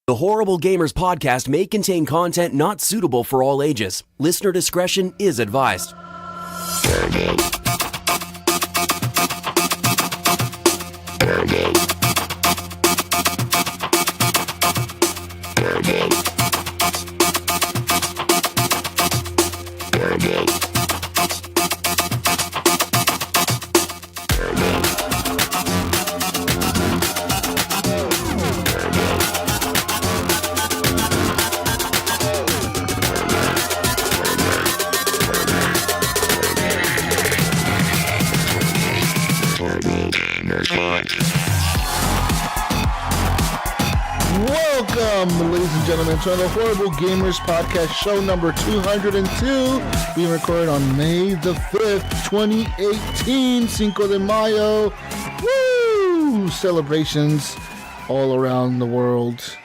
The Horrible Gamers podcast may contain content not suitable for all ages. Listener discretion is advised. Welcome, ladies and gentlemen, to the Horrible Gamers podcast, show number 202, being recorded on May the 5th, 2018, Cinco de Mayo. Woo! Celebrations all around the world,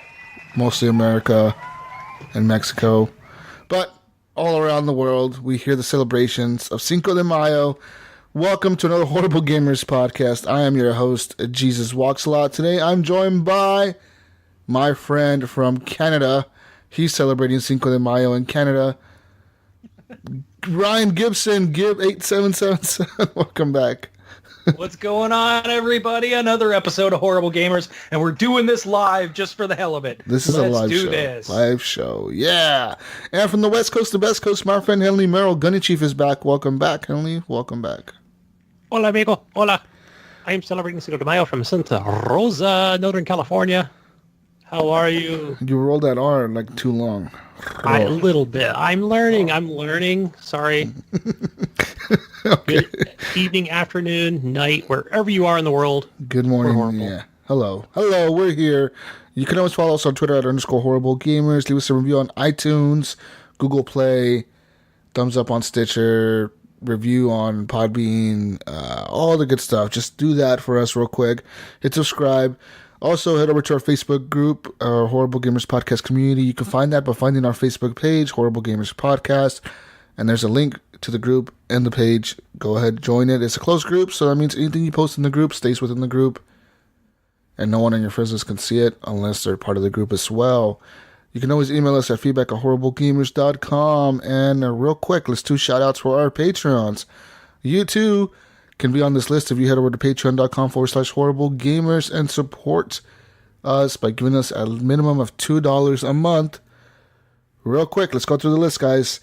mostly America and Mexico, but all around the world, we hear the celebrations of Cinco de Mayo. Welcome to another Horrible Gamers podcast. I am your host, Jesus Walks a Lot. Today, I'm joined by my friend from Canada. He's celebrating Cinco de Mayo in Canada. Ryan Gibson, Gib8777. Welcome back. What's going on, everybody? Another episode of Horrible Gamers, and we're doing this live just for the hell of it. This is a live show. This. Live show, yeah. And from the West Coast to Best Coast, my friend Henley Merrill, Gunny Chief, is back. Welcome back, Henley. Welcome back. Hola, amigo. Hola. I am celebrating Cinco de Mayo from Santa Rosa, Northern California. How are you? You rolled that R like too long. A little bit. I'm learning. Sorry. Okay. Good evening, afternoon, night, wherever you are in the world. Good morning. Yeah. Hello. We're here. You can always follow us on Twitter at _Horrible Gamers. Leave us a review on iTunes, Google Play, thumbs up on Stitcher, review on Podbean, all the good stuff. Just do that for us real quick. Hit subscribe. Also, head over to our Facebook group, Horrible Gamers Podcast Community. You can find that by finding our Facebook page, Horrible Gamers Podcast. And there's a link to the group and the page. Go ahead, join it. It's a closed group, so that means anything you post in the group stays within the group. And no one on your friends list can see it unless they're part of the group as well. You can always email us at feedback@horriblegamers.com. And real quick, let's do shout-outs for our Patreons. You too can be on this list if you head over to patreon.com/horriblegamers and support us by giving us a minimum of $2 a month. Real quick, let's go through the list, guys.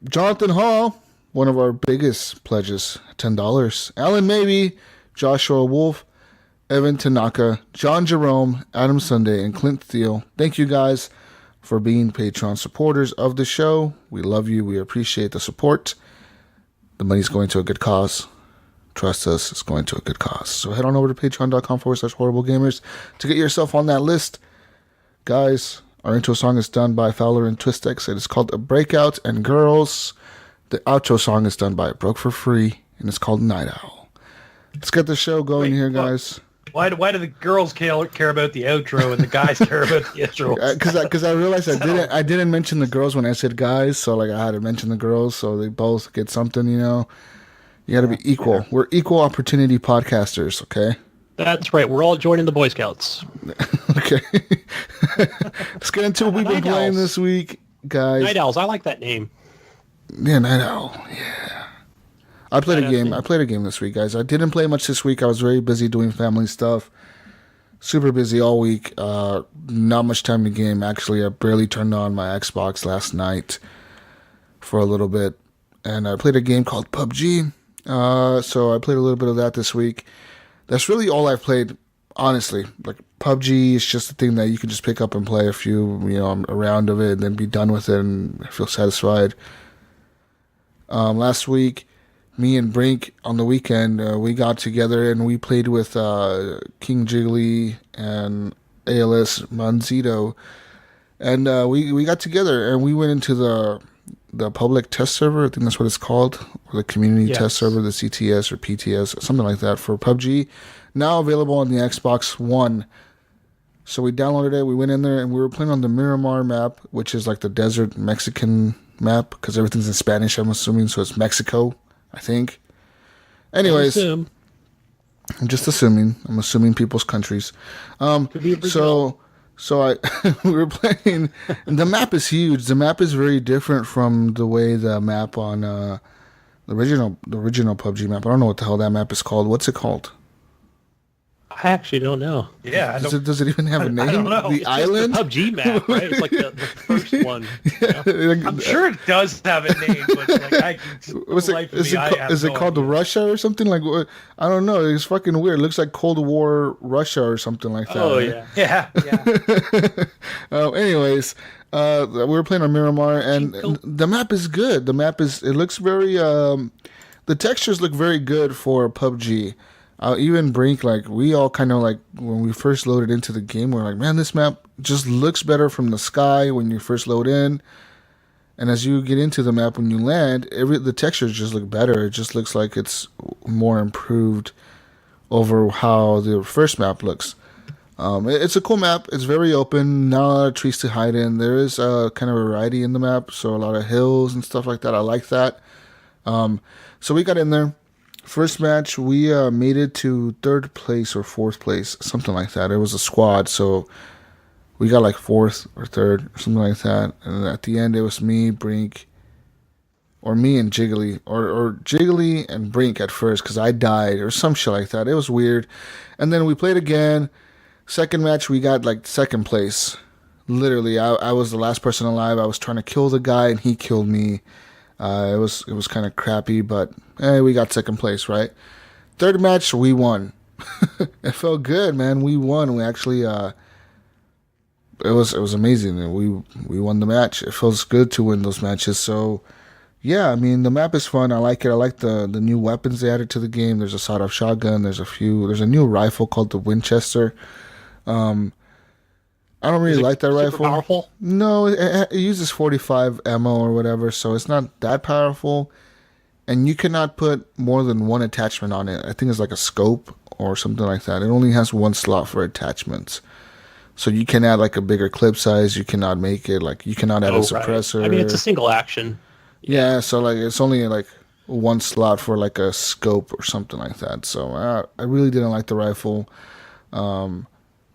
Jonathan Hall, one of our biggest pledges, $10. Alan Mabey, Joshua Wolf, Evan Tanaka, John Jerome, Adam Sunday, and Clint Thiel. Thank you guys for being Patreon supporters of the show. We love you. We appreciate the support. The money's going to a good cause. Trust us, it's going to a good cause. So head on over to patreon.com/horriblegamers to get yourself on that list. Guys, our intro song is done by Fowler and Twistex. It is called A Breakout. And girls, the outro song is done by Broke for Free, and it's called Night Owl. Let's get the show going here, guys. Why do the girls care about the outro and the guys care about the intro? Because I realized I didn't mention the girls when I said guys, so like I had to mention the girls so they both get something, you know. You got to be equal. Yeah. We're equal opportunity podcasters, okay? That's right. We're all joining the Boy Scouts. Okay. Let's get into what we've been playing this week, guys. Night Owls. I like that name. Yeah, Night Owl. Yeah. I played a game this week, guys. I didn't play much this week. I was very busy doing family stuff. Super busy all week. Not much time to game. Actually, I barely turned on my Xbox last night for a little bit. And I played a game called PubG. So I played a little bit of that this week. That's really all I've played, honestly. Like, PubG is just a thing that you can just pick up and play a few, a round of it and then be done with it and feel satisfied. Last week, me and Brink on the weekend, we got together and we played with King Jiggly and ALS Manzito. And we got together and we went into the public test server, I think that's what it's called, or the community test server, the CTS or PTS, something like that, for PUBG, now available on the Xbox One. So we downloaded it, we went in there, and we were playing on the Miramar map, which is like the desert Mexican map, because everything's in Spanish, I'm assuming, so it's Mexico, I think. Anyways, I'm just assuming. I'm assuming people's countries. So So we were playing, and the map is huge. The map is very different from the way the map on the original PUBG map. I don't know what the hell that map is called. What's it called? I actually don't know. Yeah, Does it even have a name? I don't know. The It's island? The PUBG map, right? It's like the first one. I'm sure it does have a name, but like Is it called the Russia or something? Like, I don't know. It's fucking weird. It looks like Cold War Russia or something like that. Oh, right? Yeah. Anyways, we were playing on Miramar, and the map is good. It looks very, the textures look very good for PUBG. Even Brink, like, we all kind of like, when we first loaded into the game, we're like, man, this map just looks better from the sky when you first load in. And as you get into the map, when you land, the textures just look better. It just looks like it's more improved over how the first map looks. It's a cool map. It's very open. Not a lot of trees to hide in. There is kind of variety in the map, so a lot of hills and stuff like that. I like that. So we got in there. First match, we made it to 3rd place or 4th place, something like that. It was a squad, so we got like 4th or 3rd or something like that. And at the end, it was me, Brink, or me and Jiggly, or Jiggly and Brink at first, because I died or some shit like that. It was weird. And then we played again. Second match, we got like 2nd place. Literally, I was the last person alive. I was trying to kill the guy, and he killed me. It was kind of crappy, but we got 2nd place, right? 3rd match, we won. It felt good, man. We won. We actually, it was amazing. We won the match. It feels good to win those matches. So, yeah, I mean, the map is fun. I like it. I like the new weapons they added to the game. There's a sawed-off shotgun. There's a new rifle called the Winchester. I don't really like that rifle. Powerful? No, it uses 45 ammo or whatever, so it's not that powerful. And you cannot put more than one attachment on it. I think it's like a scope or something like that. It only has one slot for attachments. So you can add like a bigger clip size. You cannot make it like, you cannot add a suppressor. Right. I mean, it's a single action. Yeah, so like it's only like one slot for like a scope or something like that. So I really didn't like the rifle.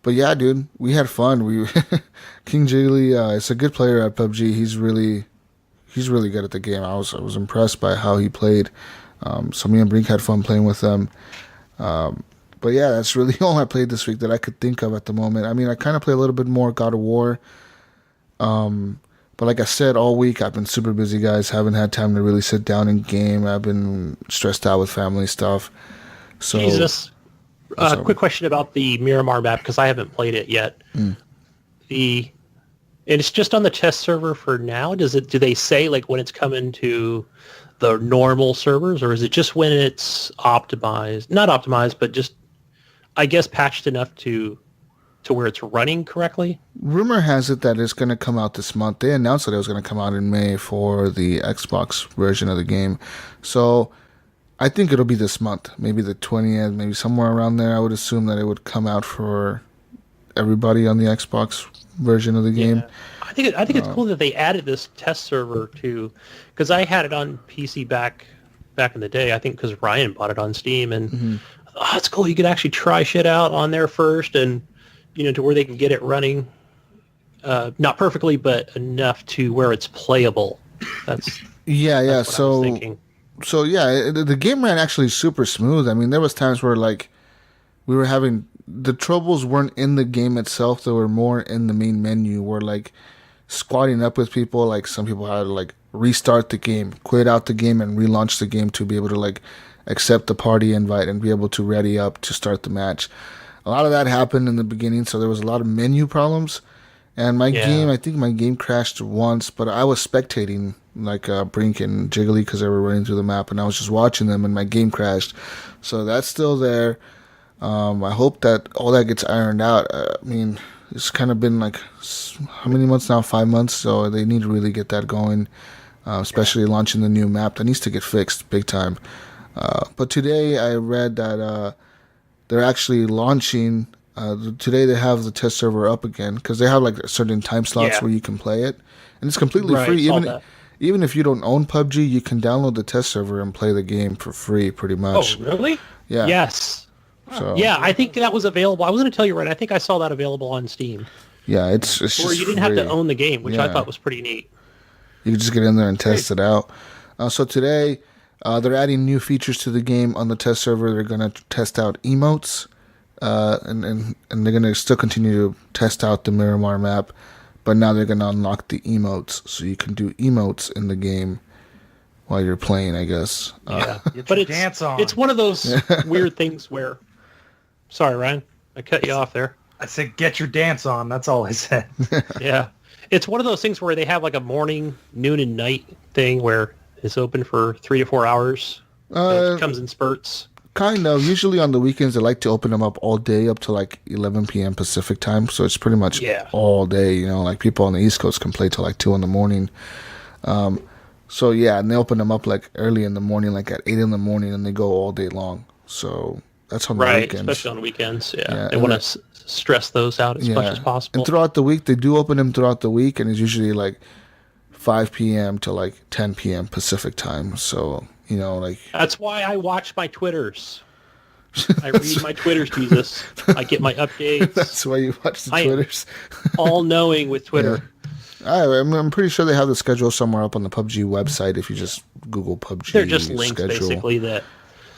But yeah, dude, we had fun. King Jiggly, is a good player at PUBG. He's really good at the game. I was impressed by how he played. So me and Brink had fun playing with them. But yeah, that's really all I played this week that I could think of at the moment. I mean, I kind of play a little bit more God of War. But like I said, all week I've been super busy, guys. Haven't had time to really sit down and game. I've been stressed out with family stuff. So. Jesus. Quick question about the Miramar map, because I haven't played it yet. And it's just on the test server for now. Do they say like when it's coming to the normal servers, or is it just when it's optimized? Not optimized, but just, I guess, patched enough to where it's running correctly? Rumor has it that it's going to come out this month. They announced that it was going to come out in May for the Xbox version of the game. So I think it'll be this month, maybe the 20th, maybe somewhere around there. I would assume that it would come out for everybody on the Xbox version of the game. Yeah. I think it's cool that they added this test server to, because I had it on PC back in the day. I think because Ryan bought it on Steam, and it's cool. You could actually try shit out on there first, and to where they can get it running, not perfectly, but enough to where it's playable. That's yeah. That's what I was thinking. So yeah, the game ran actually super smooth. I mean, there was times where like we were having, the troubles weren't in the game itself; they were more in the main menu. Where like squatting up with people, like some people had to like restart the game, quit out the game, and relaunch the game to be able to like accept the party invite and be able to ready up to start the match. A lot of that happened in the beginning, so there was a lot of menu problems. And my game, I think my game crashed once, but I was spectating like Brink and Jiggly because they were running through the map, and I was just watching them, and my game crashed. So that's still there. I hope that all that gets ironed out. I mean, it's kind of been like, how many months now? 5 months. So they need to really get that going, especially launching the new map. That needs to get fixed big time. But today I read that they're actually launching. Today they have the test server up again because they have like certain time slots where you can play it, and it's completely free. Even if you don't own PUBG, you can download the test server and play the game for free, pretty much. Oh, really? Yeah. Yes. So, yeah, I think that was available. I was going to tell you right. I think I saw that available on Steam. Yeah, it's Or just you didn't have to free. own the game, which I Yeah. thought was pretty neat. You can just get in there and test it out. So today, they're adding new features to the game on the test server. They're going to test out emotes, and they're going to still continue to test out the Miramar map, but now they're going to unlock the emotes, so you can do emotes in the game while you're playing, I guess. Yeah, Get but your dance on. it's one of those weird things where. Sorry, Ryan, I cut you off there. I said, get your dance on. That's all I said. Yeah, it's one of those things where they have like a morning, noon, and night thing where it's open for 3 to 4 hours. So it comes in spurts. Kind of. Usually on the weekends, they like to open them up all day up to like 11 p.m. Pacific time. So it's pretty much all day. You know, like people on the East Coast can play till like 2 in the morning. So yeah, and they open them up like early in the morning, like at 8 in the morning, and they go all day long. So that's on the weekends. Especially on weekends. Yeah, they and want to stress those out as much as possible. And throughout the week, they do open them throughout the week, and it's usually like 5 p.m. to like 10 p.m. Pacific time. So, you know, like... That's why I watch my Twitters. I read my Twitters, Jesus. I get my updates. That's why you watch the Twitters. All-knowing with Twitter. Yeah. I'm pretty sure they have the schedule somewhere up on the PubG website if you just Google PubG They're just links, schedule. basically, that...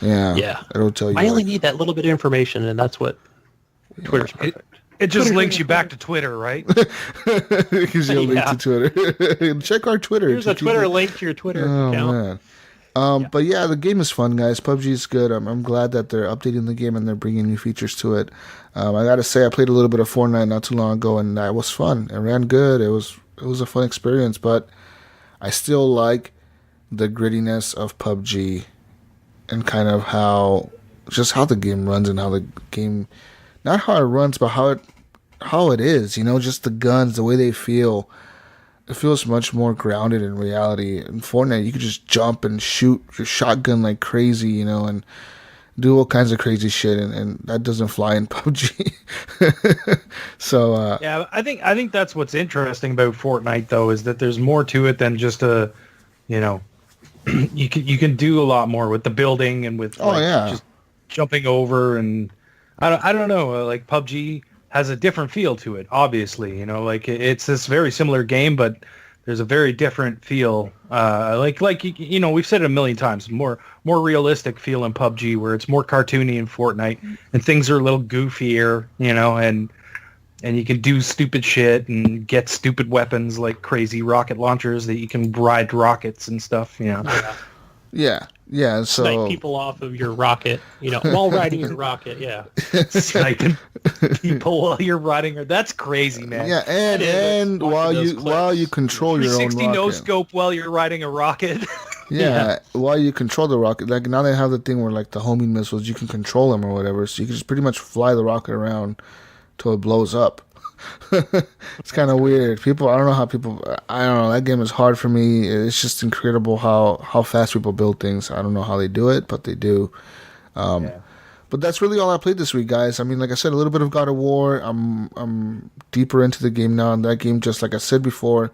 Yeah. It'll tell you. I only need that little bit of information, and that's what Twitter's perfect. It just links you back to Twitter, right? It gives you a link to Twitter. Check our Twitter. Here's a Twitter link to your Twitter account. Man. But yeah, the game is fun, guys. PUBG is good. I'm glad that they're updating the game and they're bringing new features to it. I gotta say, I played a little bit of Fortnite not too long ago, and that was fun. It ran good. It was a fun experience, but I still like the grittiness of PUBG and kind of how the game runs and how the game, not how it runs, but how it is. You know, just the guns, the way they feel. It feels much more grounded in reality. In Fortnite, you could just jump and shoot your shotgun like crazy, you know, and do all kinds of crazy shit, and that doesn't fly in PUBG. So yeah, I think that's what's interesting about Fortnite, though, is that there's more to it than just a, you know, you can do a lot more with the building and with just jumping over, and I don't know, like PUBG has a different feel to it, obviously, you know, like it's this very similar game, but there's a very different feel. Like you know, we've said it a million times, more realistic feel in PUBG, where it's more cartoony in Fortnite, and things are a little goofier, you know, and you can do stupid shit and get stupid weapons like crazy rocket launchers that you can ride rockets and stuff, you know. Yeah, so snipe people off of your rocket, you know, while riding your rocket. Yeah, sniping people while you're riding her. That's crazy, man. Yeah, and while you control your own rocket. 360 no scope while you're riding a rocket. Yeah, while you control the rocket. Like now they have the thing where like the homing missiles, you can control them or whatever, so you can just pretty much fly the rocket around till it blows up. It's kind of weird. I don't know. That game is hard for me. It's just incredible how fast people build things. I don't know how they do it, but they do. But that's really all I played this week, guys. I mean, like I said, a little bit of God of War. I'm deeper into the game now, and that game, just like I said before,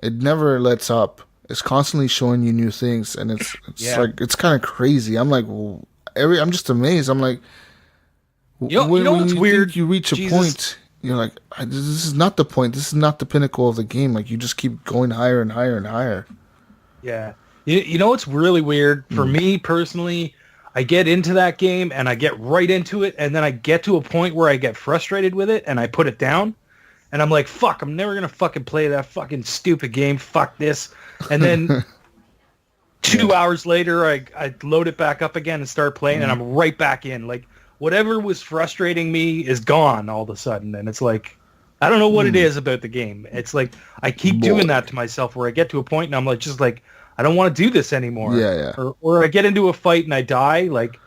it never lets up. It's constantly showing you new things, and it's like it's kind of crazy. I'm like, I'm just amazed. I'm like, you know what's weird? You reach a point. You're like, this is not the point. This is not the pinnacle of the game. Like, you just keep going higher and higher and higher. Yeah. You know what's really weird? For me, personally, I get into that game, and I get right into it, and then I get to a point where I get frustrated with it, and I put it down, and I'm like, fuck, I'm never going to fucking play that fucking stupid game. Fuck this. And then 2 hours later, I load it back up again and start playing, and I'm right back in. Like, whatever was frustrating me is gone all of a sudden. And it's like, I don't know what it is about the game. It's like, I keep doing that to myself where I get to a point and I'm like, just like, I don't want to do this anymore. Yeah. Or I get into a fight and I die. Like,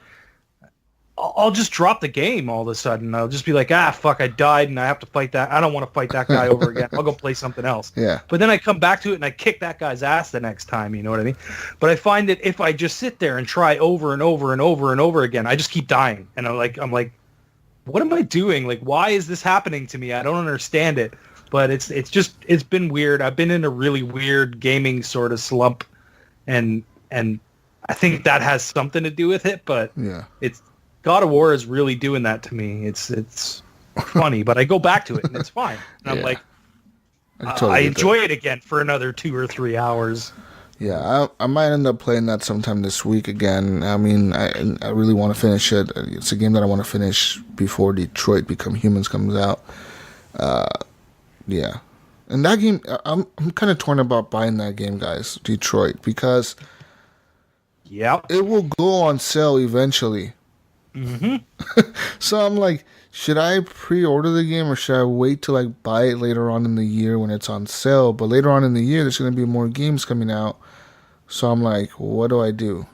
I'll just drop the game all of a sudden. I'll just be like, fuck, I died and I have to fight that. I don't want to fight that guy over again. I'll go play something else. Yeah. But then I come back to it and I kick that guy's ass the next time, you know what I mean? But I find that if I just sit there and try over and over and over and over again, I just keep dying. And I'm like, what am I doing? Like, why is this happening to me? I don't understand it. But it's been weird. I've been in a really weird gaming sort of slump, and I think that has something to do with it, but it's God of War is really doing that to me. It's funny, but I go back to it and it's fine. And I'm like, I enjoy it again for another 2 or 3 hours. Yeah, I might end up playing that sometime this week again. I mean, I really want to finish it. It's a game that I want to finish before Detroit Become Humans comes out. Yeah. And that game, I'm kind of torn about buying that game, guys, Detroit, because it will go on sale eventually. Mm-hmm. So I'm like, should I pre-order the game or should I wait to like buy it later on in the year when it's on sale? But later on in the year, there's going to be more games coming out. So I'm like, what do I do?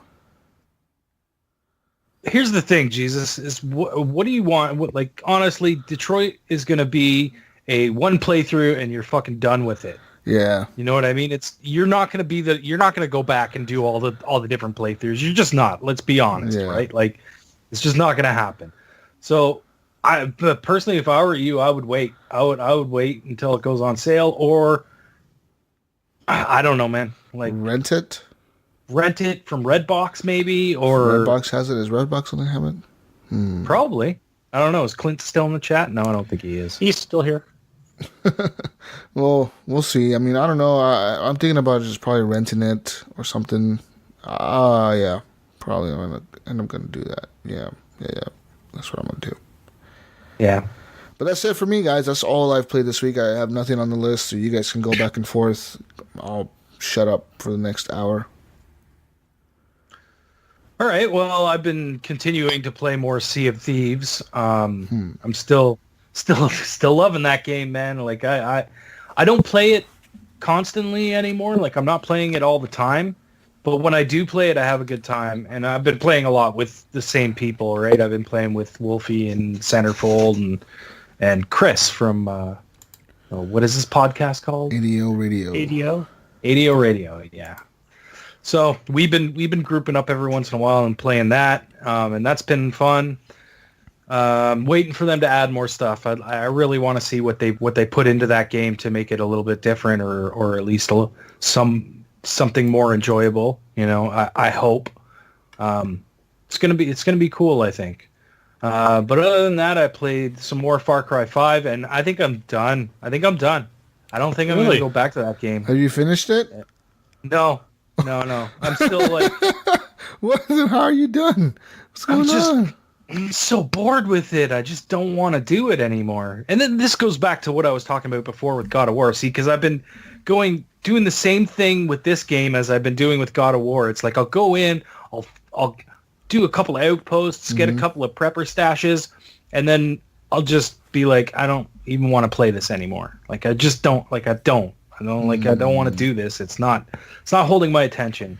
Here's the thing, Jesus, is what do you want? Like, honestly, Detroit is going to be a one playthrough and you're fucking done with it. Yeah. You know what I mean? You're not going to go back and do all the different playthroughs. You're just not. Let's be honest, right? Like, it's just not going to happen. So, but personally, if I were you, I would wait. I would wait until it goes on sale, or I don't know, man. Like, rent it from Redbox, maybe, or Redbox has it. Is Redbox only have it? Probably. I don't know. Is Clint still in the chat? No, I don't think he is. He's still here. Well, we'll see. I mean, I don't know. I'm thinking about just probably renting it or something. Yeah, probably. I'm gonna do that. Yeah. That's what I'm gonna do. Yeah. But that's it for me, guys. That's all I've played this week. I have nothing on the list, so you guys can go back and forth. I'll shut up for the next hour. All right. Well, I've been continuing to play more Sea of Thieves. I'm still loving that game, man. Like I don't play it constantly anymore. Like I'm not playing it all the time, but when I do play it, I have a good time. And I've been playing a lot with the same people, right? I've been playing with Wolfie and Centerfold and Chris from what is this podcast called? ADO Radio. ADO Radio. Yeah. So we've been grouping up every once in a while and playing that, and that's been fun. Waiting for them to add more stuff. I really want to see what they put into that game to make it a little bit different, or at least something more enjoyable. You know, I hope. It's gonna be cool, I think. But other than that, I played some more Far Cry 5, and I think I'm done. I don't think I'm gonna go back to that game. Have you finished it? No. I'm still like... What? How are you done? What's going on? I'm so bored with it. I just don't want to do it anymore. And then this goes back to what I was talking about before with God of War. See, because I've been doing the same thing with this game as I've been doing with God of War. It's like I'll go in, I'll do a couple of outposts, get a couple of prepper stashes, and then I'll just be like, I don't even want to play this anymore. Like I just don't. Like I don't want to do this. It's not holding my attention.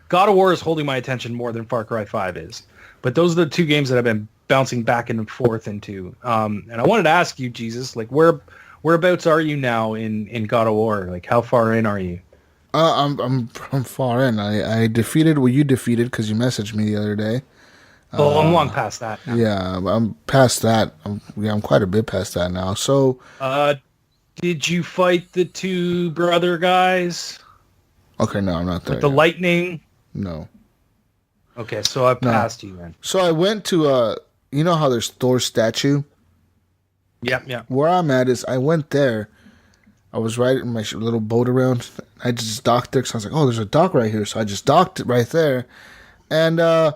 God of War is holding my attention more than Far Cry 5 is. But those are the two games that I've been bouncing back and forth into. And I wanted to ask you, Jesus, like whereabouts are you now in God of War? Like how far in are you? I'm far in. I defeated what you defeated because you messaged me the other day. I'm long past that now. Yeah, I'm past that. I'm quite a bit past that now. So did you fight the two brother guys? Okay, no, I'm not there. With the lightning? No. Okay, so I passed you then. So I went to you know how there's Thor's statue? Yeah. Where I'm at is I went there. I was riding my little boat around. I just docked there because I was like, oh, there's a dock right here. So I just docked it right there. And I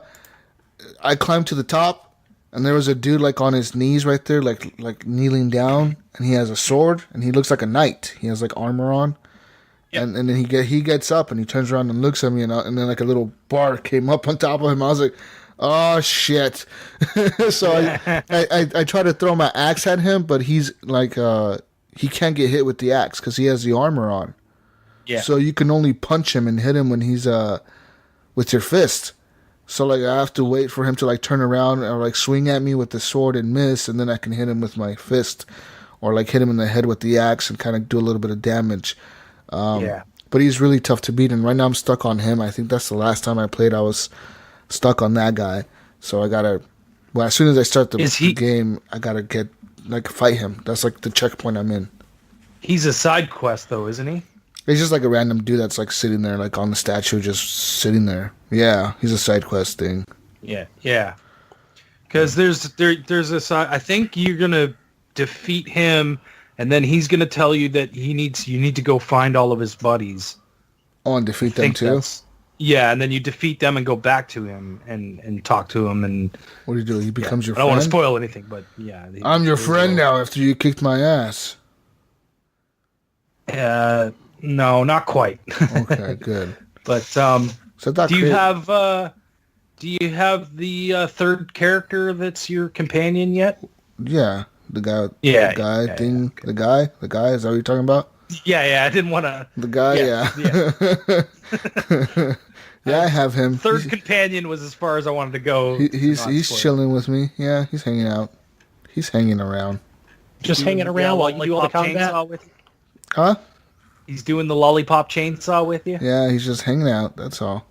climbed to the top. And there was a dude like on his knees right there, like kneeling down, and he has a sword, and he looks like a knight. He has like armor on, and then he gets up and he turns around and looks at me, and then like a little bar came up on top of him. I was like, oh shit! So I try to throw my axe at him, but he's like he can't get hit with the axe because he has the armor on. Yeah. So you can only punch him and hit him when he's with your fist. So, like, I have to wait for him to, like, turn around or, like, swing at me with the sword and miss, and then I can hit him with my fist or, like, hit him in the head with the axe and kind of do a little bit of damage. But he's really tough to beat, and right now I'm stuck on him. I think that's the last time I played, I was stuck on that guy. So I got to... Well, as soon as I start the game, I got to fight him. That's, like, the checkpoint I'm in. He's a side quest, though, isn't he? He's just like a random dude that's like sitting there, like on the statue, just sitting there. Yeah, he's a side quest thing. Yeah. Because there's a side. I think you're gonna defeat him, and then he's going to tell you that you need to go find all of his buddies. Oh, and defeat them too? Yeah, and then you defeat them and go back to him and talk to him. And what do you do? He becomes your friend? I don't want to spoil anything, but yeah. I'm your friend now after you kicked my ass. No, not quite. Okay, good. But do you have the third character that's your companion yet? Yeah, the guy. Yeah, the guy. Is that what you're talking about? Yeah. I didn't want to. The guy. Yeah. Yeah, I have him. Third companion was as far as I wanted to go. He's chilling with me. Yeah, he's hanging out. He's hanging around. Just hanging around while you do all the combat? With you? Huh? He's doing the lollipop chainsaw with you? Yeah, he's just hanging out. That's all.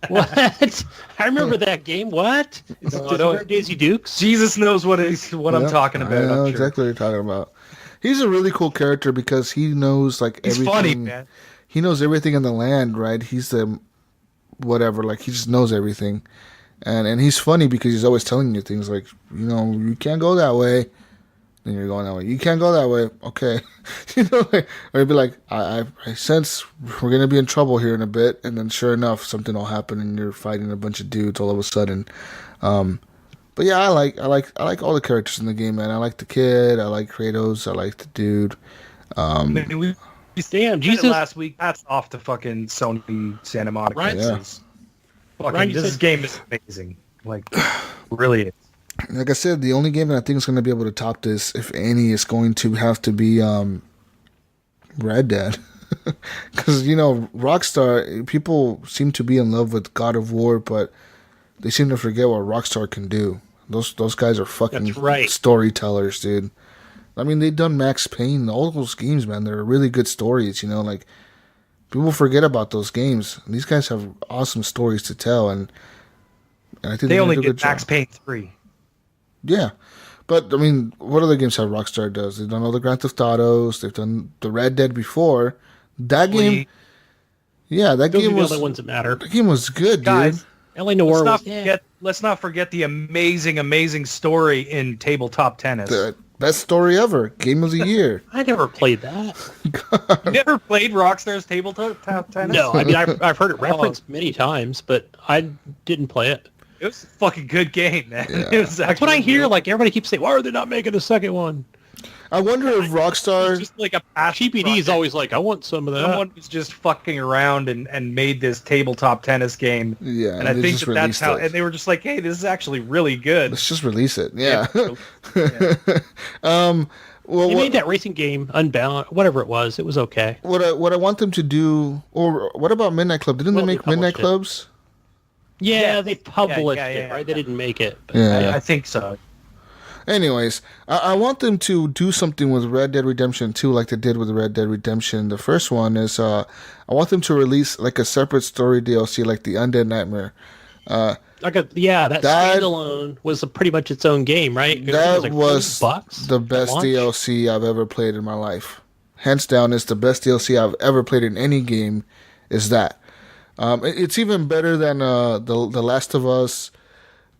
What? I remember that game. What? Is it Daisy Dukes? Jesus knows what I'm talking about. I know exactly what you're talking about. He's a really cool character because he knows everything. He's funny, man. He knows everything in the land, right? He's the whatever, he just knows everything. And he's funny because he's always telling you things like, you can't go that way. Then you're going that way. You can't go that way. Okay. Or he'd be like, I sense we're going to be in trouble here in a bit. And then sure enough, something will happen and you're fighting a bunch of dudes all of a sudden. But yeah, I like all the characters in the game, man. I like the kid. I like Kratos. I like the dude. Damn, Jesus! Last week, that's off to fucking Sony Santa Monica. Right? Yeah. This game is amazing. Really is. Like I said, the only game that I think is going to be able to top this, if any, is going to have to be Red Dead. Because, Rockstar, people seem to be in love with God of War, but they seem to forget what Rockstar can do. Those guys are fucking storytellers, dude. I mean, they've done Max Payne, all those games, man. They're really good stories, people forget about those games. These guys have awesome stories to tell, and I think they only did Max Payne 3. Yeah, but I mean, what other games have Rockstar does? They've done all the Grand Theft Autos. They've done the Red Dead before. That game, that game was the only ones that matter. That game was good, guys, dude. LA Noire let's not forget the amazing story in tabletop tennis. The best story ever. Game of the year. I never played that. You never played Rockstar's tabletop tennis? No, I mean, I've heard it referenced many times, but I didn't play it. It was a fucking good game, man. Yeah. That's what I hear. Everybody keeps saying, why are they not making a second one? I wonder if Rockstar... It's just like a passion GPD project. is always I want some of that. Someone was just fucking around and made this tabletop tennis game. Yeah, and I think that's how... And they were just like, hey, this is actually really good. Let's just release it. Yeah. They made that racing game, Unbound, whatever it was. It was okay. What I want them to do... Or what about Midnight Club? Didn't they make Midnight Clubs? Yeah, they published it, right? They didn't make it. But I think so. Anyways, I want them to do something with Red Dead Redemption 2 like they did with Red Dead Redemption. The first one is, I want them to release a separate story DLC like the Undead Nightmare. That standalone was pretty much its own game, right? That was the best DLC I've ever played in my life. Hands down, it's the best DLC I've ever played in any game, is that. It's even better than the Last of Us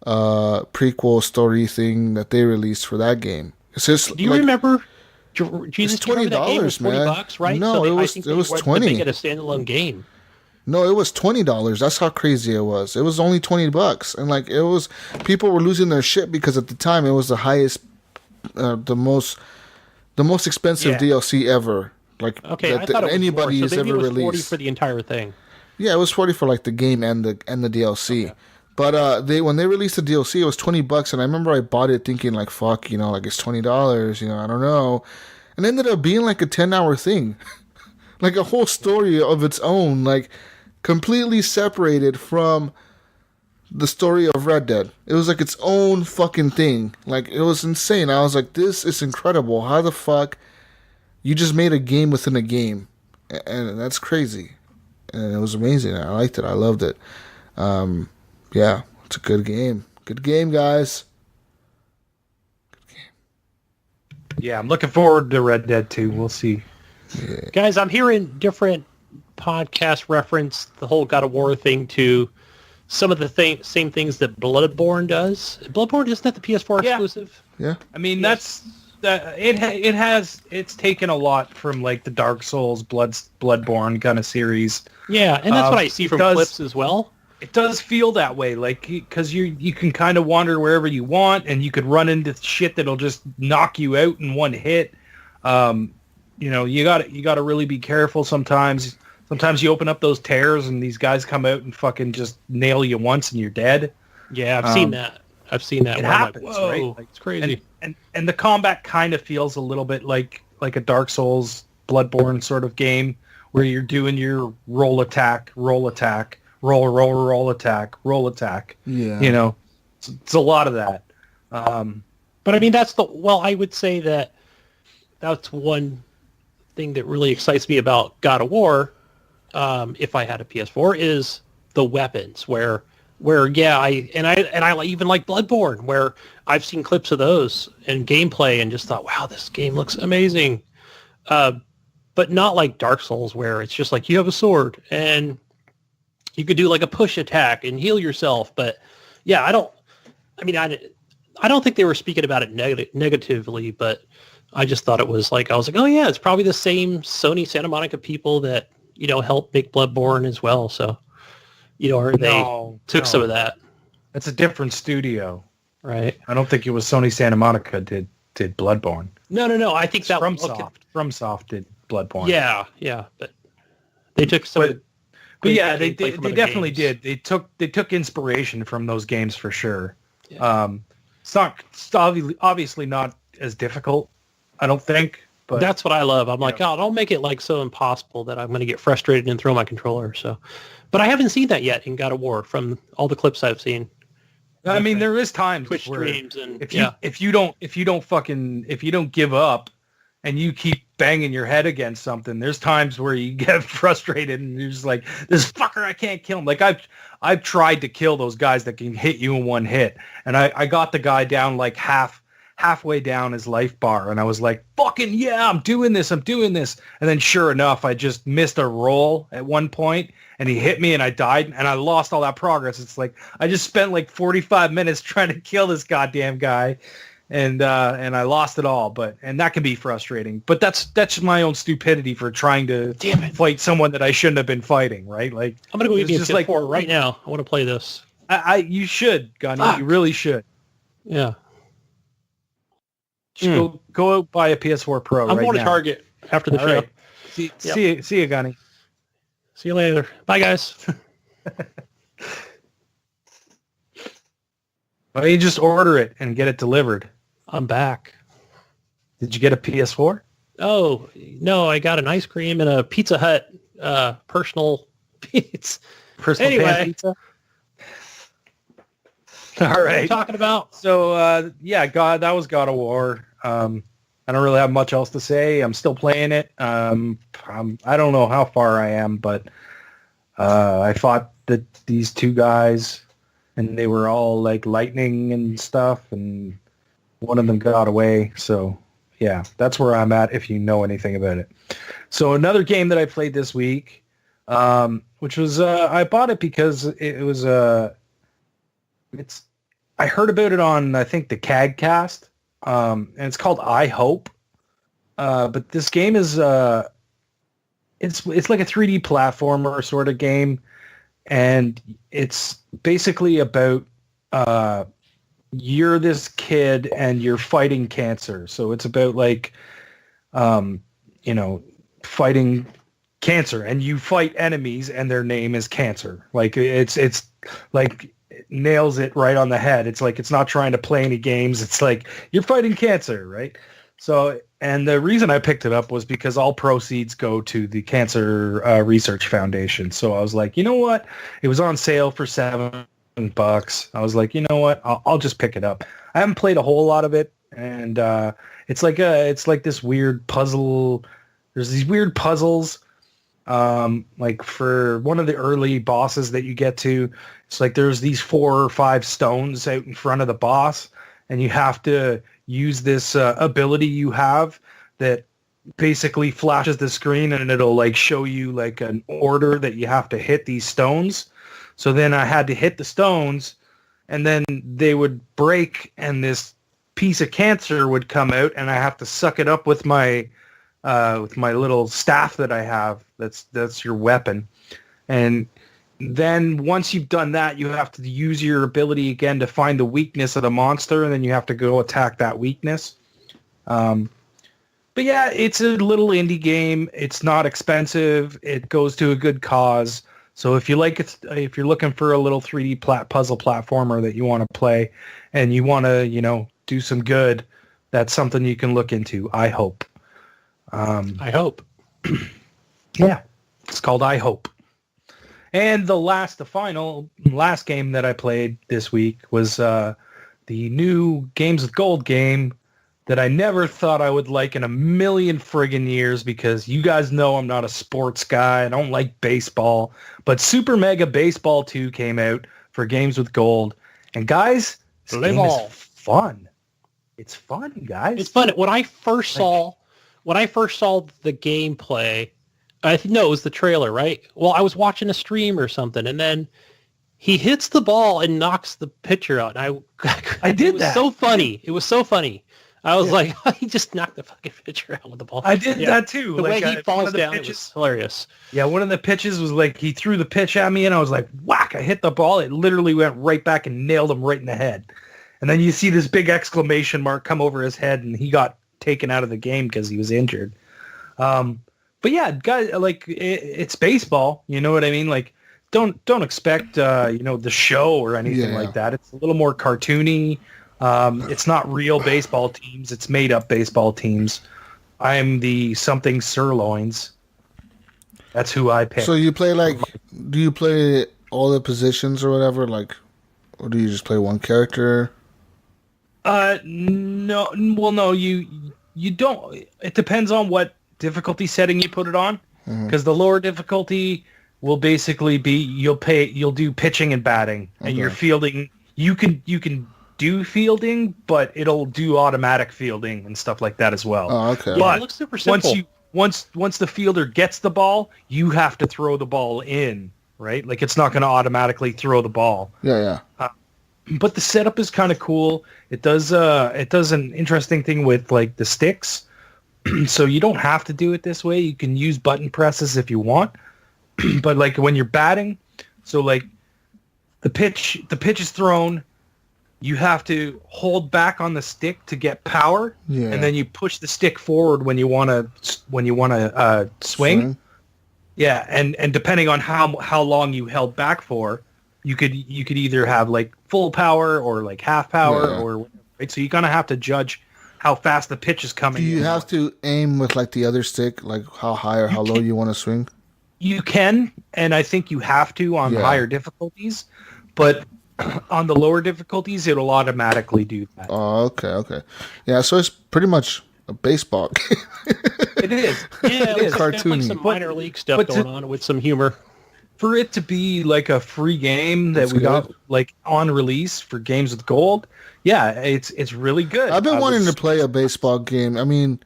prequel story thing that they released for that game. It's just, do you remember? Jesus, it's $20, man. $40, right? No, so it was $20. They get a standalone game. No, it was $20. That's how crazy it was. It was only $20, and it was, people were losing their shit because at the time it was the highest, the most expensive DLC ever. I thought anybody has ever released. 40 for the entire thing. Yeah, it was 40 for the game and the DLC. Okay. But when they released the DLC, it was $20, and I remember I bought it thinking fuck, it's $20, I don't know, and it ended up being a 10-hour thing, a whole story of its own, completely separated from the story of Red Dead. It was its own fucking thing. It was insane. I was like, this is incredible. How the fuck you just made a game within a game, and that's crazy. And it was amazing. I liked it. I loved it. Yeah, it's a good game. Good game, guys. Good game. Yeah, I'm looking forward to Red Dead 2. We'll see. Yeah. Guys, I'm hearing different podcasts reference the whole God of War thing to some of the same things that Bloodborne does. Bloodborne, isn't that the PS4 exclusive? Yeah. I mean, that's it's taken a lot from like the Dark Souls, Bloodborne kind of series. Yeah, and that's what I see from clips as well. It does feel that way, like because you can kind of wander wherever you want, and you could run into shit that'll just knock you out in one hit. You got to really be careful sometimes. Sometimes you open up those tears, and these guys come out and fucking just nail you once, and you're dead. Yeah, I've seen that. It happens, right? Like, it's crazy. And the combat kind of feels a little bit like a Dark Souls, Bloodborne sort of game, where you're doing your roll attack, roll attack, roll attack, roll attack. Yeah. It's a lot of that. But I mean, I would say that's one thing that really excites me about God of War, if I had a PS4, is the weapons, where I even like Bloodborne, where I've seen clips of those and gameplay and just thought, wow, this game looks amazing. But not like Dark Souls, where it's just like you have a sword and you could do like a push attack and heal yourself. But yeah, I don't think they were speaking about it negatively, but I just thought it was like, I was like, oh yeah, it's probably the same Sony Santa Monica people that, helped make Bloodborne as well. So, they took some of that. That's a different studio. Right. I don't think it was Sony Santa Monica did Bloodborne. No. I think that FromSoft did Bloodborne. Yeah. But they took some. But yeah, they definitely did. They took inspiration from those games for sure. Yeah. It's obviously not as difficult, I don't think. But that's what I love. I'm like, oh, don't make it like so impossible that I'm going to get frustrated and throw my controller. So, but I haven't seen that yet in God of War from all the clips I've seen. I mean, there is times Twitch where streams and if you don't give up and you keep banging your head against something, there's times where you get frustrated and you're just like, this fucker, I can't kill him. Like I've tried to kill those guys that can hit you in one hit, and I got the guy down like halfway down his life bar, and I was like, fucking yeah, I'm doing this. And then sure enough, I just missed a roll at one point, and he hit me, and I died, and I lost all that progress. It's like I just spent like 45 minutes trying to kill this goddamn guy, and I lost it all. And that can be frustrating. But that's my own stupidity for trying to fight someone that I shouldn't have been fighting, right? Like I'm gonna go get just like PS4 right now. I want to play this. You should, Gunny. Fuck. You really should. Yeah. Just go out buy a PS4 Pro. I'm right going now. to Target after the show. Right. See you, Gunny. See you later. Bye, guys. Why don't you just order it and get it delivered? I'm back. Did you get a PS4? Oh, no, I got an ice cream and a Pizza Hut personal pizza. Pan pizza? All right. What are you talking about? So, that was God of War. I don't really have much else to say. I'm still playing it. I don't know how far I am, but I fought these two guys, and they were all like lightning and stuff, and one of them got away. So, yeah, that's where I'm at if you know anything about it. So another game that I played this week, which was I bought it because it was I heard about it on, I think, the CAGcast, and it's called I Hope. But this game is it's like a 3D platformer sort of game, and it's basically about you're this kid and you're fighting cancer. So it's about like fighting cancer, and you fight enemies and their name is cancer. Like it's like it nails it right on the head. It's like, it's not trying to play any games. It's like you're fighting cancer, right? So, and the reason I picked it up was because all proceeds go to the Cancer Research Foundation. So I was like, you know what? It was on sale for $7. I was like, you know what? I'll just pick it up. I haven't played a whole lot of it, and it's like this weird puzzle. There's these weird puzzles. Like for one of the early bosses that you get to, it's like there's these 4 or 5 stones out in front of the boss, and you have to use this ability you have that basically flashes the screen, and it'll like show you like an order that you have to hit these stones. So then I had to hit the stones, and then they would break, and this piece of cancer would come out, and I have to suck it up with my little staff that I have. That's your weapon. And then once you've done that, you have to use your ability again to find the weakness of the monster, and then you have to go attack that weakness. But yeah, it's a little indie game. It's not expensive. It goes to a good cause. So if you like it, if you're looking for a little 3D puzzle platformer that you want to play, and you want to, do some good, that's something you can look into. I hope. I hope. Yeah, it's called I Hope. And the last game that I played this week was the new Games with Gold game that I never thought I would like in a million friggin' years, because you guys know I'm not a sports guy. I don't like baseball. But Super Mega Baseball 2 came out for Games with Gold. And guys, this game is fun. It's fun, guys. It's fun. When I first saw the gameplay, it was the trailer, right? Well, I was watching a stream or something, and then he hits the ball and knocks the pitcher out. And I did that. It was so funny. It was so funny. I was like, he just knocked the fucking pitcher out with the ball. I did that too. The way he falls down, it was hilarious. Yeah, one of the pitches was like, he threw the pitch at me, and I was like, whack, I hit the ball. It literally went right back and nailed him right in the head. And then you see this big exclamation mark come over his head, and he got taken out of the game because he was injured. But yeah, guys, like, it's baseball. You know what I mean? Like, don't expect, the show or anything like that. It's a little more cartoony. It's not real baseball teams. It's made up baseball teams. I'm the something sirloins. That's who I pick. So you play do you play all the positions or whatever? Like, or do you just play one character? No. Well, no, you don't. It depends on what difficulty setting you put it on. Because the lower difficulty will basically be, you'll do pitching and batting, and your fielding. You can do fielding, but it'll do automatic fielding and stuff like that as well. Oh, okay. But it looks super simple. Once the fielder gets the ball, you have to throw the ball in, right? Like, it's not going to automatically throw the ball. Yeah. But the setup is kind of cool. It does an interesting thing with, like, the sticks. So you don't have to do it this way. You can use button presses if you want. But like when you're batting, so like the pitch is thrown, you have to hold back on the stick to get power, and then you push the stick forward when you want to swing. Yeah, and depending on how long you held back for, you could either have like full power or like half power or right. So you kind of have to judge how fast the pitch is coming. Do you have to aim with like the other stick, like how high or how low you want to swing? You can, and I think you have to on higher difficulties, but on the lower difficulties, it'll automatically do that. Oh, okay. Yeah, so it's pretty much a baseball game. It is. Yeah, it's cartoony. Like some minor league stuff going on with some humor. For it to be like a free game that we got like on release for Games with Gold, it's really good. I've been wanting to play a baseball game. I mean,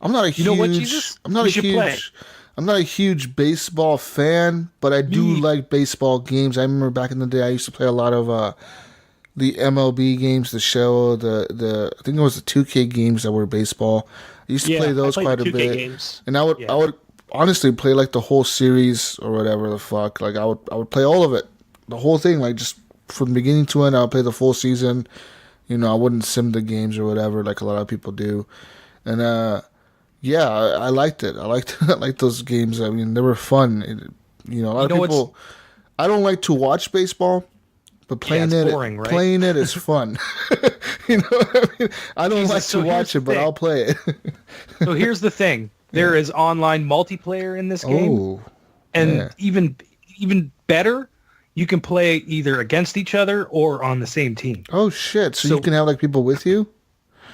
I'm not a huge. You know what, Jesus? I'm not a huge baseball fan, but I do like baseball games. I remember back in the day, I used to play a lot of the MLB games, the show, the I think it was the 2K games that were baseball. I used to play those quite a bit, games. And I would honestly play like the whole series or whatever the fuck. Like I would play all of it, the whole thing, like just from beginning to end. I would play the full season. You know, I wouldn't sim the games or whatever like a lot of people do, and I liked it. I liked those games. I mean, they were fun. A lot of people. I don't like to watch baseball, but playing boring, right? Playing it is fun. You know what I mean? I don't like to watch it, but I'll play it. So here's the thing: there is online multiplayer in this game, and even better, you can play either against each other or on the same team. Oh shit! So you can have like people with you.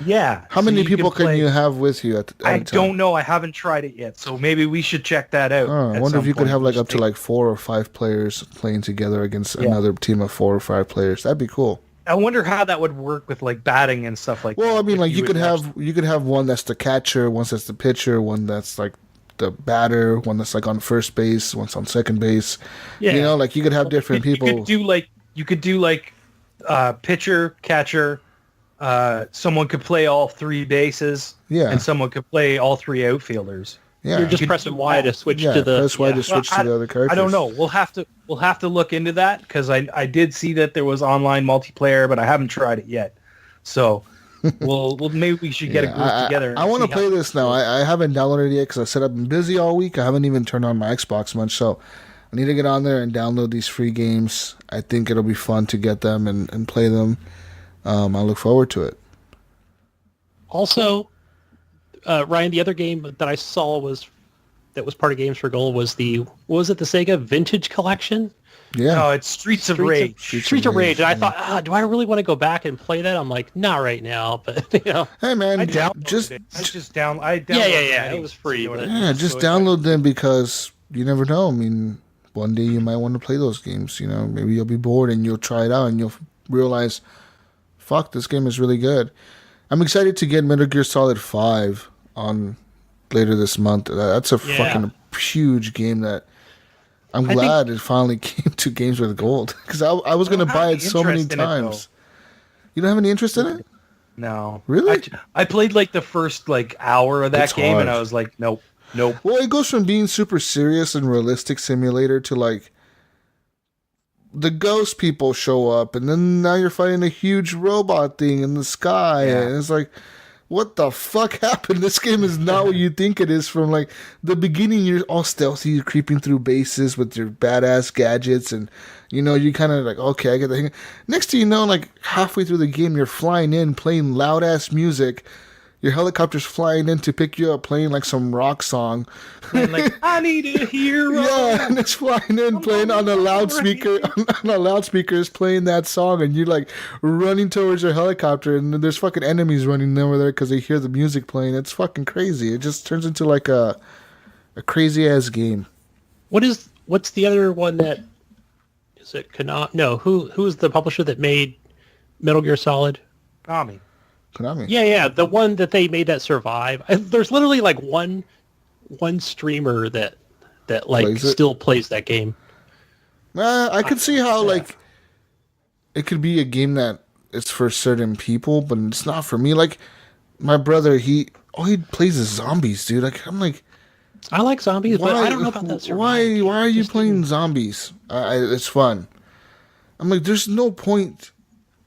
Yeah. How many people can you have with you at a time? I don't know. I haven't tried it yet, so maybe we should check that out. I wonder if you could have like up to like 4 or 5 players playing together against another team of 4 or 5 players. That'd be cool. I wonder how that would work with like batting and stuff like that. Well, I mean, like you could have one that's the catcher, one that's the pitcher, one that's like the batter, one that's like on first base, one's on second base. Yeah. You know, like you could have different people. You could do like pitcher, catcher, someone could play all 3 bases, and someone could play all 3 outfielders. Yeah, you're just pressing Y to switch to the. Press Y to switch to the other characters. I don't know. We'll have to look into that because I did see that there was online multiplayer, but I haven't tried it yet. So we'll maybe we should get a group together. I want to play this now. I haven't downloaded it yet because I said I've been busy all week. I haven't even turned on my Xbox much, so I need to get on there and download these free games. I think it'll be fun to get them and play them. I look forward to it. Also, Ryan, the other game that I saw that was part of Games for Gold was the Sega Vintage Collection? Yeah. No, it's Streets of Rage. Streets of Rage. And I thought, do I really want to go back and play that? I'm like, not right now. But hey man, I downloaded it. Yeah. It was free. Just download them because you never know. I mean, one day you might want to play those games. Maybe you'll be bored and you'll try it out and you'll realize, fuck, this game is really good. I'm excited to get Metal Gear Solid 5 on later this month. That's a fucking huge game that I'm glad it finally came to Games with Gold because I was going to buy it so many times. You don't have any interest in it? No. Really? I played like the first hour of that game and I was like, nope. Well, it goes from being super serious and realistic simulator to the ghost people show up and then now you're fighting a huge robot thing in the sky and it's like, what the fuck happened? This game is not what you think it is. From the beginning, you're all stealthy, you're creeping through bases with your badass gadgets, and you kind of okay, I get the hang. Next thing you know, halfway through the game, you're flying in, playing loud ass music. Your helicopter's flying in to pick you up, playing some rock song. And I need a hero. Yeah, and it's flying in, playing on a loudspeaker. On a loudspeaker is playing that song, and you're running towards your helicopter, and there's fucking enemies running over there because they hear the music playing. It's fucking crazy. It just turns into a crazy ass game. What's the other one that is it? No, who's the publisher that made Metal Gear Solid? Konami. Yeah, the one that they made that survive. There's literally one streamer that still plays that game. I could see how it could be a game that it's for certain people, but it's not for me. My brother, he plays as zombies, dude. I'm I like zombies, but I don't know about that survive. Why are you playing zombies? It's fun. I'm there's no point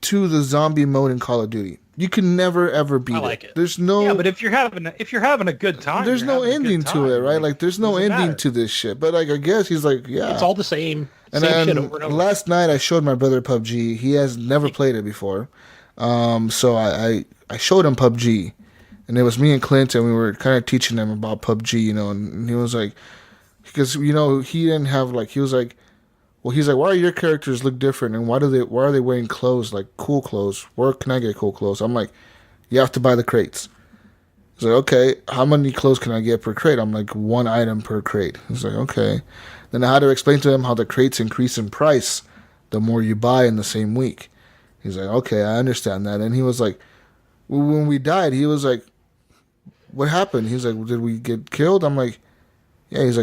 to the zombie mode in Call of Duty. You can never ever beat it. There's no. Yeah, but if you're having a good time, there's no ending to it, right? There's no ending to this shit. But I guess he's it's all the same. And same then shit over and over. Last night I showed my brother PubG. He has never played it before, so I showed him PubG, and it was me and Clint, and we were kind of teaching him about PubG, and he was because he didn't have he was well, he's why are your characters look different, and why are they wearing clothes cool clothes? Where can I get cool clothes? I'm you have to buy the crates. He's okay, how many clothes can I get per crate? I'm 1 item per crate. He's okay. Then I had to explain to him how the crates increase in price the more you buy in the same week. He's okay, I understand that. And he was when we died, he was what happened? He's did we get killed? I'm yeah. He's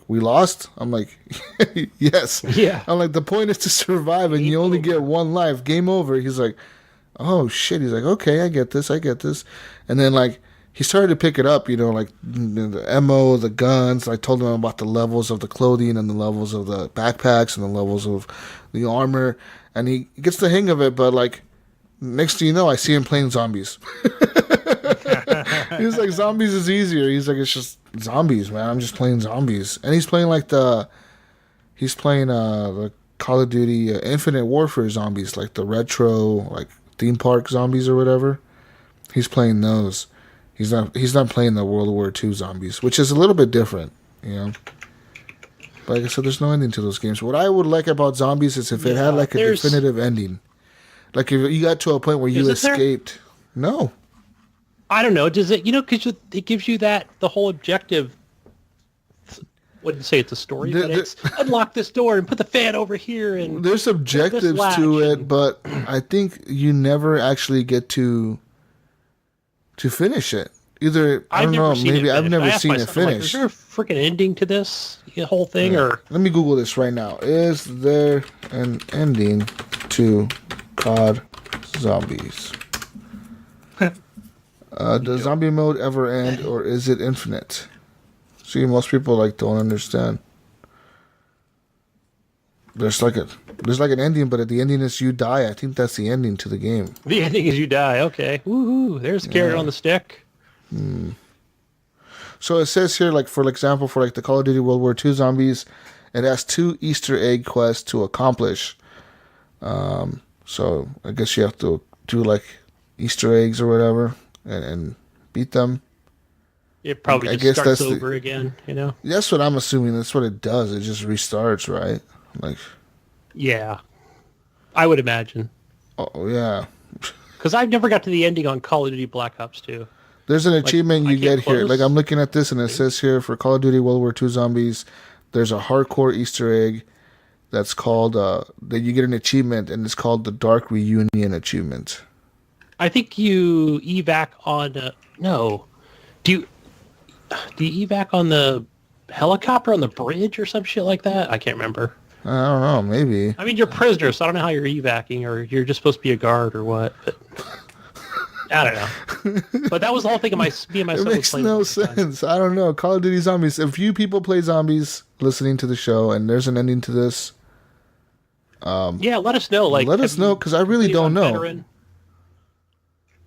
we lost? I'm yes. Yeah. I'm the point is to survive and you only get 1 life. Game over. He's oh shit. He's okay, I get this. And then he started to pick it up, the ammo, the guns. I told him about the levels of the clothing and the levels of the backpacks and the levels of the armor. And he gets the hang of it, but next thing you know, I see him playing zombies. He's zombies is easier. He's it's just zombies, man. I'm just playing zombies. And he's playing the Call of Duty Infinite Warfare zombies, the retro, theme park zombies or whatever. He's playing those. He's not playing the World War II zombies, which is a little bit different, But like I said, there's no ending to those games. What I would like about zombies is if it had a definitive ending. If you got to a point where you escaped. No. I don't know. Does it? Because it gives you the whole objective. Wouldn't say it's a story, but it's unlock this door and put the fan over here. And there's objectives to it, but I think you never actually get to finish it. Either I don't know. Maybe I've never seen it finish. Is there a freaking ending to this whole thing? Yeah. Or let me Google this right now. Is there an ending to COD zombies. Does zombie mode ever end, or is it infinite? See, most people don't understand. There's like an ending, but at the ending is you die. I think that's the ending to the game. The ending is you die. Okay. Woohoo! There's the carrot on the stick. So it says here, for example, for the Call of Duty World War II zombies, it has 2 Easter egg quests to accomplish. So I guess you have to do Easter eggs or whatever and beat them. It probably just starts over again, That's what I'm assuming. That's what it does. It just restarts, right? Yeah, I would imagine. Oh yeah. Because I've never got to the ending on Call of Duty Black Ops 2. There's an achievement you get here. I'm looking at this, and it says here for Call of Duty World War II Zombies, there's a hardcore Easter egg that's called that you get an achievement, and it's called the Dark Reunion achievement. I think you evac on no. Do you evac on the helicopter on the bridge or some shit like that? I can't remember. I don't know, maybe. I mean, you're prisoners, so I don't know how you're evacing, or you're just supposed to be a guard or what. But I don't know. But that was the whole thing of me and my son. It makes no sense. I don't know. Call of Duty Zombies. If you people play zombies listening to the show and there's an ending to this, yeah, let us know. Let us know, because I really don't know.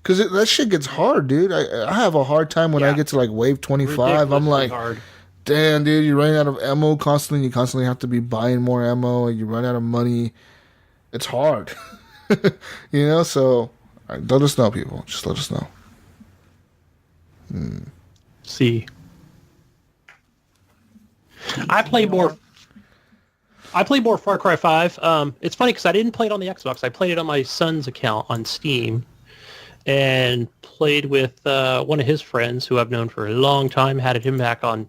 Because that shit gets hard, dude. I have a hard time when I get to wave 25. I'm like, hard. Damn, dude, you're running out of ammo constantly. You constantly have to be buying more ammo, and you run out of money. It's hard. So let us know, people. Just let us know. See. I play more Far Cry 5. It's funny because I didn't play it on the Xbox. I played it on my son's account on Steam, and played with one of his friends who I've known for a long time. Had him back on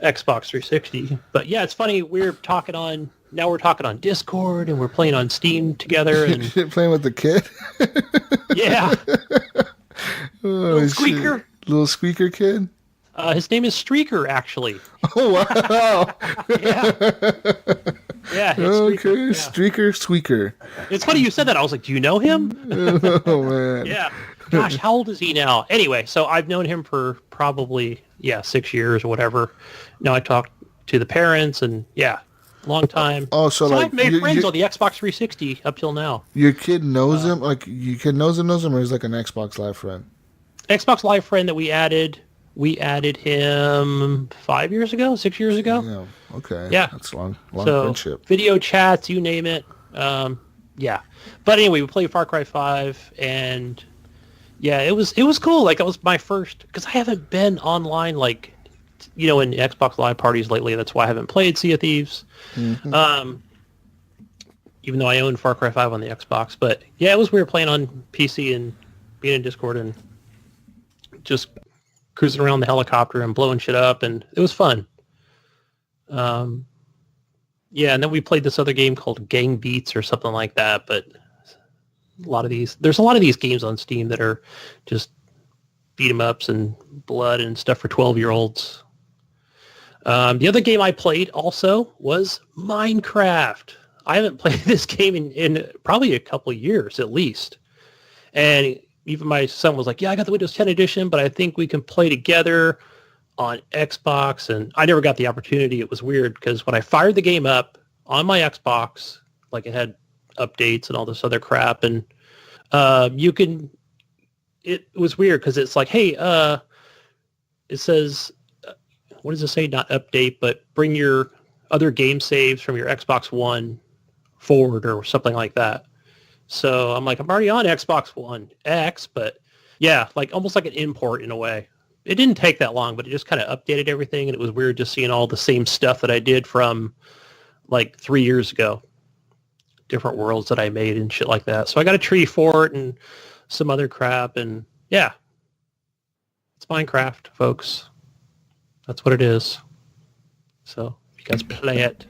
Xbox 360. But yeah, it's funny. We're talking on Discord, and we're playing on Steam together. And you're playing with the kid. Yeah. Little Squeaker. Little Squeaker kid. His name is Streaker, actually. Oh wow! Yeah. Okay, Streaker, Squeaker. It's funny you said that. I was like, do you know him? Oh man. Yeah. Gosh, how old is he now? Anyway, so I've known him for probably 6 years or whatever. Now I talked to the parents, and long time. Oh, so I've made friends on the Xbox 360 up till now. Your kid knows him? Your kid knows him, or he's like an Xbox Live friend? Xbox Live friend that we added him 5 years ago, 6 years ago. Yeah. Okay. Yeah. That's long so, friendship. Video chats, you name it. Yeah. But anyway, we played Far Cry 5, and it was cool. It was my first, because I haven't been online in Xbox Live parties lately. That's why I haven't played Sea of Thieves. Mm-hmm. Even though I own Far Cry 5 on the Xbox. But yeah, it was weird playing on PC and being in Discord and just cruising around the helicopter and blowing shit up, and it was fun. And then we played this other game called Gang Beats or something like that, but there's a lot of these games on Steam that are just beat 'em ups and blood and stuff for 12-year-olds. The other game I played also was Minecraft. I haven't played this game in probably a couple of years at least. And even my son was like, I got the Windows 10 edition, but I think we can play together on Xbox. And I never got the opportunity. It was weird because when I fired the game up on my Xbox, it had updates and all this other crap. And it was weird because it's like, hey, it says, what does it say? Not update, but bring your other game saves from your Xbox One forward or something like that. So I'm like, I'm already on Xbox One X, but almost like an import in a way. It didn't take that long, but it just kind of updated everything, and it was weird just seeing all the same stuff that I did from 3 years ago. Different worlds that I made and shit like that. So I got a tree for it and some other crap, and it's Minecraft, folks. That's what it is. So if you guys play it.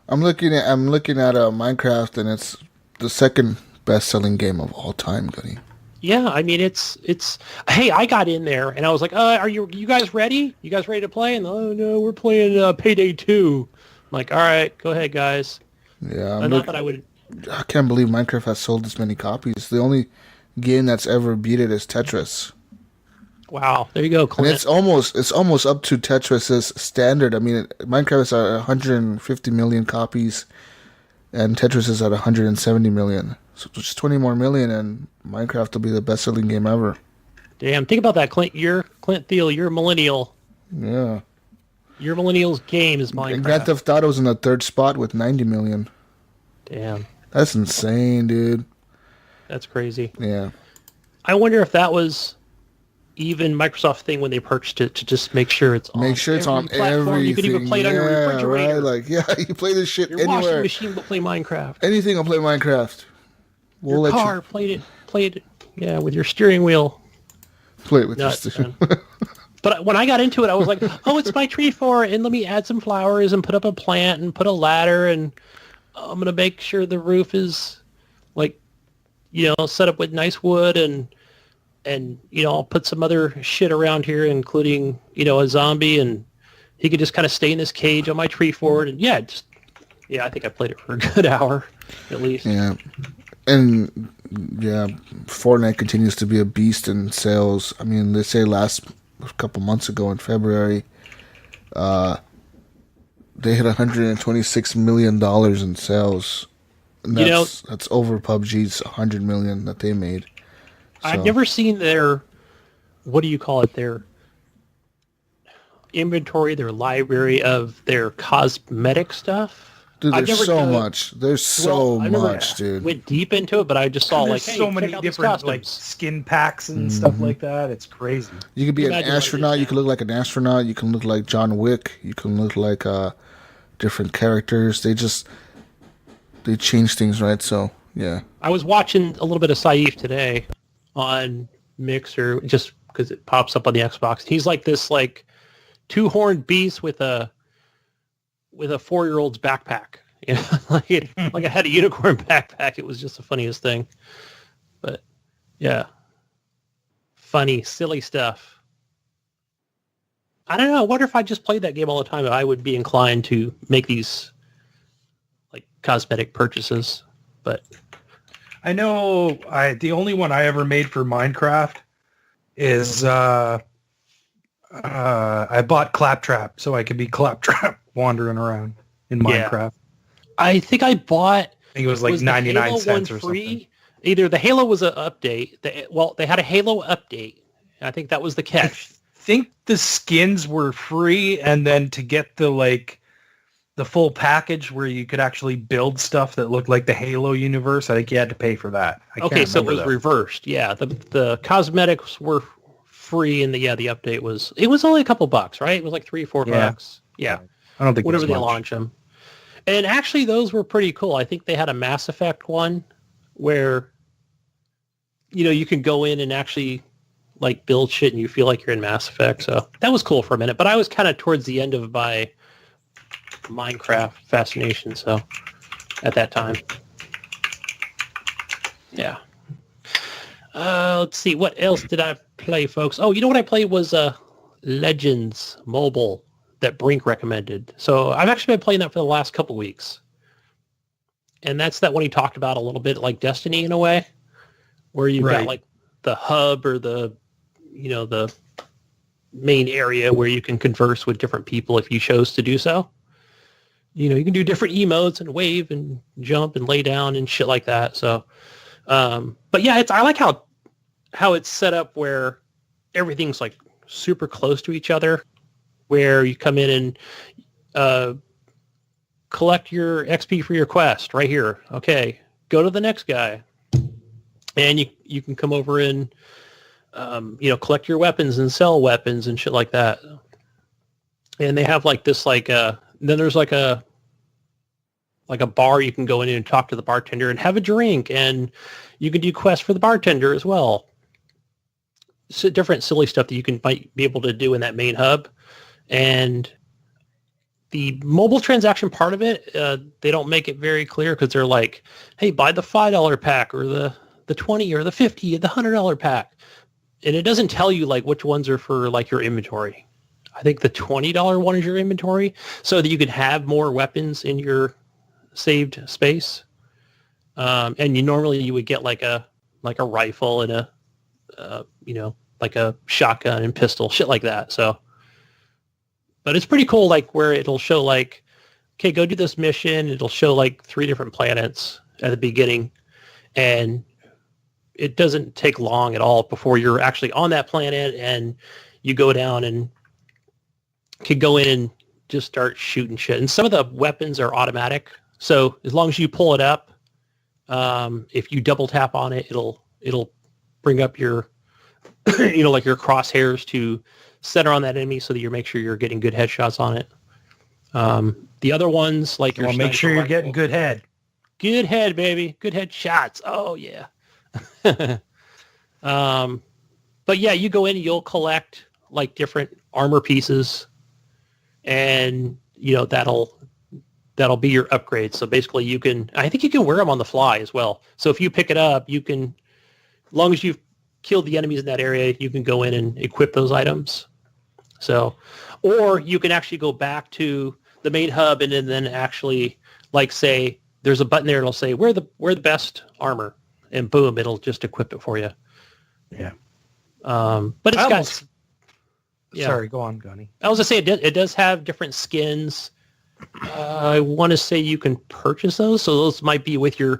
I'm looking at Minecraft, and it's the second best-selling game of all time, Gunny. Yeah, I mean it's. Hey, I got in there and I was like, "Are you guys ready? You guys ready to play?" And oh no, we're playing Payday 2. I'm like, all right, go ahead, guys. Yeah, not that I would I can't believe Minecraft has sold this many copies. The only game that's ever beat it is Tetris. Wow, there you go, Clint. And it's almost up to Tetris's standard. I mean, Minecraft is at 150 million copies, and Tetris is at 170 million. So just 20 more million, and Minecraft will be the best-selling game ever. Damn, think about that, Clint. Clint Thiel. You're a millennial. Yeah. Your millennial's game is Minecraft. And Grand Theft Auto's in the third spot with 90 million. Damn. That's insane, dude. That's crazy. Yeah. I wonder if that was even Microsoft thing when they purchased it to just make sure it's on everything. You can even play it on your refrigerator. Right? Like, you play this shit your anywhere. Your washing machine will play Minecraft. Anything will play Minecraft. Your car played it. Yeah, with your steering wheel. Play it with your steering wheel. But when I got into it, I was like, oh, it's my tree fort, and let me add some flowers and put up a plant and put a ladder, and I'm going to make sure the roof is, like, set up with nice wood, and I'll put some other shit around here, including, a zombie, and he could just kind of stay in this cage on my tree fort, and I think I played it for a good hour, at least. Yeah. And, Fortnite continues to be a beast in sales. I mean, they say a couple months ago in February, they hit $126 million in sales. And that's over PubG's $100 million that they made. So. I've never seen their, what do you call it, their inventory, their library of their cosmetic stuff. Dude, there's so much. There's so much, dude. Went deep into it, but I just saw so many different like skin packs and stuff like that. It's crazy. You could be an astronaut. You can look like an astronaut. You can look like John Wick. You can look like different characters. They change things, right? So yeah. I was watching a little bit of Saif today on Mixer, just because it pops up on the Xbox. He's like this two-horned beast with a 4-year-old's backpack, like I had a unicorn backpack. It was just the funniest thing, but yeah, funny, silly stuff. I don't know. I wonder if I just played that game all the time, I would be inclined to make these like cosmetic purchases. But I know the only one I ever made for Minecraft is I bought Claptrap so I could be Claptrap wandering around in Minecraft. I think I it was like 99 cents or something. Either the Halo was an update. They had a Halo update. I think that was the catch. I think the skins were free, and then to get the full package where you could actually build stuff that looked like the Halo universe, I think you had to pay for that. Okay, so it was reversed. Yeah, the cosmetics were free, and the update was only a couple bucks, right? It was like $3 or $4 bucks. Yeah. I don't think whenever they launch them. And actually, those were pretty cool. I think they had a Mass Effect one where, you can go in and actually like build shit and you feel like you're in Mass Effect. So that was cool for a minute. But I was kind of towards the end of my Minecraft fascination. So at that time. Yeah. Let's see. What else did I play, folks? Oh, you know what I played was Legends Mobile that Brink recommended. So I've actually been playing that for the last couple weeks. And that's that one he talked about a little bit, like Destiny in a way, where you've got like the hub or the main area where you can converse with different people if you chose to do so. You can do different emotes and wave and jump and lay down and shit like that. So, but yeah, I like how it's set up where everything's like super close to each other, where you come in and collect your XP for your quest right here. Okay, go to the next guy. And you can come over and, collect your weapons and sell weapons and shit like that. And they have like this, then there's like a bar you can go in and talk to the bartender and have a drink. And you can do quests for the bartender as well. So different silly stuff that might be able to do in that main hub. And the mobile transaction part of it, they don't make it very clear because they're like, hey, buy the $5 pack or the 20 or the 50 or the $100 pack. And it doesn't tell you like which ones are for like your inventory. I think the $20 one is your inventory so that you can have more weapons in your saved space. And you would get like a rifle and a like a shotgun and pistol, shit like that. So, but it's pretty cool, like where it'll show like, okay, go do this mission. It'll show like 3 different planets at the beginning, and it doesn't take long at all before you're actually on that planet, and you go down and can go in and just start shooting shit. And some of the weapons are automatic, so as long as you pull it up, if you double tap on it, it'll bring up your like your crosshairs to center on that enemy so that you make sure you're getting good headshots on it. The other ones, like your make sure you're getting good head. Good head, baby. Good head shots. Oh yeah. But yeah, you go in, you'll collect like different armor pieces, and that'll be your upgrade. So basically I think you can wear them on the fly as well. So if you pick it up, you can, as long as you've killed the enemies in that area, you can go in and equip those items. So, or you can actually go back to the main hub and then actually, like, say there's a button there, it'll say wear the best armor, and boom, it'll just equip it for you. Yeah. But it's Sorry, go on, Gunny. I was going to say, it does have different skins. I want to say you can purchase those. So those might be with your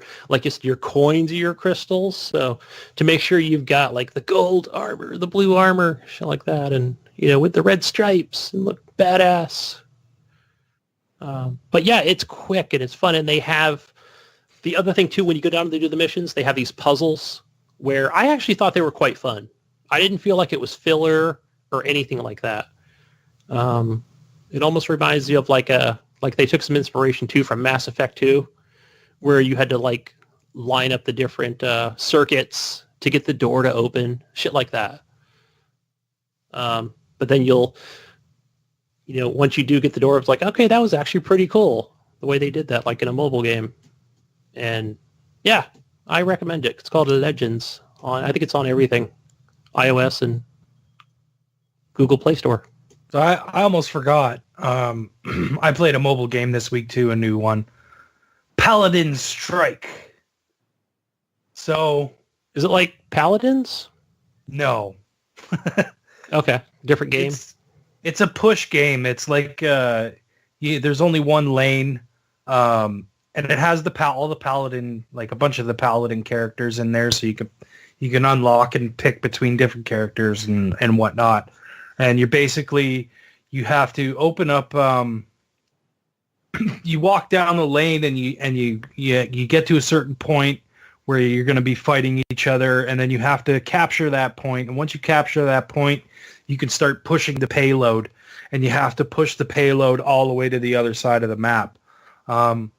coins or your crystals. So to make sure you've got like the gold armor, the blue armor, shit like that. And, with the red stripes and look badass. But yeah, it's quick and it's fun. And they have the other thing too, when you go down to do the missions, they have these puzzles where I actually thought they were quite fun. I didn't feel like it was filler or anything like that. It almost reminds you of like they took some inspiration too from Mass Effect 2, where you had to like line up the different circuits to get the door to open, shit like that. But then once you do get the door, it's like, okay, that was actually pretty cool the way they did that, like in a mobile game. And yeah, I recommend it. It's called Legends. I think it's on everything, iOS and Google Play Store. So I almost forgot. I played a mobile game this week too, a new one, Paladin Strike. So is it like Paladins? No. Okay, different game. It's a push game. It's like there's only one lane, and it has all the Paladin, like a bunch of the Paladin characters in there, so you can unlock and pick between different characters and whatnot. And you have to open up. You walk down the lane and you get to a certain point where you're going to be fighting each other, and then you have to capture that point. And once you capture that point, you can start pushing the payload, and you have to push the payload all the way to the other side of the map. So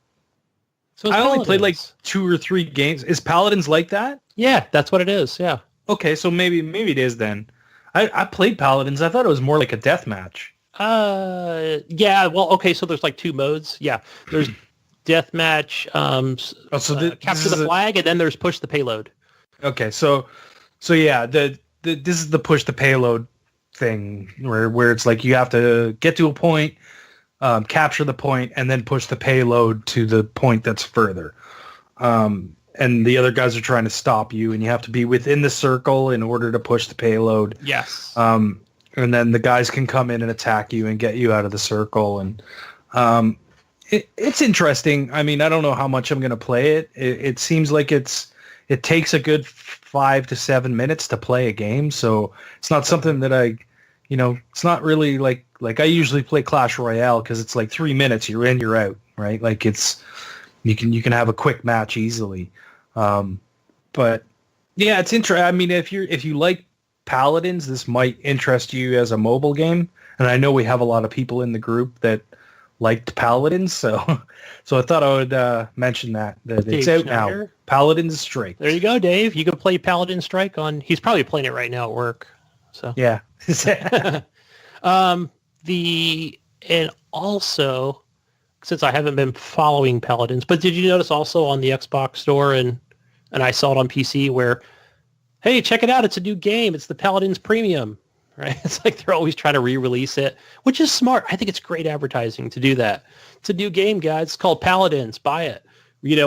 I only played like 2 or 3 games. Is Paladins like that? Yeah, that's what it is. Yeah. Okay, so maybe it is then. I played Paladins. I thought it was more like a deathmatch. Yeah. Well, okay. So there's like 2 modes. Yeah. There's deathmatch. Capture the flag, and then there's push the payload. Okay. So yeah. This is the push the payload thing where it's like you have to get to a point, capture the point, and then push the payload to the point that's further. And the other guys are trying to stop you, and you have to be within the circle in order to push the payload. Yes. And then the guys can come in and attack you and get you out of the circle. And it's interesting. I mean, I don't know how much I'm going to play it. It seems like it takes a good 5 to 7 minutes to play a game. So it's not something that it's not really like I usually play Clash Royale because it's like 3 minutes, you're in, you're out, right? Like you can have a quick match easily. But yeah, it's interesting. I mean, if you like Paladins, this might interest you as a mobile game. And I know we have a lot of people in the group that liked Paladins, so I thought I would mention that it's out now. Paladins Strike. There you go, Dave. You can play Paladin Strike on. He's probably playing it right now at work. So yeah. And also, since I haven't been following Paladins, but did you notice also on the Xbox store and I saw it on PC where, hey, check it out, it's a new game. It's the Paladins Premium, right? It's like they're always trying to re-release it, which is smart. I think it's great advertising to do that. It's a new game, guys. It's called Paladins. Buy it.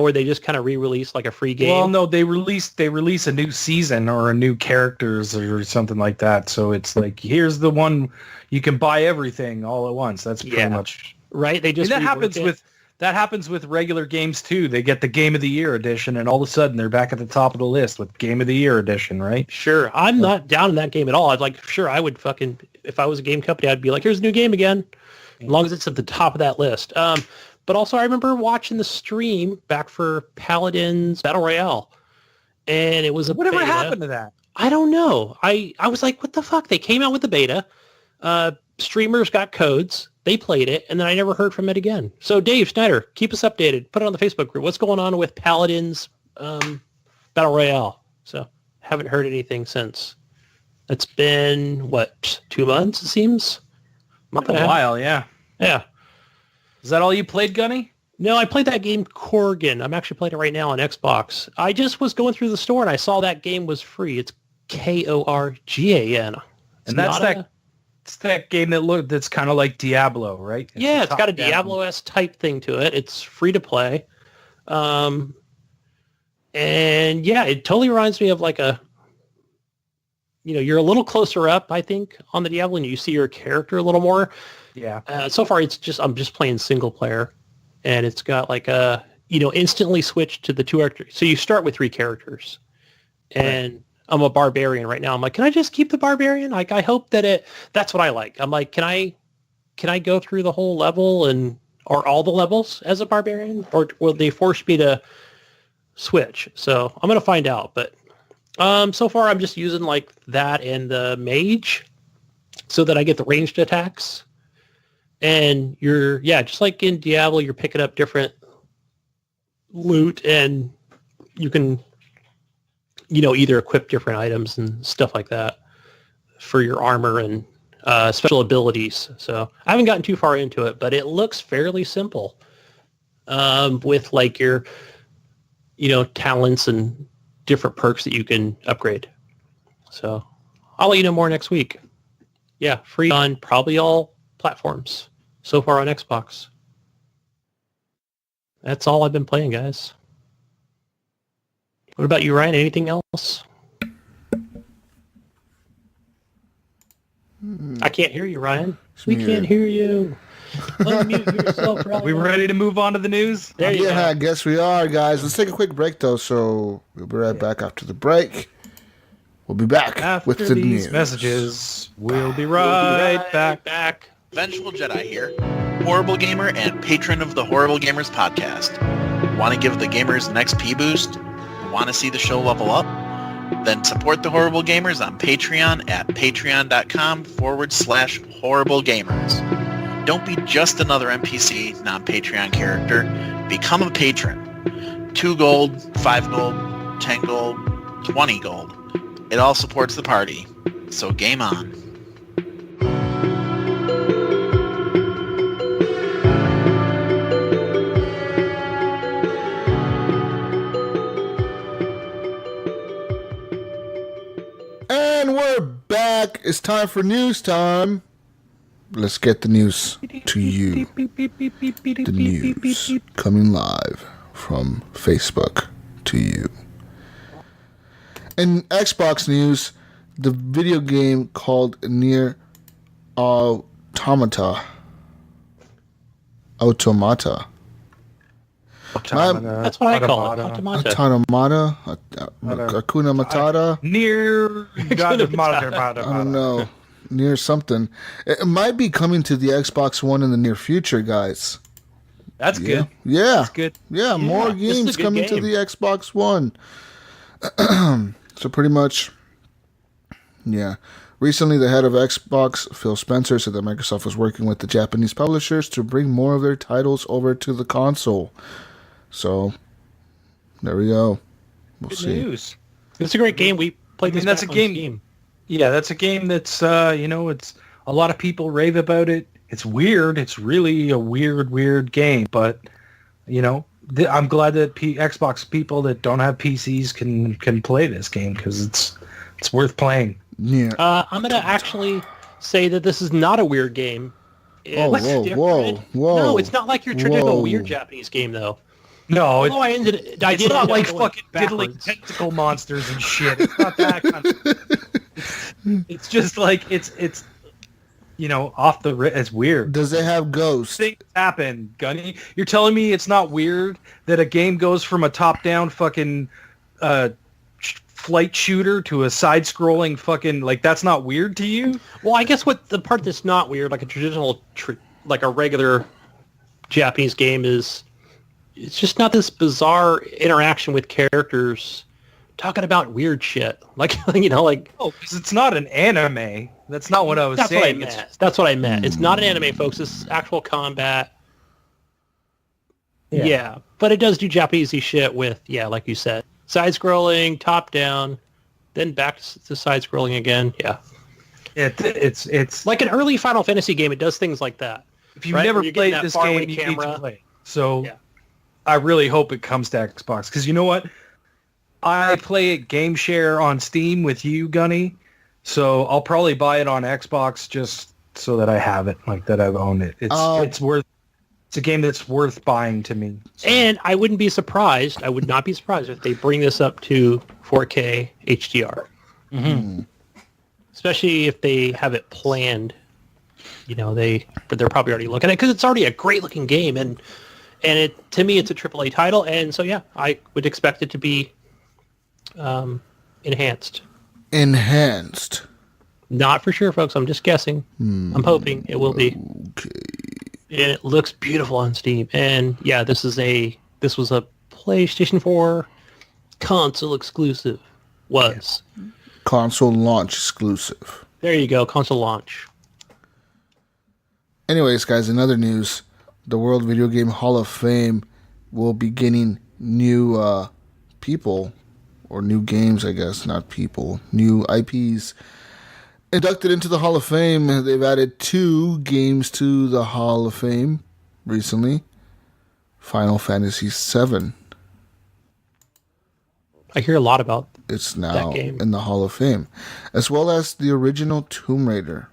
where they just kind of re-release like a free game. Well, no, they release a new season or a new characters or something like that. So it's like, here's the one you can buy everything all at once. That's pretty much right. They just that happens with regular games too. They get the Game of the Year edition, and all of a sudden they're back at the top of the list with Game of the Year edition, right? Sure, I'm not down in that game at all. I would fucking, if I was a game company, I'd be like, here's a new game again, as long as it's at the top of that list. But also, I remember watching the stream back for Paladins Battle Royale, and it was a whatever beta. happened to that? I don't know. I was like, what the fuck? They came out with the beta. Streamers got codes. They played it, and then I never heard from it again. So, Dave Snyder, keep us updated. Put it on the Facebook group. What's going on with Paladins Battle Royale? So, haven't heard anything since. It's been, 2 months, it seems? A while, yeah. Yeah. Is that all you played, Gunny? No, I played that game Korgan. I'm actually playing it right now on Xbox. I just was going through the store and I saw that game was free. It's Korgan. And it's that game that's kind of like Diablo, right? It's got a Diablo-esque type thing to it. It's free to play. And yeah, it totally reminds me of like you're a little closer up, I think, on the Diablo, and you see your character a little more. Yeah. So far, I'm just playing single player, and it's got like instantly switch to the 2 characters. So you start with 3 characters, and right. I'm a barbarian right now. I'm like, can I just keep the barbarian? Like, I hope that's what I like. I'm like, can I go through the whole level or all the levels as a barbarian, or will they force me to switch? So I'm going to find out. But so far, I'm just using like that and the mage so that I get the ranged attacks. And just like in Diablo, you're picking up different loot, and you can, either equip different items and stuff like that for your armor and special abilities. So I haven't gotten too far into it, but it looks fairly simple with like your, talents and different perks that you can upgrade. So I'll let you know more next week. Yeah, free on probably all platforms so far on Xbox. That's all I've been playing, guys. What about you, Ryan? Anything else? I can't hear you, Ryan. We can't hear you. Unmute yourself, Ryan. We ready to move on to the news? There you go. I guess we are, guys. Let's take a quick break, though, so we'll be right back after the break. We'll be back after with the these news. Messages. We'll be right back. Vengeful Jedi here, Horrible Gamer and patron of the Horrible Gamers podcast. Want to give the gamers an XP boost? Want to see the show level up? Then support the Horrible Gamers on Patreon at patreon.com/Horrible Gamers. Don't be just another NPC, non-Patreon character. Become a patron. 2 gold, 5 gold, 10 gold, 20 gold. It all supports the party. So game on. And we're back. It's time for news time. Let's get the news to you. The news coming live from Facebook to you. In Xbox news, the video game called Nier Automata. That's what I call it. Automata. Hakuna Matata. Near. I don't know. Near something. It might be coming to the Xbox One in the near future, guys. That's good. Yeah. That's good. Yeah, more games coming to the Xbox One. So pretty much, yeah. Recently, the head of Xbox, Phil Spencer, said that Microsoft was working with the Japanese publishers to bring more of their titles over to the console. So, there we go. We'll see. News. It's a great game. We played this. That's a game. Yeah, that's a game that's it's a lot of people rave about it. It's weird. It's really a weird game. But I'm glad that Xbox people that don't have PCs can play this game because it's worth playing. Yeah. I'm gonna actually say that this is not a weird game. It's different. Whoa. No, it's not like your traditional weird Japanese game though. No, Although I did it's not end like up going fucking diddling backwards. tentacle monsters and shit. It's not that kind of... It's just like, it's off the... It's weird. Does it have ghosts? Things happen, Gunny. You're telling me it's not weird that a game goes from a top-down fucking flight shooter to a side-scrolling fucking... Like, that's not weird to you? Well, I guess what the part that's not weird, like a traditional, like a regular Japanese game, is it's just not this bizarre interaction with characters talking about weird shit. Like, like... Oh, because it's not an anime. That's not what I was saying. That's what I meant. It's not an anime, folks. It's actual combat. Yeah. But it does do Japanesey shit with, like you said, side-scrolling, top-down, then back to side-scrolling again. Yeah. It's like an early Final Fantasy game. It does things like that. If you've never played this game, you need to play it. So I really hope it comes to Xbox. Because you know what? I play it game share on Steam with you, Gunny. So I'll probably buy it on Xbox just so that I have it, like that I've owned it. It's worth. It's a game that's worth buying to me. So. And I wouldn't be surprised. I would not be surprised if they bring this up to 4K HDR. Mm-hmm. Especially if they have it planned. They're probably already looking at it because it's already a great looking game, and to me it's a AAA title, and so I would expect it to be enhanced. Enhanced. Not for sure, folks. I'm just guessing. I'm hoping it will be. Okay. And it looks beautiful on Steam. And this was a PlayStation 4 console exclusive. Console launch exclusive. There you go, console launch. Anyways, guys, in other news, the World Video Game Hall of Fame will be getting new people, or new games, I guess, not people, new IPs inducted into the Hall of Fame. They've added 2 games to the Hall of Fame recently. Final Fantasy VII. I hear a lot about it's now that game. In the Hall of Fame, as well as the original Tomb Raider.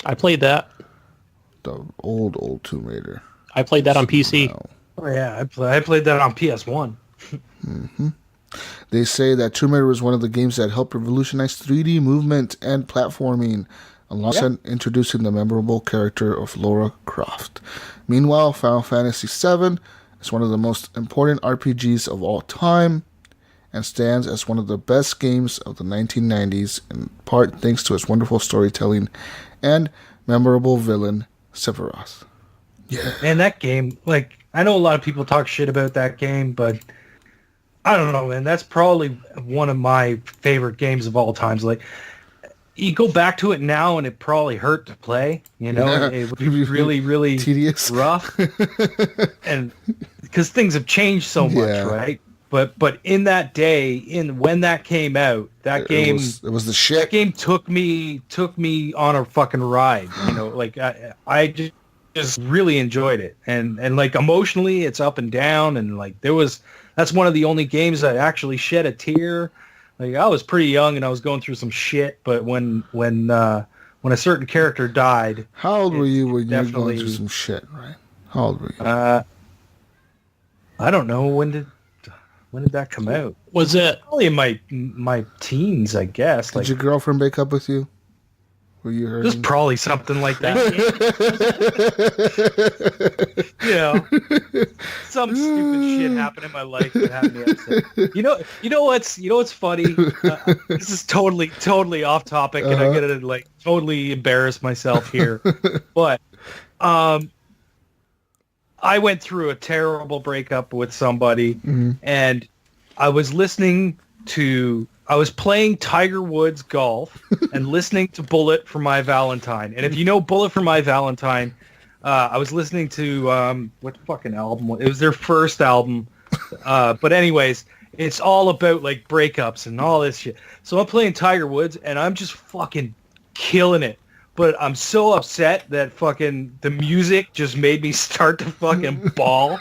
I played that. The old Tomb Raider. I played that on PC. Wow. Oh yeah, I played that on PS1. Mm-hmm. They say that Tomb Raider was one of the games that helped revolutionize 3D movement and platforming, alongside introducing the memorable character of Lara Croft. Meanwhile, Final Fantasy VII is one of the most important RPGs of all time and stands as one of the best games of the 1990s, in part thanks to its wonderful storytelling and memorable villain, Sephiroth. Yeah. Man, that game, like, I know a lot of people talk shit about that game, but I don't know, man. That's probably one of my favorite games of all times. Like, you go back to it now, and it probably hurt to play. It would be really, really tedious, rough, and because things have changed so much, right? But in that day, when that came out, that game it was the shit. That game took me on a fucking ride. Like I just really enjoyed it, and like emotionally, it's up and down, and like that's one of the only games that actually shed a tear. Like, I was pretty young and I was going through some shit, but when a certain character died, how old were you when you were going through some shit? Right? How old were you? I don't know. When did that come out? Was it probably in my teens, I guess? Did your girlfriend break up with you? Were you hurting? There's probably something like that. Some stupid shit happened in my life that had me upset. You know what's funny? This is totally off topic, and I'm gonna like totally embarrass myself here. But I went through a terrible breakup with somebody, and I was playing Tiger Woods golf and listening to Bullet for My Valentine. And if you know Bullet for My Valentine, I was listening to, what fucking album? It was their first album. But anyways, it's all about like breakups and all this shit. So I'm playing Tiger Woods and I'm just fucking killing it. But I'm so upset that fucking the music just made me start to fucking bawl.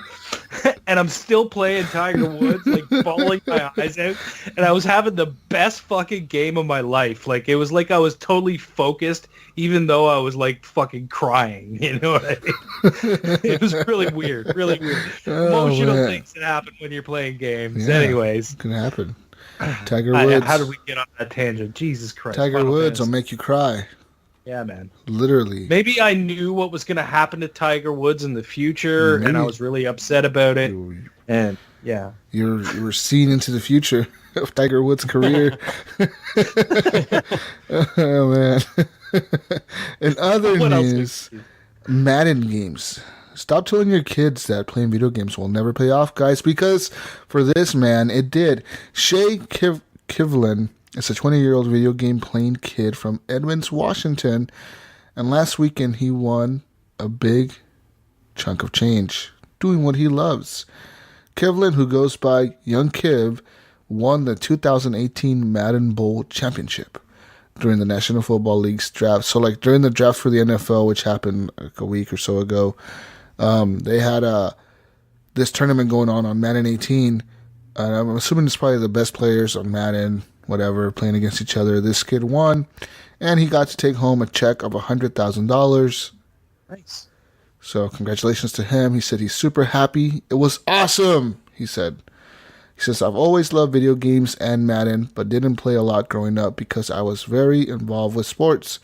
and I'm still playing Tiger Woods, like bawling my eyes out, and I was having the best fucking game of my life. Like it was like I was totally focused, even though I was like fucking crying. You know what I mean? It was really weird, really weird. Emotional things that happen when you're playing games. Yeah, anyways, it can happen. Tiger Woods. How did we get on that tangent? Jesus Christ. Tiger Woods will make you cry. Yeah, man. Literally. Maybe I knew what was going to happen to Tiger Woods in the future, and I was really upset about it. And yeah, you were seeing into the future of Tiger Woods' career. Oh man! In other news, Madden games. Stop telling your kids that playing video games will never pay off, guys, because for this man, it did. Shay Kivlin is a 20-year-old video game playing kid from Edmonds, Washington, and last weekend he won a big chunk of change doing what he loves. Kivlin, who goes by Young Kiv, won the 2018 Madden Bowl Championship during the National Football League's draft. So, like, during the draft for the NFL, which happened like a week or so ago, they had this tournament going on Madden 18. And I'm assuming it's probably the best players on Madden, whatever, playing against each other. This kid won, and he got to take home a check of $100,000. Nice. So congratulations to him. He said he's super happy. It was awesome, he said. He says, I've always loved video games and Madden, but didn't play a lot growing up because I was very involved with sports.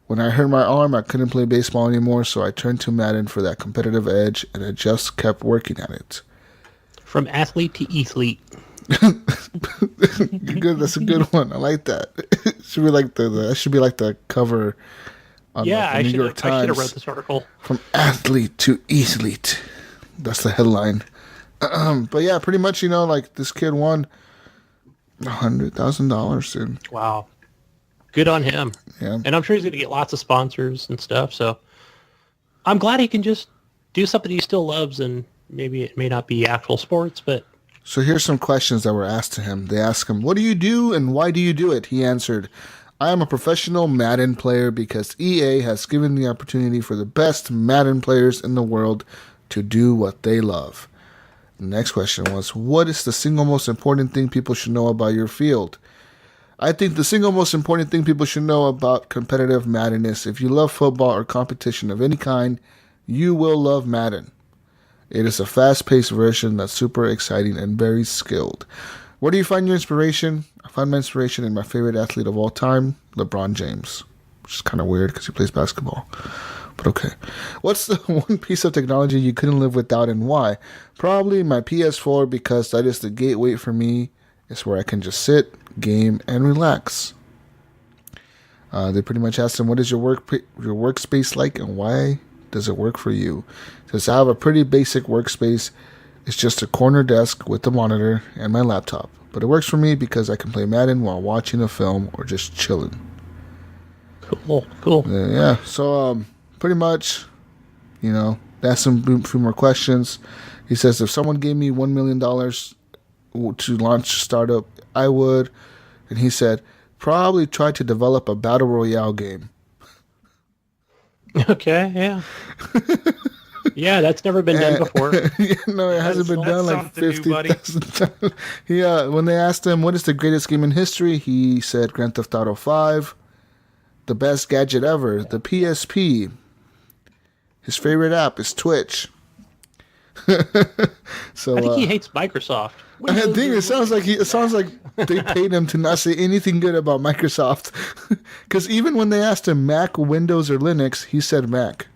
When I hurt my arm, I couldn't play baseball anymore, so I turned to Madden for that competitive edge, and I just kept working at it. From athlete to E-thlete. Good, that's a good one. I like that. Should be like that should be like the cover on the New York Times. I should have read this article. From athlete to E-thlete. That's the headline. But yeah, pretty much, like this kid won $100,000, dude. Wow. Good on him. Yeah. And I'm sure he's going to get lots of sponsors and stuff. So I'm glad he can just do something he still loves, and maybe it may not be actual sports, but... So here's some questions that were asked to him. They asked him, what do you do and why do you do it? He answered, I am a professional Madden player because EA has given the opportunity for the best Madden players in the world to do what they love. The next question was, what is the single most important thing people should know about your field? I think the single most important thing people should know about competitive Madden is if you love football or competition of any kind, you will love Madden. It is a fast-paced version that's super exciting and very skilled. Where do you find your inspiration? I find my inspiration in my favorite athlete of all time, LeBron James. Which is kind of weird because he plays basketball. But okay. What's the one piece of technology you couldn't live without and why? Probably my PS4 because that is the gateway for me. It's where I can just sit, game, and relax. They pretty much asked him, what is your workspace like and why does it work for you? Says, I have a pretty basic workspace. It's just a corner desk with a monitor and my laptop. But it works for me because I can play Madden while watching a film or just chilling. Cool. Yeah, so pretty much, they asked him a few more questions. He says, if someone gave me $1 million to launch a startup, I would. And he said, probably try to develop a battle royale game. Okay, yeah. Yeah, that's never been done before. No, it hasn't been done like 50,000 times. When they asked him, what is the greatest game in history? He said Grand Theft Auto 5. The best gadget ever, the PSP. His favorite app is Twitch. So I think he hates Microsoft. I think it sounds like they paid him to not say anything good about Microsoft. Because even when they asked him Mac, Windows, or Linux, he said Mac.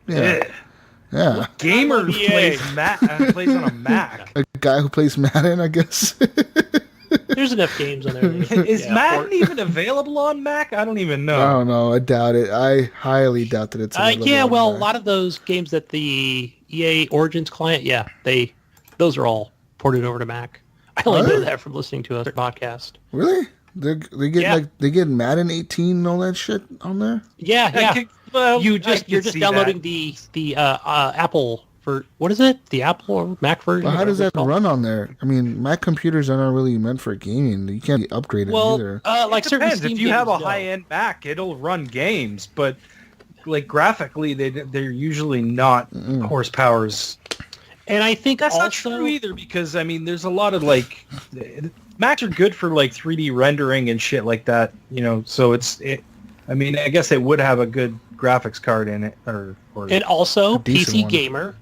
Yeah. What gamer plays on a Mac? A guy who plays Madden, I guess. There's enough games on there. Is Madden even available on Mac? I don't even know. I don't know. I doubt it. I highly doubt that it's available. Yeah, well, on a lot of those games that the EA Origins client, those are all ported over to Mac. I only know that from listening to a podcast. Really? They get Madden 18 and all that shit on there? Yeah. Well, you're just downloading the Apple for what is it? The Apple or Mac version? Well, how does that run on there? I mean, Mac computers are not really meant for gaming. You can't upgrade it either. Like certain depends. If you have a high-end Mac, it'll run games, but like graphically, they're usually not horsepowers And I think that's also, not true either, because I mean, there's a lot of like Macs are good for like 3D rendering and shit like that, you know. So I mean, I guess it would have a good graphics card in it, or and also PC one. Gamer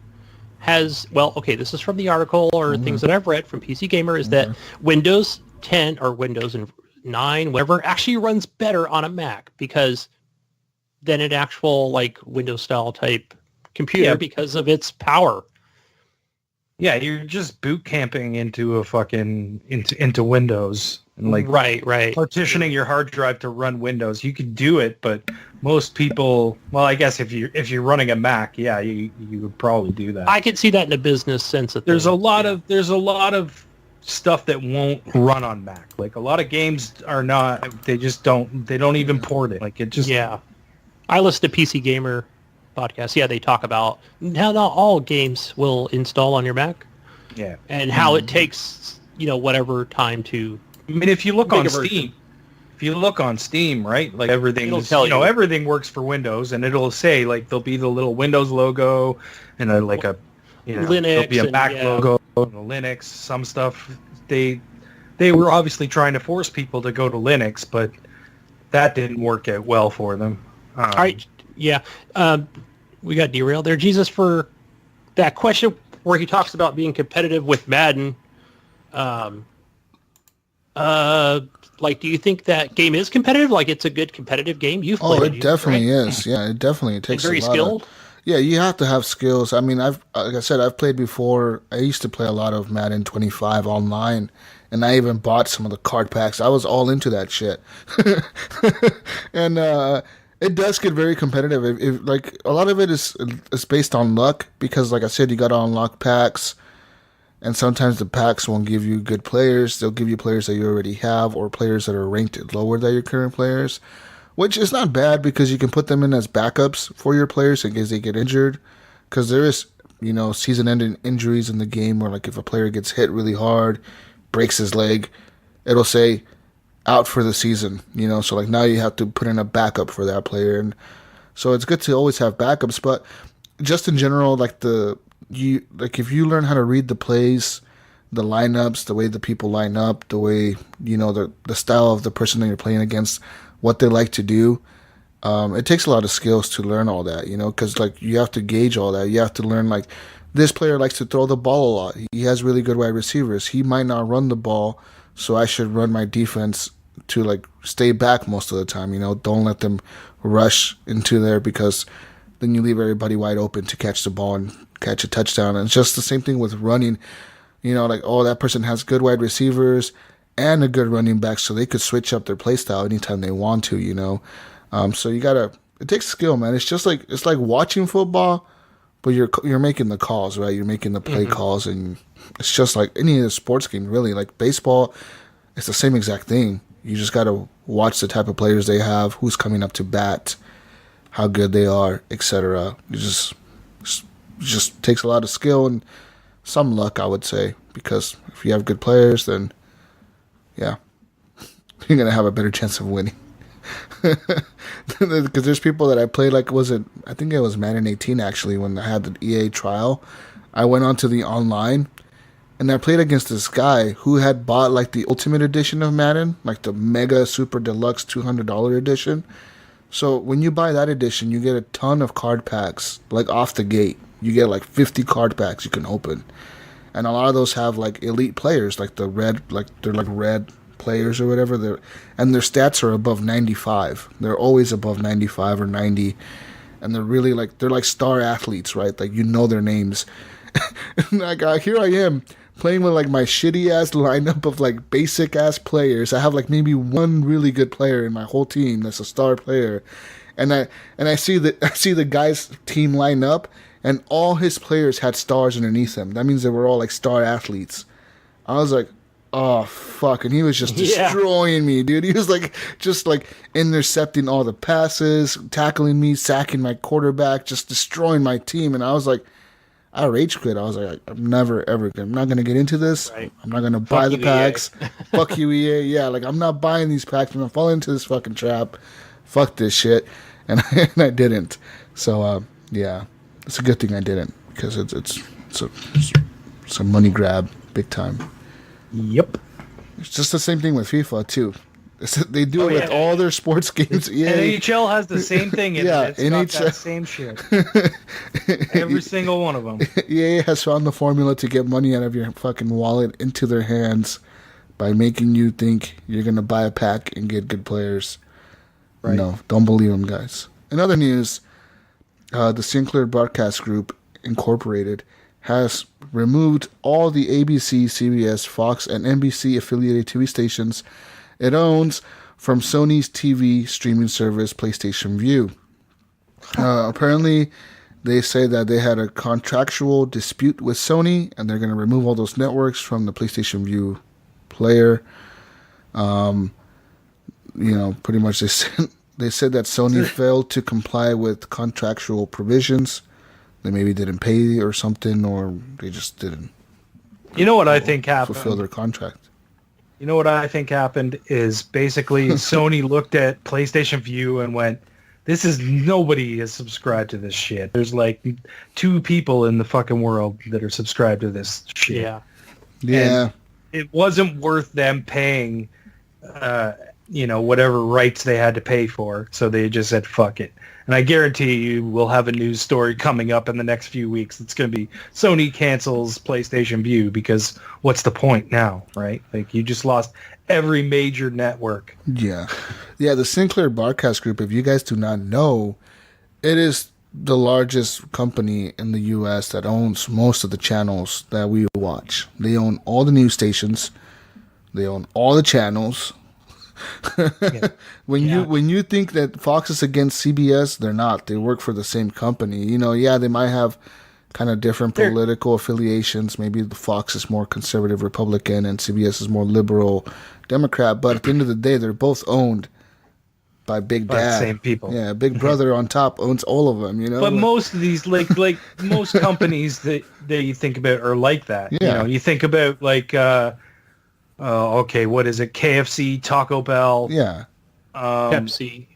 has, well, okay, this is from the article or things that I've read from PC Gamer, is that Windows 10 or Windows 9, whatever, actually runs better on a Mac because than an actual like Windows style type computer because of its power. Yeah, you're just boot camping into a fucking into Windows and like right partitioning your hard drive to run Windows. You could do it, but most people, well, I guess if you're running a Mac, yeah, you would probably do that. I could see that in a business sense. There's a lot of stuff that won't run on Mac. Like a lot of games are not. They don't even port it. Like it just. Yeah, I listen to PC Gamer podcast. Yeah, they talk about how not all games will install on your Mac. Yeah, and how it takes whatever time to. I mean, if you look on Steam, right? Like everything, everything works for Windows, and it'll say like there'll be the little Windows logo and Linux, there'll be a Mac logo and a Linux. Some stuff they were obviously trying to force people to go to Linux, but that didn't work out well for them. All right, yeah. We got derailed there. Jesus, for that question where he talks about being competitive with Madden, like, do you think that game is competitive? Like, it's a good competitive game? You've played it. It definitely is. Yeah, it definitely takes very skilled. Yeah, you have to have skills. I mean, like I said, I've played before. I used to play a lot of Madden 25 online, and I even bought some of the card packs. I was all into that shit. And it does get very competitive. If like a lot of it is based on luck, because like I said, you got to unlock packs, and sometimes the packs won't give you good players. They'll give you players that you already have, or players that are ranked lower than your current players, which is not bad because you can put them in as backups for your players in case they get injured. Because there is, season-ending injuries in the game where, like, if a player gets hit really hard, breaks his leg, it'll say out for the season, so like now you have to put in a backup for that player. And so it's good to always have backups, but just in general, like if you learn how to read the plays, the lineups, the way the people line up, the way the style of the person that you're playing against, what they like to do, it takes a lot of skills to learn all that, because like you have to gauge all that. You have to learn, like, this player likes to throw the ball a lot, he has really good wide receivers, he might not run the ball, so I should run my defense to like stay back most of the time. Don't let them rush into there, because then you leave everybody wide open to catch the ball and catch a touchdown. And it's just the same thing with running. Like, oh, that person has good wide receivers and a good running back, so they could switch up their play style anytime they want to. So you gotta. It takes skill, man. It's like watching football, but you're making the calls, right? You're making the play calls, and it's just like any of the sports game, really. Like baseball, it's the same exact thing. You just got to watch the type of players they have, who's coming up to bat, how good they are, etc. It just takes a lot of skill and some luck, I would say, because if you have good players, then, yeah, you're going to have a better chance of winning. Because there's people that I played, like, I think it was Madden 18, actually, when I had the EA trial. I went onto the online, and I played against this guy who had bought like the Ultimate Edition of Madden, like the Mega Super Deluxe $200 edition. So when you buy that edition, you get a ton of card packs, like off the gate. You get like 50 card packs you can open. And a lot of those have like elite players, like they're like red players or whatever. And their stats are above 95. They're always above 95 or 90. And they're really they're like star athletes, right? Like, their names. And like, here I am, playing with like my shitty ass lineup of like basic ass players. I have like maybe one really good player in my whole team that's a star player, and I see the guy's team line up, and all his players had stars underneath them. That means they were all like star athletes. I was like, oh fuck, and he was just destroying me, dude. He was like just like intercepting all the passes, tackling me, sacking my quarterback, just destroying my team. And I was like, I rage quit. I was like, I'm not going to get into this. Right. I'm not going to buy the packs. Fuck you, EA. Yeah, like, I'm not buying these packs. I'm going to fall into this fucking trap. Fuck this shit. And I didn't. So, yeah, it's a good thing I didn't, because it's a money grab, big time. Yep. It's just the same thing with FIFA too. They do it with all their sports games. NHL has the same thing in it. It's got that same shit. Every single one of them. EA has found the formula to get money out of your fucking wallet into their hands by making you think you're going to buy a pack and get good players. Right. No, don't believe them, guys. In other news, the Sinclair Broadcast Group Incorporated has removed all the ABC, CBS, Fox, and NBC affiliated TV stations it owns from Sony's TV streaming service, PlayStation Vue. Apparently, they say that they had a contractual dispute with Sony, and they're going to remove all those networks from the PlayStation Vue player. Pretty much they said that Sony failed to comply with contractual provisions. They maybe didn't pay or something, or they just didn't. You know what I think happened? Fulfill their contract. You know what I think happened is basically Sony looked at PlayStation Vue and went, nobody is subscribed to this shit. There's like 2 people in the fucking world that are subscribed to this shit. Yeah. Yeah. And it wasn't worth them paying, whatever rights they had to pay for. So they just said, fuck it. And I guarantee you we'll have a news story coming up in the next few weeks. It's going to be Sony cancels PlayStation Vue because what's the point now, right? Like you just lost every major network. Yeah. Yeah, the Sinclair Broadcast Group, if you guys do not know, it is the largest company in the U.S. that owns most of the channels that we watch. They own all the news stations. They own all the channels. When you think that Fox is against CBS, they're not. They work for the same company. They might have kind of different political affiliations. Maybe the Fox is more conservative Republican and CBS is more liberal Democrat. But at the end of the day, they're both owned by Big Dad. The same people. Yeah, Big Brother on top owns all of them. But most of these, like most companies that you think about are like that. Yeah. You think about like. What is it? KFC, Taco Bell. Yeah. Pepsi.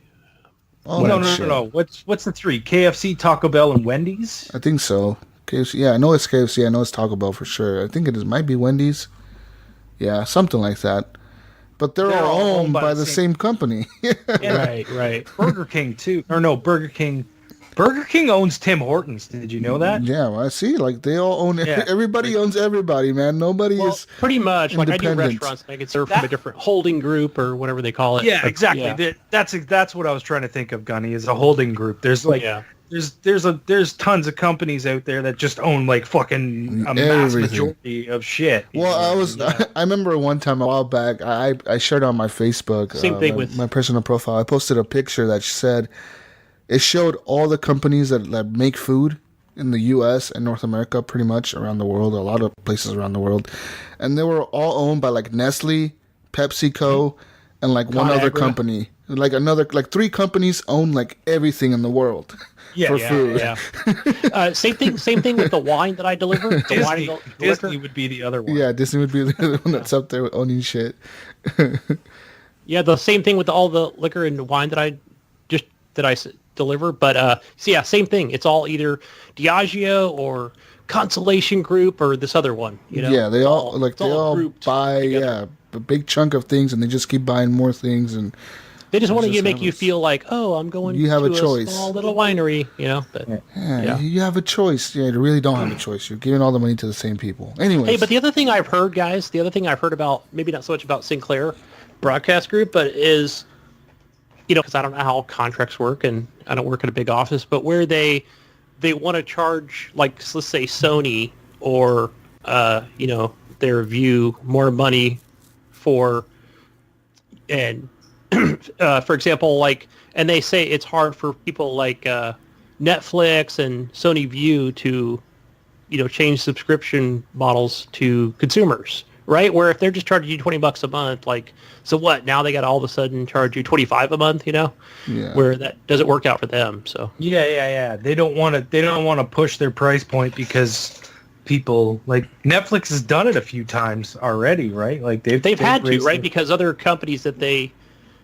No. What's the 3? KFC, Taco Bell, and Wendy's? I think so. KFC. Yeah, I know it's KFC. I know it's Taco Bell for sure. I think might be Wendy's. Yeah, something like that. But they're all owned by the same company. Yeah. Right. Burger King too. Or no, Burger King. Burger King owns Tim Hortons. Did you know that? Yeah, well, I see. Like they all own. Yeah. Everybody owns everybody, man. Nobody is pretty much. Like I do restaurants, and I get served from a different holding group or whatever they call it. Yeah, exactly. Yeah. That's what I was trying to think of, Gunny, is a holding group. There's there's tons of companies out there that just own like fucking a mass majority of shit. Well, I remember one time a while back, I shared on my Facebook. Same thing with my personal profile. I posted a picture that said. It showed all the companies that make food in the U.S. and North America, pretty much around the world, a lot of places around the world. And they were all owned by like Nestle, PepsiCo, and like one other company. Like 3 companies own like everything in the world for food. Yeah. Same thing with the wine that I deliver. Disney would be the other one. Yeah, Disney would be the other one that's up there owning shit. Yeah, the same thing with all the liquor and wine that I deliver, but same thing. It's all either Diageo or Consolation Group or this other one. Yeah, they all buy a big chunk of things, and they just keep buying more things, and they just want to make you feel like, I'm going. You have a choice. Small little winery, But you have a choice. Yeah, you really don't have a choice. You're giving all the money to the same people. Anyways. Hey, but the other thing I've heard, guys, about maybe not so much about Sinclair Broadcast Group, but is. Because I don't know how contracts work, and I don't work at a big office, but where they want to charge, like, let's say Sony or, their Vue more money for, and for example, like, and they say it's hard for people like Netflix and Sony Vue to, change subscription models to consumers. Right, where if they're just charging you $20 a month, like, so what? Now they got to all of a sudden charge you $25 a month, where that doesn't work out for them. So yeah. They don't want to push their price point because people like Netflix has done it a few times already, right? Like they've had to, right? Because other companies that they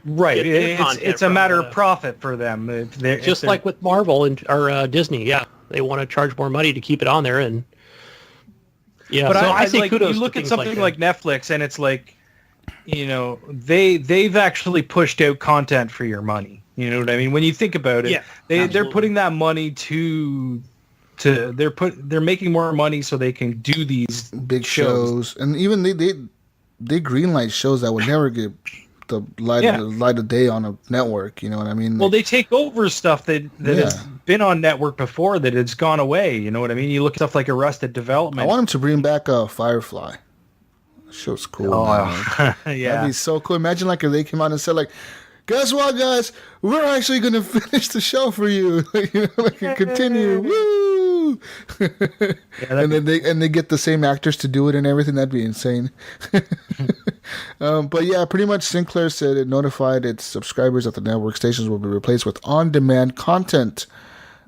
it's a matter of profit for them. Just like with Marvel and or Disney, they want to charge more money to keep it on there and. Yeah, but so I say like, kudos you look to at things something like like Netflix, and it's like, you know, they've actually pushed out content for your money. You know what I mean? When you think about it, they're putting that money to they're making more money so they can do these big shows, and even they greenlight shows that would never get the light of day on a network. You know what I mean? Well, they take over stuff that has been on network before that it's gone away. You know what I mean? You look at stuff like Arrested Development. I want them to bring back Firefly. The show's cool. Oh, man. yeah, that'd be so cool. Imagine like if they came out and said like, "Guess what, guys? We're actually gonna finish the show for you. You know, like continue." Woo! And then they get the same actors to do it and everything. That'd be insane. But yeah, pretty much Sinclair said it notified its subscribers that the network stations will be replaced with on-demand content.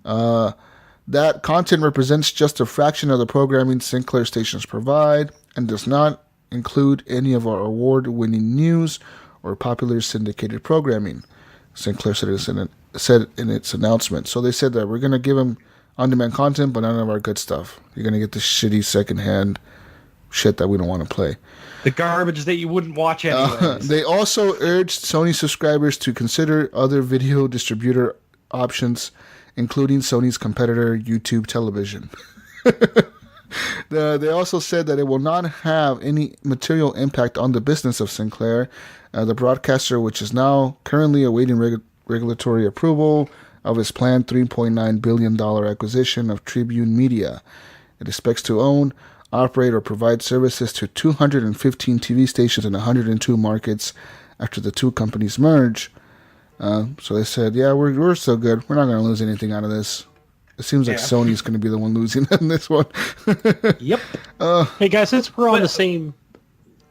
That content represents just a fraction of the programming Sinclair stations provide and does not include any of our award-winning news or popular syndicated programming, Sinclair said in its announcement. So they said that we're going to give them on-demand content, but none of our good stuff. You're going to get the shitty secondhand shit that we don't want to play. The garbage that you wouldn't watch anyways. They also urged Sony subscribers to consider other video distributor options, including Sony's competitor, YouTube Television. They also said that it will not have any material impact on the business of Sinclair, the broadcaster, which is now currently awaiting regulatory approval of its planned $3.9 billion acquisition of Tribune Media. It expects to own, operate, or provide services to 215 TV stations in 102 markets after the two companies merge. So they said, yeah, we're so good. We're not going to lose anything out of this. It seems like Sony's going to be the one losing in this one. Yep. Hey, guys, since we're on the same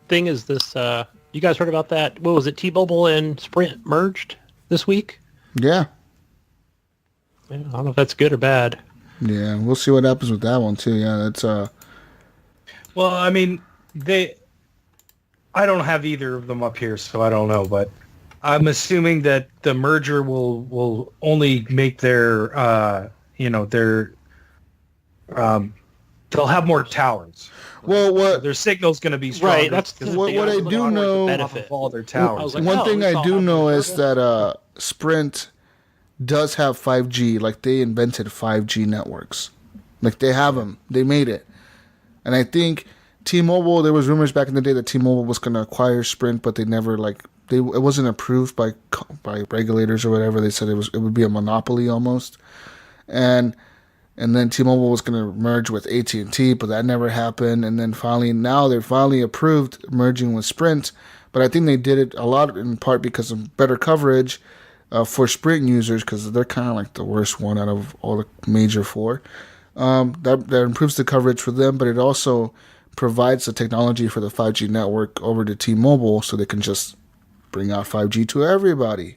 thing as this, you guys heard about that? What was it? T-Mobile and Sprint merged this week? Yeah. I don't know if that's good or bad. Yeah, we'll see what happens with that one, too. Yeah, that's... Well, I mean, I don't have either of them up here, so I don't know, but I'm assuming that the merger will only make their... they'll have more towers. Well, what their signal's going to be stronger. Right, that's what I do know. Off of all their towers. Like, one thing I do know is that Sprint does have 5G. Like they invented 5G networks. Like they have them. They made it. And I think T-Mobile. There was rumors back in the day that T-Mobile was going to acquire Sprint, but they never it wasn't approved by regulators or whatever. They said it would be a monopoly almost. And then T-Mobile was going to merge with AT&T, but that never happened. And then now they're finally approved merging with Sprint. But I think they did it a lot in part because of better coverage for Sprint users, because they're kind of like the worst one out of all the major four. That improves the coverage for them, but it also provides the technology for the 5G network over to T-Mobile so they can just bring out 5G to everybody.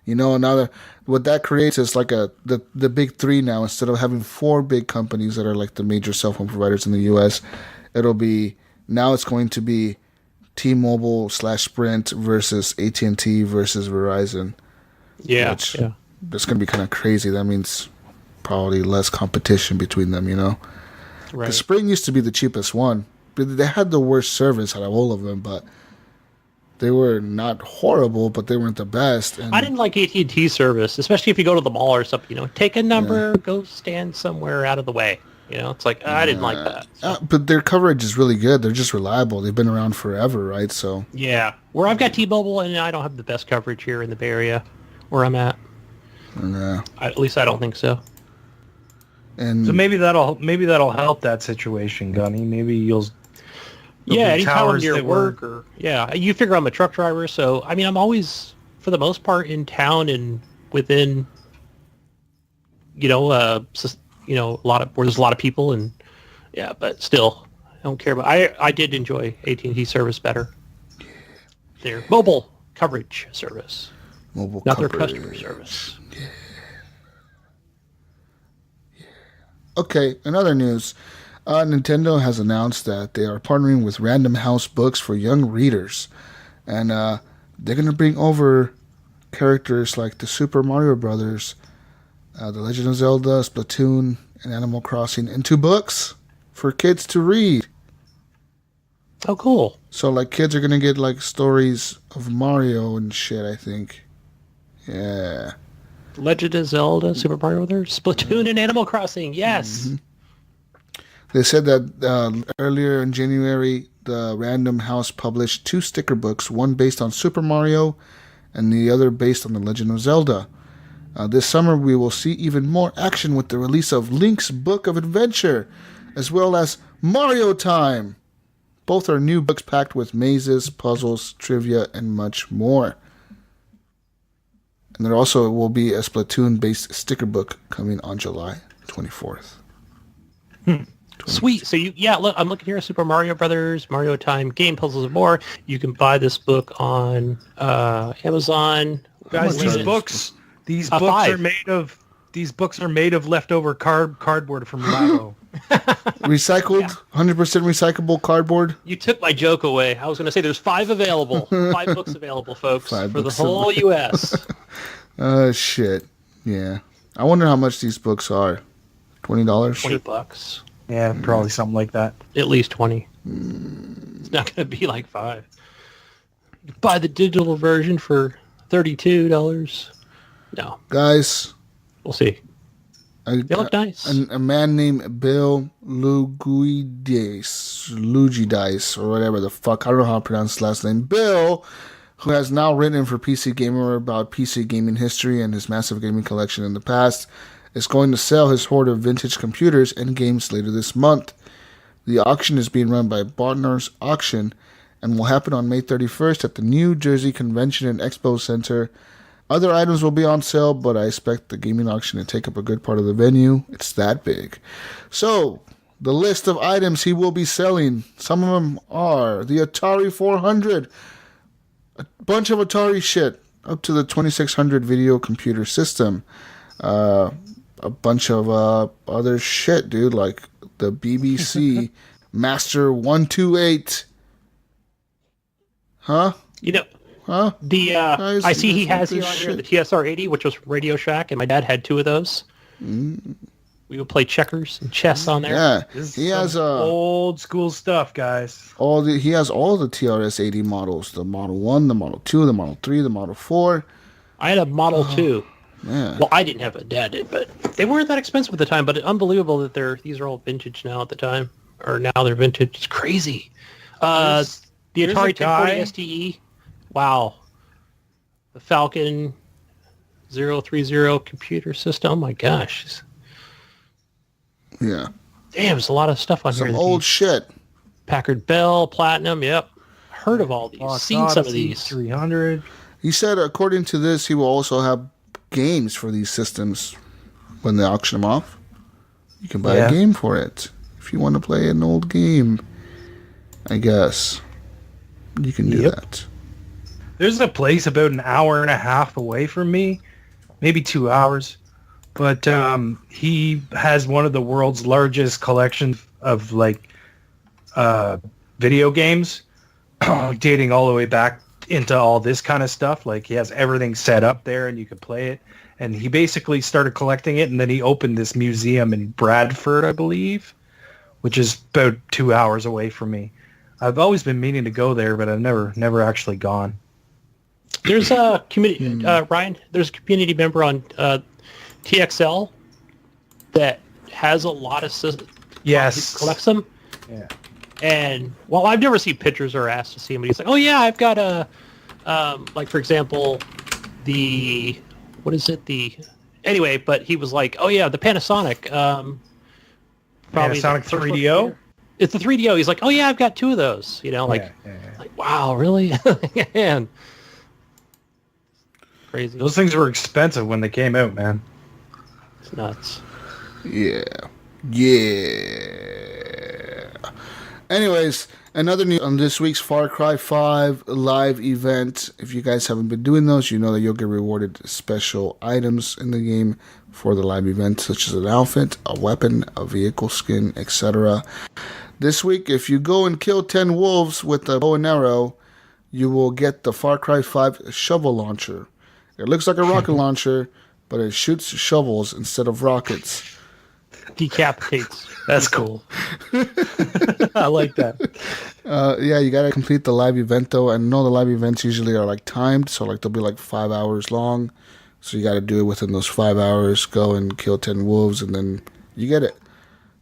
You know, now what that creates is like the big three now. Instead of having four big companies that are like the major cell phone providers in the U.S., it's going to be T-Mobile / Sprint versus AT&T versus Verizon. Yeah, It's going to be kind of crazy. That means probably less competition between them, you know? right. The Sprint used to be the cheapest one. They had the worst service out of all of them, but they were not horrible, but they weren't the best. And I didn't like AT&T service, especially if you go to the mall or something. You know, take a number, go stand somewhere out of the way. You know, it's like I didn't like that. So. But their coverage is really good. They're just reliable. They've been around forever, right? So yeah, where I've got T-Mobile and I don't have the best coverage here in the Bay Area where I'm at. At least I don't think so. And so maybe that'll help that situation, Gunny. Maybe you'll. Anytime I'm near work or you figure I'm a truck driver, so I mean I'm always for the most part in town and within a lot of where there's a lot of people and but still I don't care about. I did enjoy AT&T service better. Their mobile coverage service, not their customer service. Okay, in other news, Nintendo has announced that they are partnering with Random House Books for young readers. And they're going to bring over characters like the Super Mario Brothers, The Legend of Zelda, Splatoon, and Animal Crossing into books for kids to read. Oh, cool. So, like, kids are going to get, like, stories of Mario and shit, I think. Yeah. Legend of Zelda, Super Mario Brothers, Splatoon, and Animal Crossing. Yes. Mm-hmm. They said that earlier in January, the Random House published 2 sticker books, one based on Super Mario and the other based on The Legend of Zelda. This summer, we will see even more action with the release of Link's Book of Adventure, as well as Mario Time. Both are new books packed with mazes, puzzles, trivia, and much more. And there also will be a Splatoon-based sticker book coming on July 24th. Sweet. So look, I'm looking here at Super Mario Brothers, Mario Time, Game Puzzles, and more. You can buy this book on Amazon. Guys, these books are made of leftover cardboard from Labo. Recycled, 100% recyclable cardboard. You took my joke away. I was going to say there's 5 available. 5 books available, folks, for the whole U.S. Shit. Yeah. I wonder how much these books are. $20? $20. Yeah, probably something like that. At least 20. It's not going to be like 5. You buy the digital version for $32. No. Guys. We'll see. They look nice. A man named Bill Lugidice, or whatever the fuck, I don't know how to pronounce his last name. Bill, who has now written for PC Gamer about PC gaming history and his massive gaming collection in the past, is going to sell his hoard of vintage computers and games later this month. The auction is being run by Bartner's Auction and will happen on May 31st at the New Jersey Convention and Expo Center. Other items will be on sale, but I expect the gaming auction to take up a good part of the venue. It's that big. So, the list of items he will be selling, some of them are the Atari 400, a bunch of Atari shit, up to the 2600 video computer system, a bunch of other shit, dude, like the BBC Master 128. Huh? You know... Huh? I see he has here on here the TSR-80, which was Radio Shack, and my dad had 2 of those. We would play checkers and chess on there. Yeah, he has old school stuff, guys. He has all the TRS-80 models: the Model 1, the Model 2, the Model 3, the Model 4. I had a Model 2. Yeah. Well, I didn't have it. Dad did, but they weren't that expensive at the time. But it's unbelievable that these are all vintage now at the time, or now they're vintage. It's crazy. The Atari 1040 STE. Wow. The Falcon 030 computer system. Oh my gosh. Yeah. Damn, there's a lot of stuff on here. Some old shit. Packard Bell, Platinum, yep. Heard of all these. Seen some of these. 300. He said, according to this, he will also have games for these systems when they auction them off. You can buy a game for it. If you want to play an old game, I guess. You can do that. There's a place about an hour and a half away from me, maybe 2 hours, but he has one of the world's largest collections of video games, dating all the way back into all this kind of stuff. Like he has everything set up there, and you can play it. And he basically started collecting it, and then he opened this museum in Bradford, I believe, which is about 2 hours away from me. I've always been meaning to go there, but I've never actually gone. There's a community, Ryan. There's a community member on TXL that has a lot of systems. Yes, he collects them. Yeah. And I've never seen pictures or asked to see him. But he's like, oh yeah, I've got a like for example, anyway. But he was like, oh yeah, the Panasonic. Panasonic 3DO. It's the 3DO. He's like, oh yeah, I've got 2 of those. Like wow, really? Man. Crazy. Those things were expensive when they came out, man. It's nuts. Yeah. Anyways, another news on this week's Far Cry 5 live event. If you guys haven't been doing those, you know that you'll get rewarded special items in the game for the live event, such as an outfit, a weapon, a vehicle skin, etc. This week, if you go and kill 10 wolves with a bow and arrow, you will get the Far Cry 5 shovel launcher. It looks like a rocket launcher, but it shoots shovels instead of rockets. Decapitates. That's cool. I like that. Yeah, you gotta complete the live event though. I know the live events usually are like timed, so like they'll be like 5 hours long. So you gotta do it within those 5 hours. Go and kill 10 wolves, and then you get it.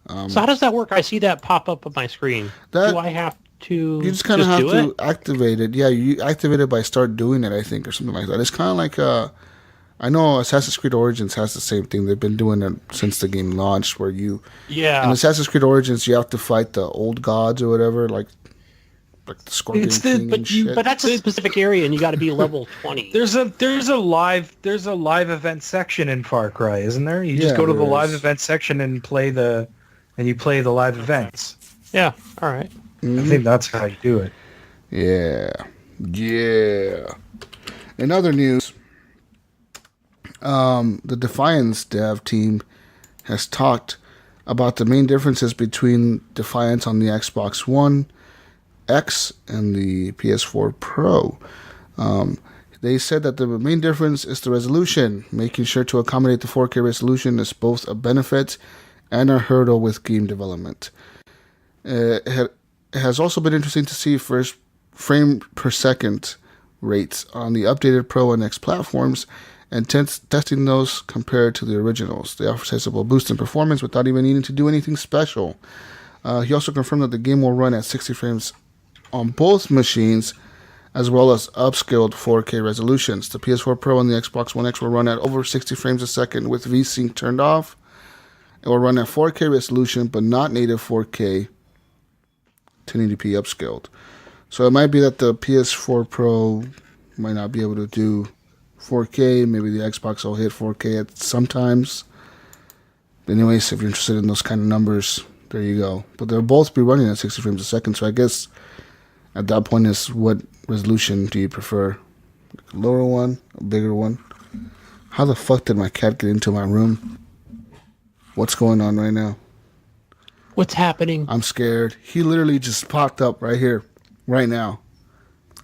So how does that work? I see that pop up on my screen. Do I have to? You just kind of have to it? activate it. Yeah, you activate it by start doing it, I think, or something like that. It's kind of like I know Assassin's Creed Origins has the same thing. They've been doing it since the game launched, where in Assassin's Creed Origins you have to fight the old gods or whatever, like the Scorpion King and shit. But that's a specific area, and you got to be level 20. There's a live event section in Far Cry, isn't there? You just go to the live event section and play the live events. Yeah. All right. I think that's how you do it. Yeah. In other news, the Defiance dev team has talked about the main differences between Defiance on the Xbox One X and the PS4 Pro. They said that the main difference is the resolution. Making sure to accommodate the 4K resolution is both a benefit and a hurdle with game development. It has also been interesting to see first frame per second rates on the updated Pro and X platforms and testing those compared to the originals. They offer sizable boost in performance without even needing to do anything special. He also confirmed that the game will run at 60 frames on both machines, as well as upscaled 4K resolutions. The PS4 Pro and the Xbox One X will run at over 60 frames a second with VSync turned off. It will run at 4K resolution, but not native 4K 1080p upscaled. So it might be that the PS4 Pro might not be able to do 4K. Maybe the Xbox will hit 4K at sometimes. Anyways, if you're interested in those kind of numbers, there you go. But they'll both be running at 60 frames a second. So I guess at that point is what resolution do you prefer? A lower one, a bigger one? How the fuck did my cat get into my room? What's going on right now? What's happening? I'm scared. He literally just popped up right here, right now.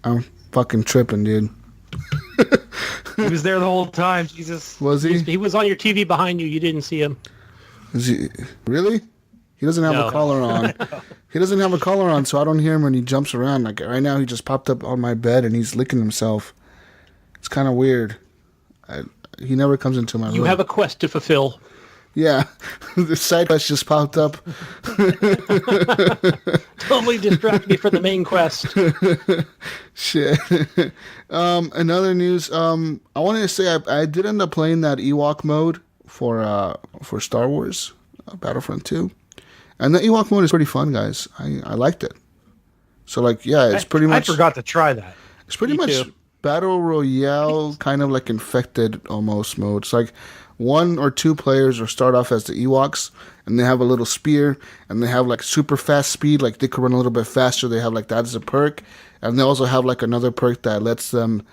I'm fucking tripping, dude. He was there the whole time, Jesus. Was he? He was on your TV behind you. You didn't see him. Is he really? He doesn't have a collar on. He doesn't have a collar on, so I don't hear him when he jumps around. Like right now, he just popped up on my bed and he's licking himself. It's kind of weird. He never comes into my room. You have a quest to fulfill. Yeah, the side quest just popped up. Totally distract me from the main quest. Shit. Another news. I wanted to say I did end up playing that Ewok mode for Star Wars Battlefront 2, and the Ewok mode is pretty fun, guys. I liked it. So like, yeah, it's pretty much. I forgot to try that. It's pretty much battle royale, kind of like infected almost mode. It's like one or two players will start off as the Ewoks, and they have a little spear, and they have like super fast speed, like they could run a little bit faster. They have like that as a perk, and they also have like another perk that lets them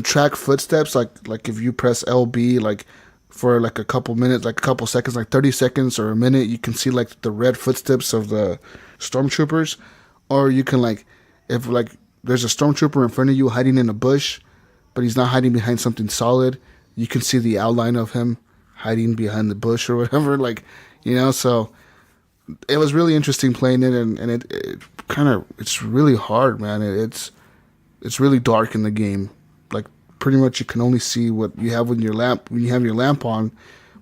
track footsteps. Like if you press LB, like for like a couple minutes, like a couple seconds, like 30 seconds or a minute, you can see like the red footsteps of the stormtroopers, or you can like if like there's a stormtrooper in front of you hiding in a bush, but he's not hiding behind something solid. You can see the outline of him hiding behind the bush or whatever, like, you know, so it was really interesting playing it, and it kind of, it's really hard, man. It's really dark in the game. Like, pretty much you can only see what you have when you have your lamp on,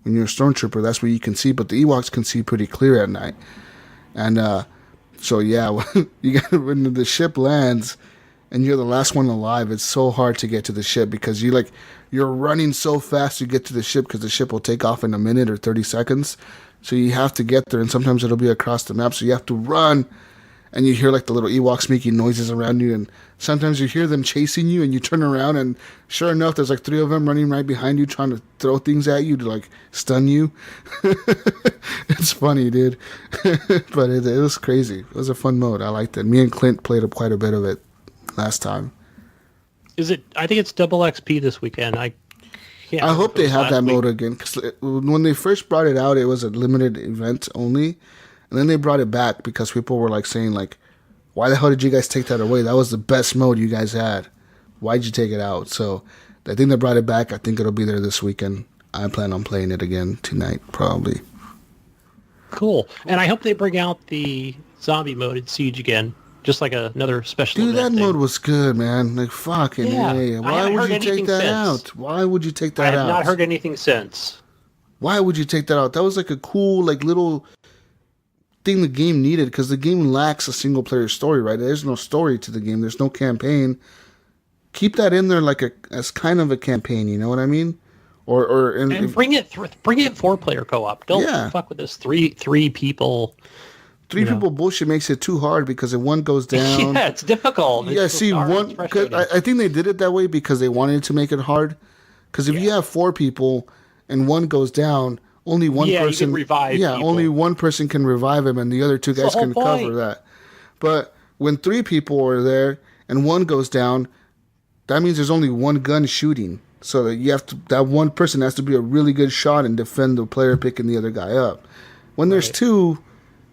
when you're a stormtrooper, that's what you can see, but the Ewoks can see pretty clear at night. And, so yeah, when the ship lands, and you're the last one alive, it's so hard to get to the ship because you're running so fast to get to the ship because the ship will take off in a minute or 30 seconds. So you have to get there, and sometimes it'll be across the map. So you have to run, and you hear like the little Ewoks making noises around you, and sometimes you hear them chasing you, and you turn around, and sure enough, there's like 3 of them running right behind you trying to throw things at you to like stun you. It's funny, dude. But it was crazy. It was a fun mode. I liked it. Me and Clint played quite a bit of it last time. Is it? I think it's double XP this weekend. I hope they have that mode again, because when they first brought it out, it was a limited event only, and then they brought it back because people were like saying like, "Why the hell did you guys take that away? That was the best mode you guys had. Why'd you take it out?" So I think they brought it back. I think it'll be there this weekend. I plan on playing it again tonight, probably. Cool, and I hope they bring out the zombie mode in Siege again. Just like another special Dude, event that thing. mode was good, man. Like, fucking A. Why would you take that out? Why would you take that out? I have not heard anything since. Why would you take that out? That was like a cool, like, little thing the game needed, because the game lacks a single-player story, right? There's no story to the game. There's no campaign. Keep that in there like as kind of a campaign, you know what I mean? And bring it 4-player co-op. Don't fuck with this three people. Three people bullshit makes it too hard, because if one goes down, yeah, it's difficult. Yeah, it's see, one. I think they did it that way because they wanted to make it hard. Because if you have 4 people and one goes down, only one person. You can revive. Yeah, people. only one person can revive him, and the other 2 guys can cover that. But when 3 people are there and one goes down, that means there's only one gun shooting. So that one person has to be a really good shot and defend the player picking the other guy up. When there's 2,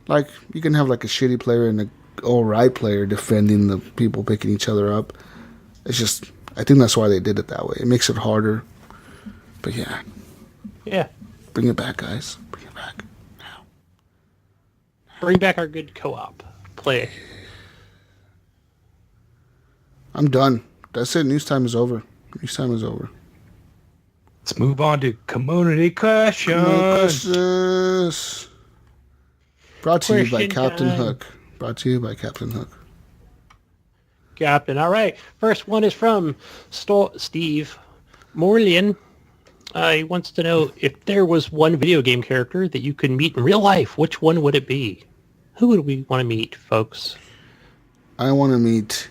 like, you can have like a shitty player and an alright player defending the people picking each other up. It's just, I think that's why they did it that way. It makes it harder. But yeah. Yeah. Bring it back, guys. Bring it back. Now. Bring back our good co-op play. I'm done. That's it. News time is over. News time is over. Let's move on to community questions. Brought to you by Captain Hook. Brought to you by Captain Hook. Captain. All right. First one is from Steve Morlian. He wants to know, if there was one video game character that you could meet in real life, which one would it be? Who would we want to meet, folks? I want to meet...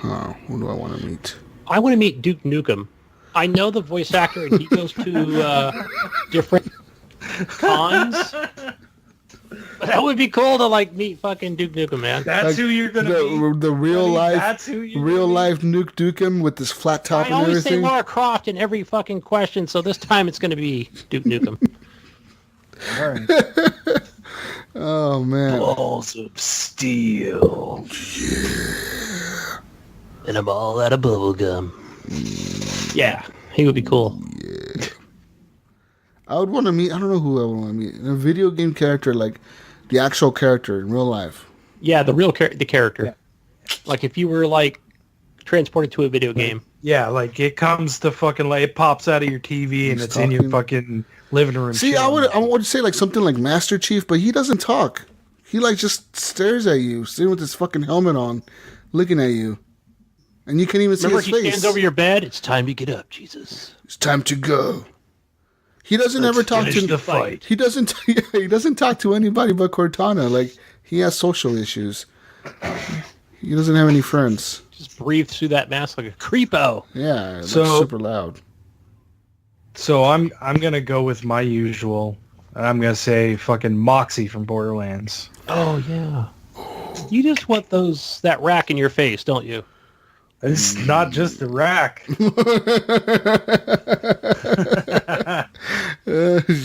who do I want to meet? I want to meet Duke Nukem. I know the voice actor, and he goes to different cons. But that would be cool to like meet fucking Duke Nukem, man. That's who you're gonna meet. The real life Nuke Nukem with this flat top and everything. I always say Lara Croft in every fucking question, so this time it's gonna be Duke Nukem. All right. Oh man. Balls of steel. Yeah. And I'm all out of bubblegum. Yeah, he would be cool. Yeah. I would want to meet, I don't know who I would want to meet. A video game character, like the actual character in real life. Yeah, the character. Yeah. Like if you were like transported to a video game. Yeah, like it comes to fucking, like it pops out of your TV and it's talking in your fucking living room. See, I would say like something like Master Chief, but he doesn't talk. He like just stares at you, sitting with his fucking helmet on, looking at you. And you can't even see his face. Remember, he stands over your bed. It's time to get up, Jesus. It's time to go. He doesn't ever talk to the fight. He doesn't. He doesn't talk to anybody but Cortana. Like, he has social issues. He doesn't have any friends. Just breathe through that mask like a creepo. Yeah, it's super loud. So I'm gonna go with my usual. I'm gonna say fucking Moxie from Borderlands. Oh yeah. You just want that rack in your face, don't you? It's not just the rack.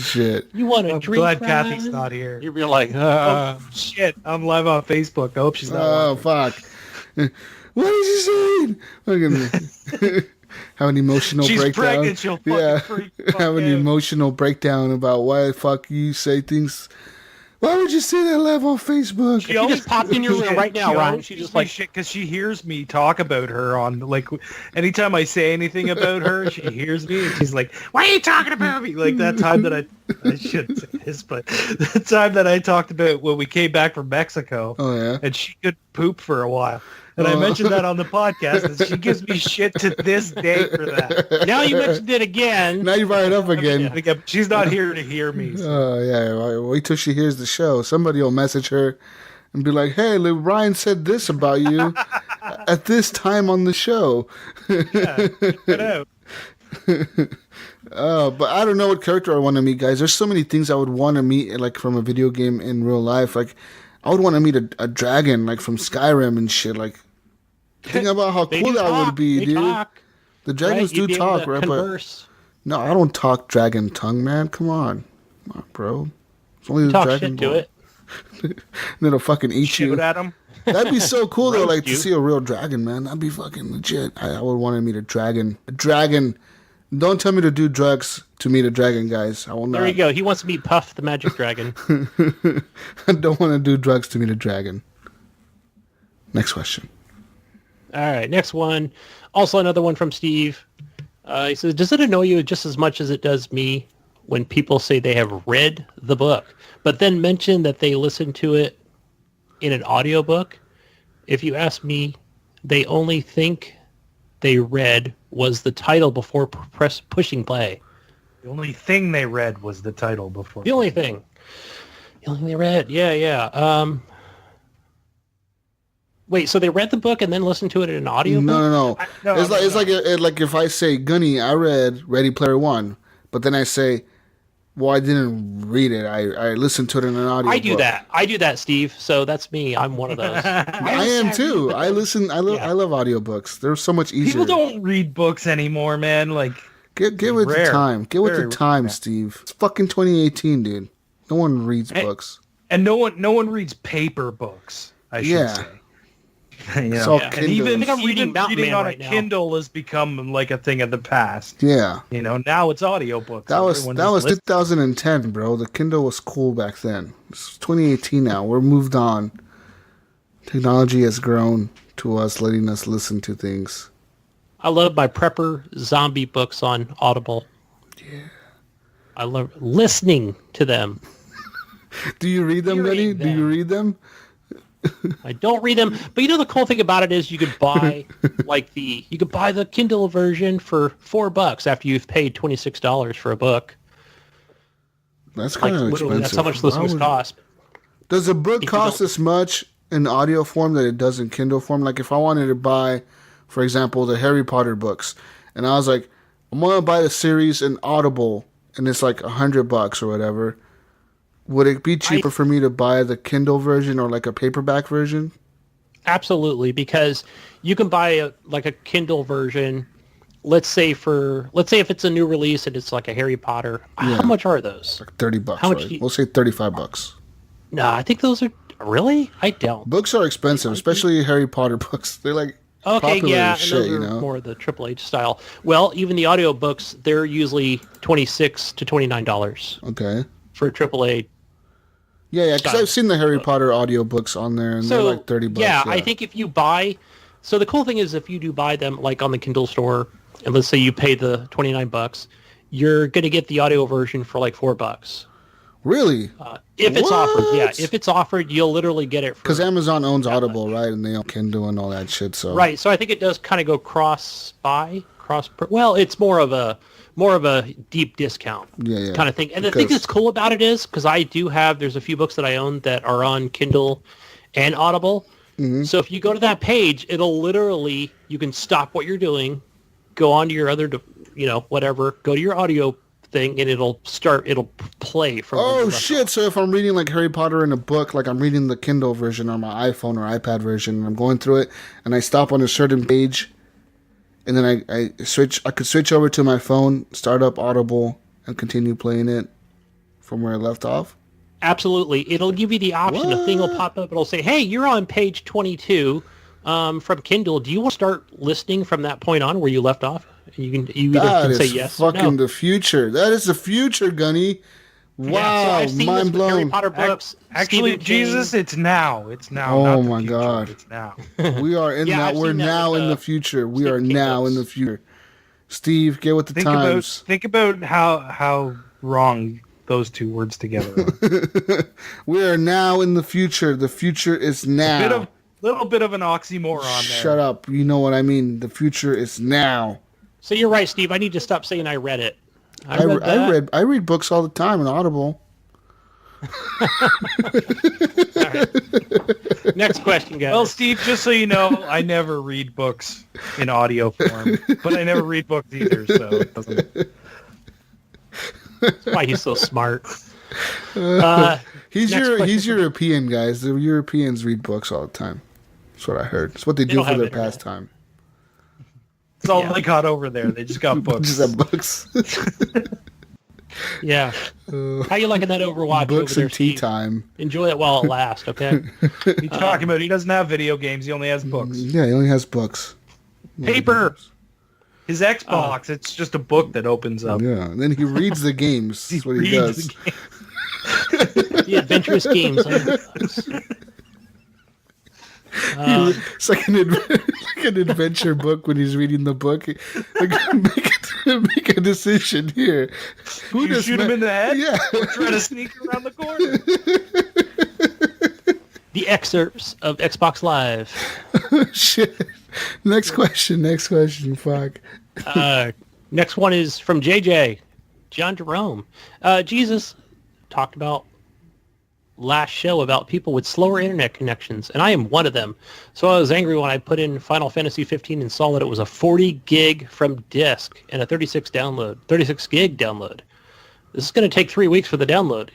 Shit. You want to drink? Glad Kathy's not here. You're like, oh shit! I'm live on Facebook. I hope she's not. Oh fuck! What is she saying? Have an emotional breakdown. She's pregnant. She'll fucking have an emotional breakdown about why the fuck you say things. Why would you say that live on Facebook? She just popped in your room right now, Ron. She just like shit because she hears me talk about her on like anytime I say anything about her, she hears me and she's like, "Why are you talking about me?" Like that time that I shouldn't say this, but the time that I talked about when we came back from Mexico. Oh yeah. And she could poop for a while. And I mentioned that on the podcast, and she gives me shit to this day for that. Now you mentioned it again. Now you brought it up again. She's not here to hear me. So. Oh, yeah. Wait till she hears the show. Somebody will message her and be like, "Hey, Ryan said this about you at this time on the show." Yeah, check it out. But I don't know what character I want to meet, guys. There's so many things I would want to meet, like from a video game in real life. Like, I would want to meet a dragon, like from Skyrim and shit. Like, think about how cool that would be, dude. The dragons do talk, right? But no, I don't talk dragon tongue, man. Come on, bro. It's only the dragon. Talk shit to it. And it'll fucking eat you. Shoot at him. That'd be so cool though, like to see a real dragon, man. That'd be fucking legit. I would want to meet a dragon Don't tell me to do drugs to meet a dragon, guys. I will not. There you go. He wants to meet Puff the Magic Dragon. I don't want to do drugs to meet a dragon. Next question. All right, next one. Also another one from Steve. He says, does it annoy you just as much as it does me when people say they have read the book, but then mention that they listened to it in an audiobook? If you ask me, they only think they read was the title before pushing play. The only thing they read was the title before. The only thing they read. Yeah. Wait, so they read the book and then listened to it in an audiobook? No. It's like if I say, Gunny, I read Ready Player One, but then I say, well, I didn't read it. I listened to it in an audiobook. I do that, Steve. So that's me. I'm one of those. I am too. I listen. I love audiobooks. They're so much easier. People don't read books anymore, man. Like, get with the time. Get with the time, Steve. It's fucking 2018, dude. No one reads books. And no one reads paper books, I should say. It's all Kindle. And even I'm reading reading on right a now. Kindle has become like a thing of the past. Yeah. Now it's audiobooks. That was 2010, bro. The Kindle was cool back then. It's 2018 now. We're moved on. Technology has grown to us, letting us listen to things. I love my prepper zombie books on Audible. Yeah. I love listening to them. Do you read them, Gunny? Do you read them? I don't read them, but the cool thing about it is you could buy the Kindle version for $4 after you've paid $26 for a book. That's kind of expensive. That's how much those books cost. Does a book cost as much in audio form that it does in Kindle form? Like if I wanted to buy, for example, the Harry Potter books, and I was like, I'm gonna buy the series in Audible, and it's like $100 or whatever. Would it be cheaper for me to buy the Kindle version or like a paperback version? Absolutely, because you can buy a Kindle version. Let's say if it's a new release and it's like a Harry Potter. Yeah. How much are those? Like $30. How much? Right? We'll say $35. No, I think those are really. I don't. Books are expensive, especially Harry Potter books. They're like popular as shit, and those are more the Triple H style. Well, even the audiobooks, they're usually $26 to $29. Okay. For a AAA. Yeah, because I've seen the Harry Potter audiobooks on there, and they're like $30. Yeah, I think if you buy... So the cool thing is if you do buy them like on the Kindle store, and let's say you pay the $29, you're going to get the audio version for like $4. Really? If it's offered, yeah. If it's offered, you'll literally get it for... Because Amazon owns Audible, right? And they own Kindle and all that shit, so... Right, so I think it does kind of go well, it's more of a deep discount kind of thing. And the thing that's cool about it is, because I do there's a few books that I own that are on Kindle and Audible. Mm-hmm. So if you go to that page, it'll literally, you can stop what you're doing, go on to your other, whatever, go to your audio thing, and it'll play from... Oh, shit. So if I'm reading like Harry Potter in a book, like I'm reading the Kindle version on my iPhone or iPad version, and I'm going through it, and I stop on a certain page... And then I could switch over to my phone, start up Audible, and continue playing it from where I left off? Absolutely. It'll give you the option. A thing will pop up. It'll say, hey, you're on page 22 from Kindle. Do you want to start listening from that point on where you left off? You either can say yes or no. That is fucking the future. That is the future, Gunny. Wow, yeah, so I've seen mind this blown. Harry Potter books. Actually, Jesus, it's now. It's now. Oh not my future. God, it's now. We are in that. We're now in the future. We are now in the future. Steve, get with the times. Think about how wrong those two words together are. We are now in the future. The future is now. Little bit of an oxymoron there. Shut up. You know what I mean. The future is now. So you're right, Steve. I need to stop saying I read it. I read books all the time on Audible. Right. Next question, guys. Well, Steve, just so you know, I never read books in audio form, but I never read books either, so it doesn't... That's why he's so smart. He's European, guys. The Europeans read books all the time. That's what I heard. It's what they do for their pastime. It's all they got over there. They just got books. Just have books. Yeah. How you liking that Overwatch? Books over there, and tea Steve? time. Enjoy it while it lasts, okay? What are you talking about? He doesn't have video games. He only has books. Yeah, he only has books. Paper. His Xbox, it's just a book that opens up. Yeah, and then he reads the games. That's what he does. The adventurous games. It's like an adventure book when he's reading the book. Like, make a decision here. Who does shoot him in the head? Yeah. Or try to sneak around the corner? The excerpts of Xbox Live. Shit. Next question. Fuck. Next one is from JJ, John Jerome. Jesus talked about last show about people with slower internet connections, and I am one of them. So I was angry when I put in Final Fantasy 15 and saw that it was a 40 gig from disk and a 36 gig download. This is going to take 3 weeks for the download.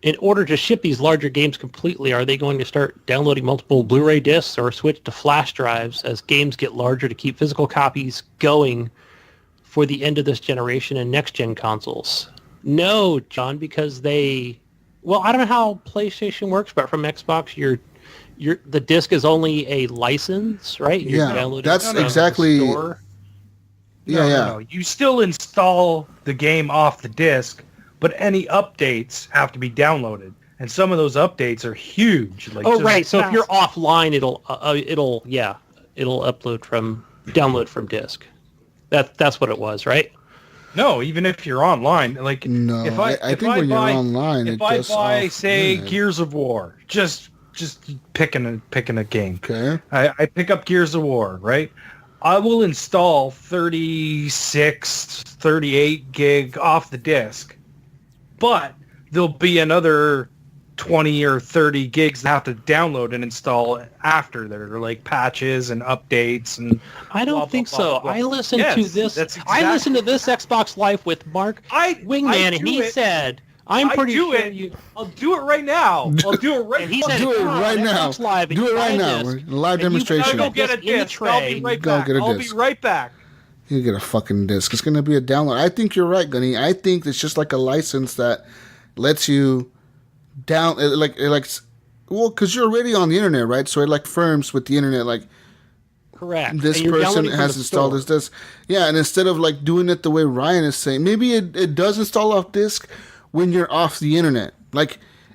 In order to ship these larger games completely, are they going to start downloading multiple Blu-ray discs or switch to flash drives as games get larger to keep physical copies going for the end of this generation and next-gen consoles? No, John, because I don't know how PlayStation works, but from Xbox, the disc is only a license, right? That's exactly. No. You still install the game off the disc, but any updates have to be downloaded, and some of those updates are huge. Right. So if you're offline, it'll download from disc. That's what it was, right? No, even if you're online, no, I think when you're online, if I buy, say, Gears of War, just picking a game. Okay. I pick up Gears of War, right? I will install 36, 38 gig off the disc, but there'll be another 20 or 30 gigs that have to download and install after that are like patches and updates and I don't think so. I listened to this. I listened to this Xbox Live with Mark Wingman, and he said, "I'm pretty sure you." I'll do it right now. I'll do it right. He said, "Do it right now. Live, do it right now. Live demonstration. Go get a disc. I'll be right back. I'll be right back." You get a fucking disc. It's gonna be a download. I think you're right, Gunny. I think it's just like a license that lets you because you're already on the internet, right? So it firms with the internet, correct. This person has installed this disc. Yeah, and instead of doing it the way Ryan is saying, maybe it does install off disk when you're off the internet.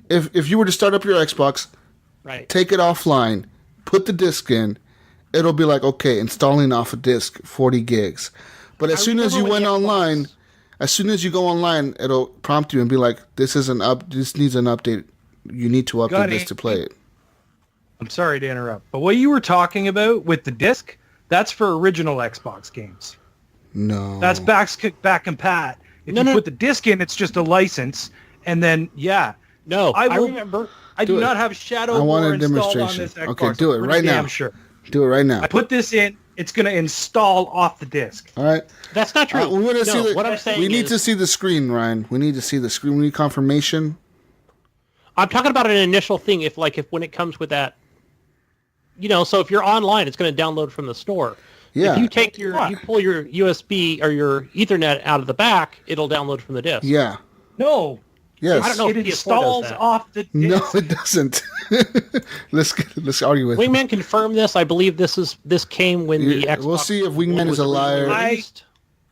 If you were to start up your Xbox, right, take it offline, put the disc in, it'll be okay, installing off a disk, 40 gigs. But as soon as you went online. As soon as you go online, it'll prompt you and be like, this needs an update. You need to update this to play it. I'm sorry to interrupt, but what you were talking about with the disc, that's for original Xbox games. No. That's back compat. If you put the disc in, it's just a license, and then, No, I remember. I do not have Shadow War installed on this Xbox. Okay, do it right now. Sure. Do it right now. I put this in. It's going to install off the disc. All right. That's not true. What I'm saying we need to see the screen, Ryan. We need to see the screen. We need confirmation. I'm talking about an initial thing. If when it comes with that, so if you're online, it's going to download from the store. Yeah. If you pull your USB or your Ethernet out of the back, it'll download from the disc. Yeah. No. Yes. I don't know. It installs off the disc. No, it doesn't. Let's argue with Wingman confirm this. I believe this came when the Xbox. We'll see if Wingman is a liar. I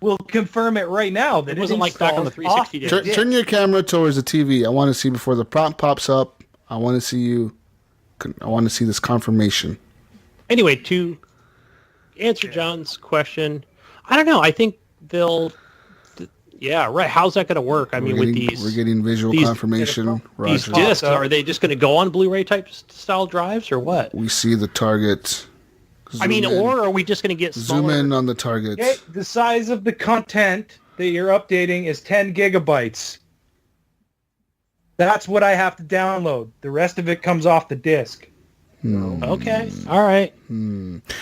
will confirm it right now that it wasn't like back on the 360 days. Turn your camera towards the TV. I want to see before the prompt pops up. I want to see this confirmation. Anyway, to answer John's question, I don't know. I think they'll. Yeah, right. How's that going to work? We're getting visual confirmation. These discs, are they just going to go on Blu-ray type style drives or what? We see the target. Or are we just going to get smaller? Zoom in on the target. Okay, the size of the content that you're updating is 10 gigabytes. That's what I have to download. The rest of it comes off the disc. Okay. All right.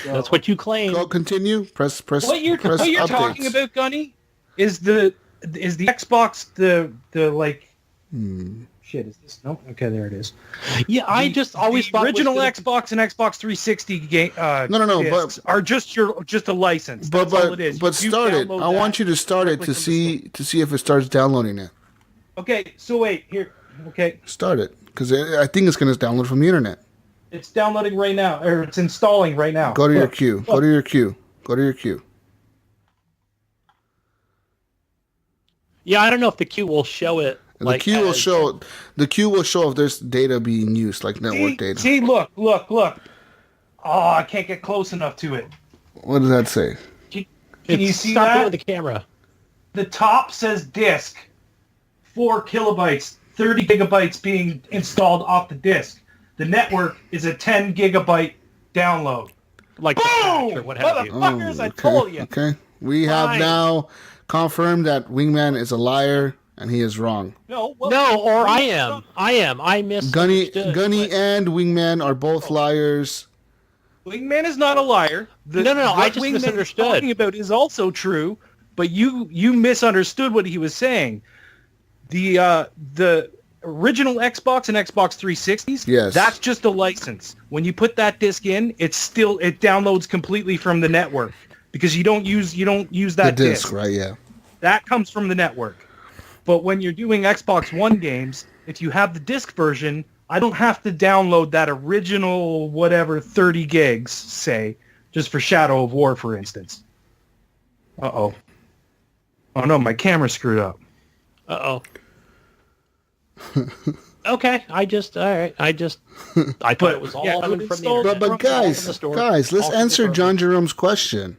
That's what you claim. Go continue. Press. What you're talking about, Gunny, is the Xbox shit, is this? No? Okay, there it is. Yeah, I just always thought original Xbox and Xbox 360 game discs are just a license. That's all it is. But start it. I want you to start it to see if it starts downloading it. Okay, so wait, here. Okay. Start it, because I think it's going to download from the internet. It's downloading right now, or it's installing right now. Go to your queue. Go to your queue. Go to your queue. Yeah, I don't know if the queue will show it. The queue will show. The queue will show if there's data being used, like network data. See, look. Oh, I can't get close enough to it. What does that say? Can you see stop that? it with the camera. The top says disk, 4 kilobytes, 30 gigabytes being installed off the disk. The network is a 10 gigabyte download. Like boom! or what have you. Motherfuckers, I told you. Okay. We have now confirmed that Wingman is a liar and he is wrong. I am. I misunderstood. Gunny and Wingman are both liars. Wingman is not a liar. No, I just Wingman misunderstood. Is talking about is also true, but you misunderstood what he was saying. The original Xbox and Xbox 360s, yes, that's just a license. When you put that disc in, it downloads completely from the network because you don't use that the disc, right? Yeah, that comes from the network. But when you're doing Xbox One games, if you have the disc version, I don't have to download that original whatever 30 gigs, say, just for Shadow of War, for instance. Uh-oh. Oh no, my camera screwed up. Uh-oh. Okay, I thought it was all coming from the internet. But guys, let's answer John Jerome's question.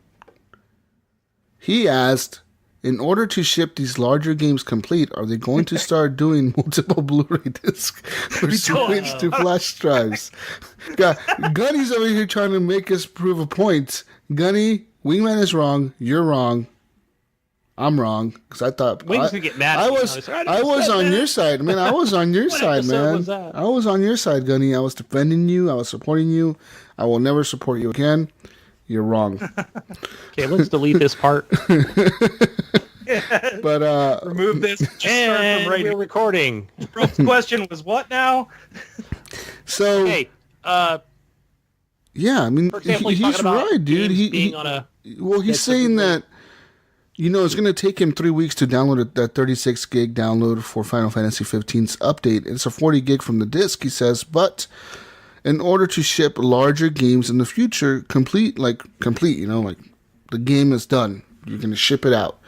He asked, in order to ship these larger games complete, are they going to start doing multiple Blu-ray discs or switch to flash drives? Gunny's over here trying to make us prove a point. Gunny, Wingman is wrong. You're wrong. I'm wrong because I thought Wings would get mad. I was on your side, man. I was on your side, man. I was on your side, Gunny. I was defending you. I was supporting you. I will never support you again. You're wrong. Okay, let's delete this part. But remove this. And we're recording. Rope's question was what now? So hey, yeah, I mean, for example, he's right, dude. He's saying that. It's going to take him 3 weeks to download that 36 gig download for Final Fantasy 15's update. It's a 40 gig from the disc, he says, but in order to ship larger games in the future, complete, like the game is done. You're going to ship it out.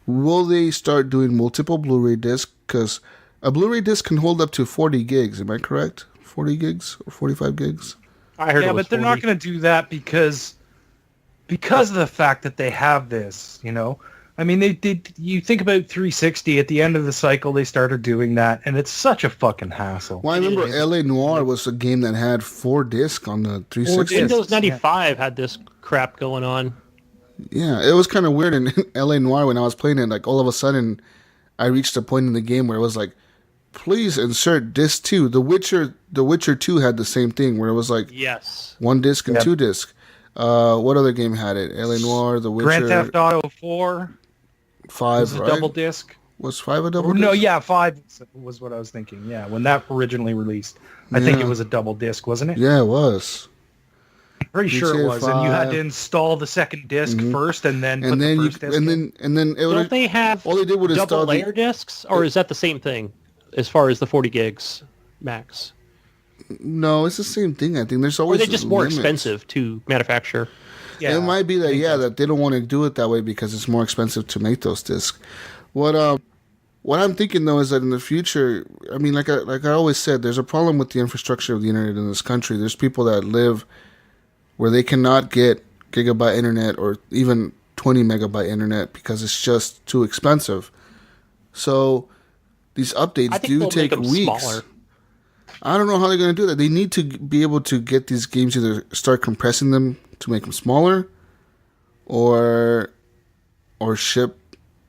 Will they start doing multiple Blu-ray discs? Because a Blu-ray disc can hold up to 40 gigs, am I correct? 40 gigs or 45 gigs? I heard but they're not going to do that because of the fact that they have this, I mean, they did. You think about 360 at the end of the cycle, they started doing that, and it's such a fucking hassle. Well, I remember L.A. Noire was a game that had 4 discs on the 360. Windows 95 had this crap going on. Yeah, it was kind of weird in L.A. Noire when I was playing it. Like, all of a sudden, I reached a point in the game where it was like, please insert disc 2. The Witcher 2 had the same thing where it was like, yes, 1 disc and 2 discs. What other game had it? L.A. Noire, The Witcher. Grand Theft Auto 4. 5, was right? A double disc. Was 5 a double disc? No, yeah, 5 was what I was thinking. Yeah, when that originally released, I think it was a double disc, wasn't it? Yeah, it was. Pretty sure it was, 5. And you had to install the second disc first, and then put the first disc in. And then don't they have all they did was double layer discs, or is that the same thing as far as the 40 gigs max? No, it's the same thing. I think there's always. Or are they just more expensive to manufacture? Yeah, it might be that they don't want to do it that way because it's more expensive to make those discs. What I'm thinking though is that in the future, I mean, like I always said, there's a problem with the infrastructure of the internet in this country. There's people that live where they cannot get gigabyte internet or even 20 megabyte internet because it's just too expensive. So these updates do take weeks. Smaller. I don't know how they're going to do that. They need to be able to get these games, either start compressing them to make them smaller or ship,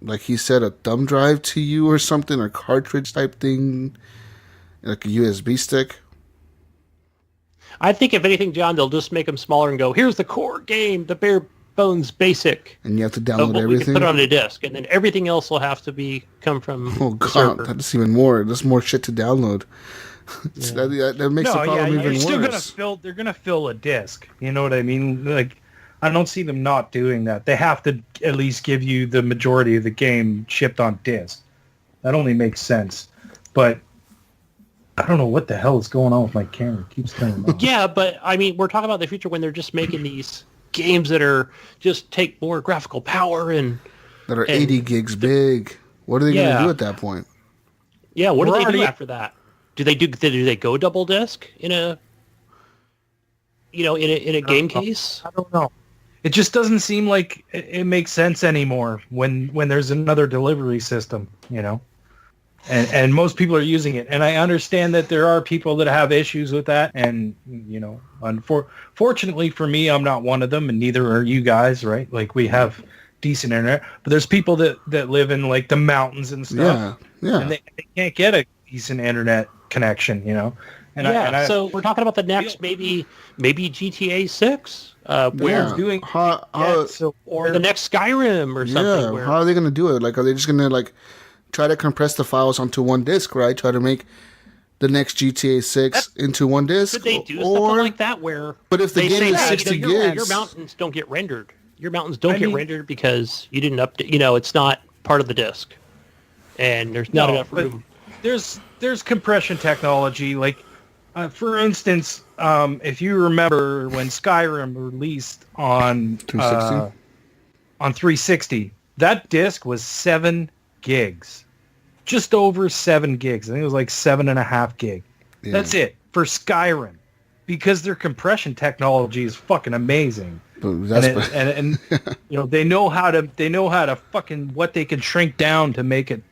like he said, a thumb drive to you or something, or cartridge type thing, like a USB stick. I think if anything, John, they'll just make them smaller and go, here's the core game, the bare bones basic. And you have to download everything? We can put on a disc, and then everything else will have to come from the server. That's even more. There's more shit to download. Yeah. that makes the problem even worse. They're gonna fill a disc. You know what I mean? Like, I don't see them not doing that. They have to at least give you the majority of the game shipped on disc. That only makes sense. But I don't know what the hell is going on with my camera. It keeps turning off. Yeah, but I mean, we're talking about the future when they're just making these games that are just take more graphical power and that are 80 gigs big. What are they going to do at that point? Yeah, what do they do after that? Do they go double disc in a game case? I don't know. It just doesn't seem like it makes sense anymore when there's another delivery system, and most people are using it. And I understand that there are people that have issues with that. And, unfortunately for me, I'm not one of them, and neither are you guys, right? Like, we have decent internet, but there's people that live in like the mountains and stuff. Yeah. And they can't get a decent internet connection, So we're talking about the next maybe GTA 6, where doing or the next Skyrim or something. Yeah, how are they going to do it? Like, are they just going to like try to compress the files onto one disc, right? Try to make the next GTA 6 into one disc? Could they do something like that where? But if the game is 60 gigs, your mountains don't get rendered. Your mountains don't get rendered because you didn't update. It's not part of the disc, and there's not enough room. There's compression technology. Like, for instance, if you remember when Skyrim released on 360, that disc was 7 gigs, just over 7 gigs. I think it was like 7.5 gig. Yeah. That's it for Skyrim, because their compression technology is fucking amazing. And they know how to fucking what they can shrink down to make it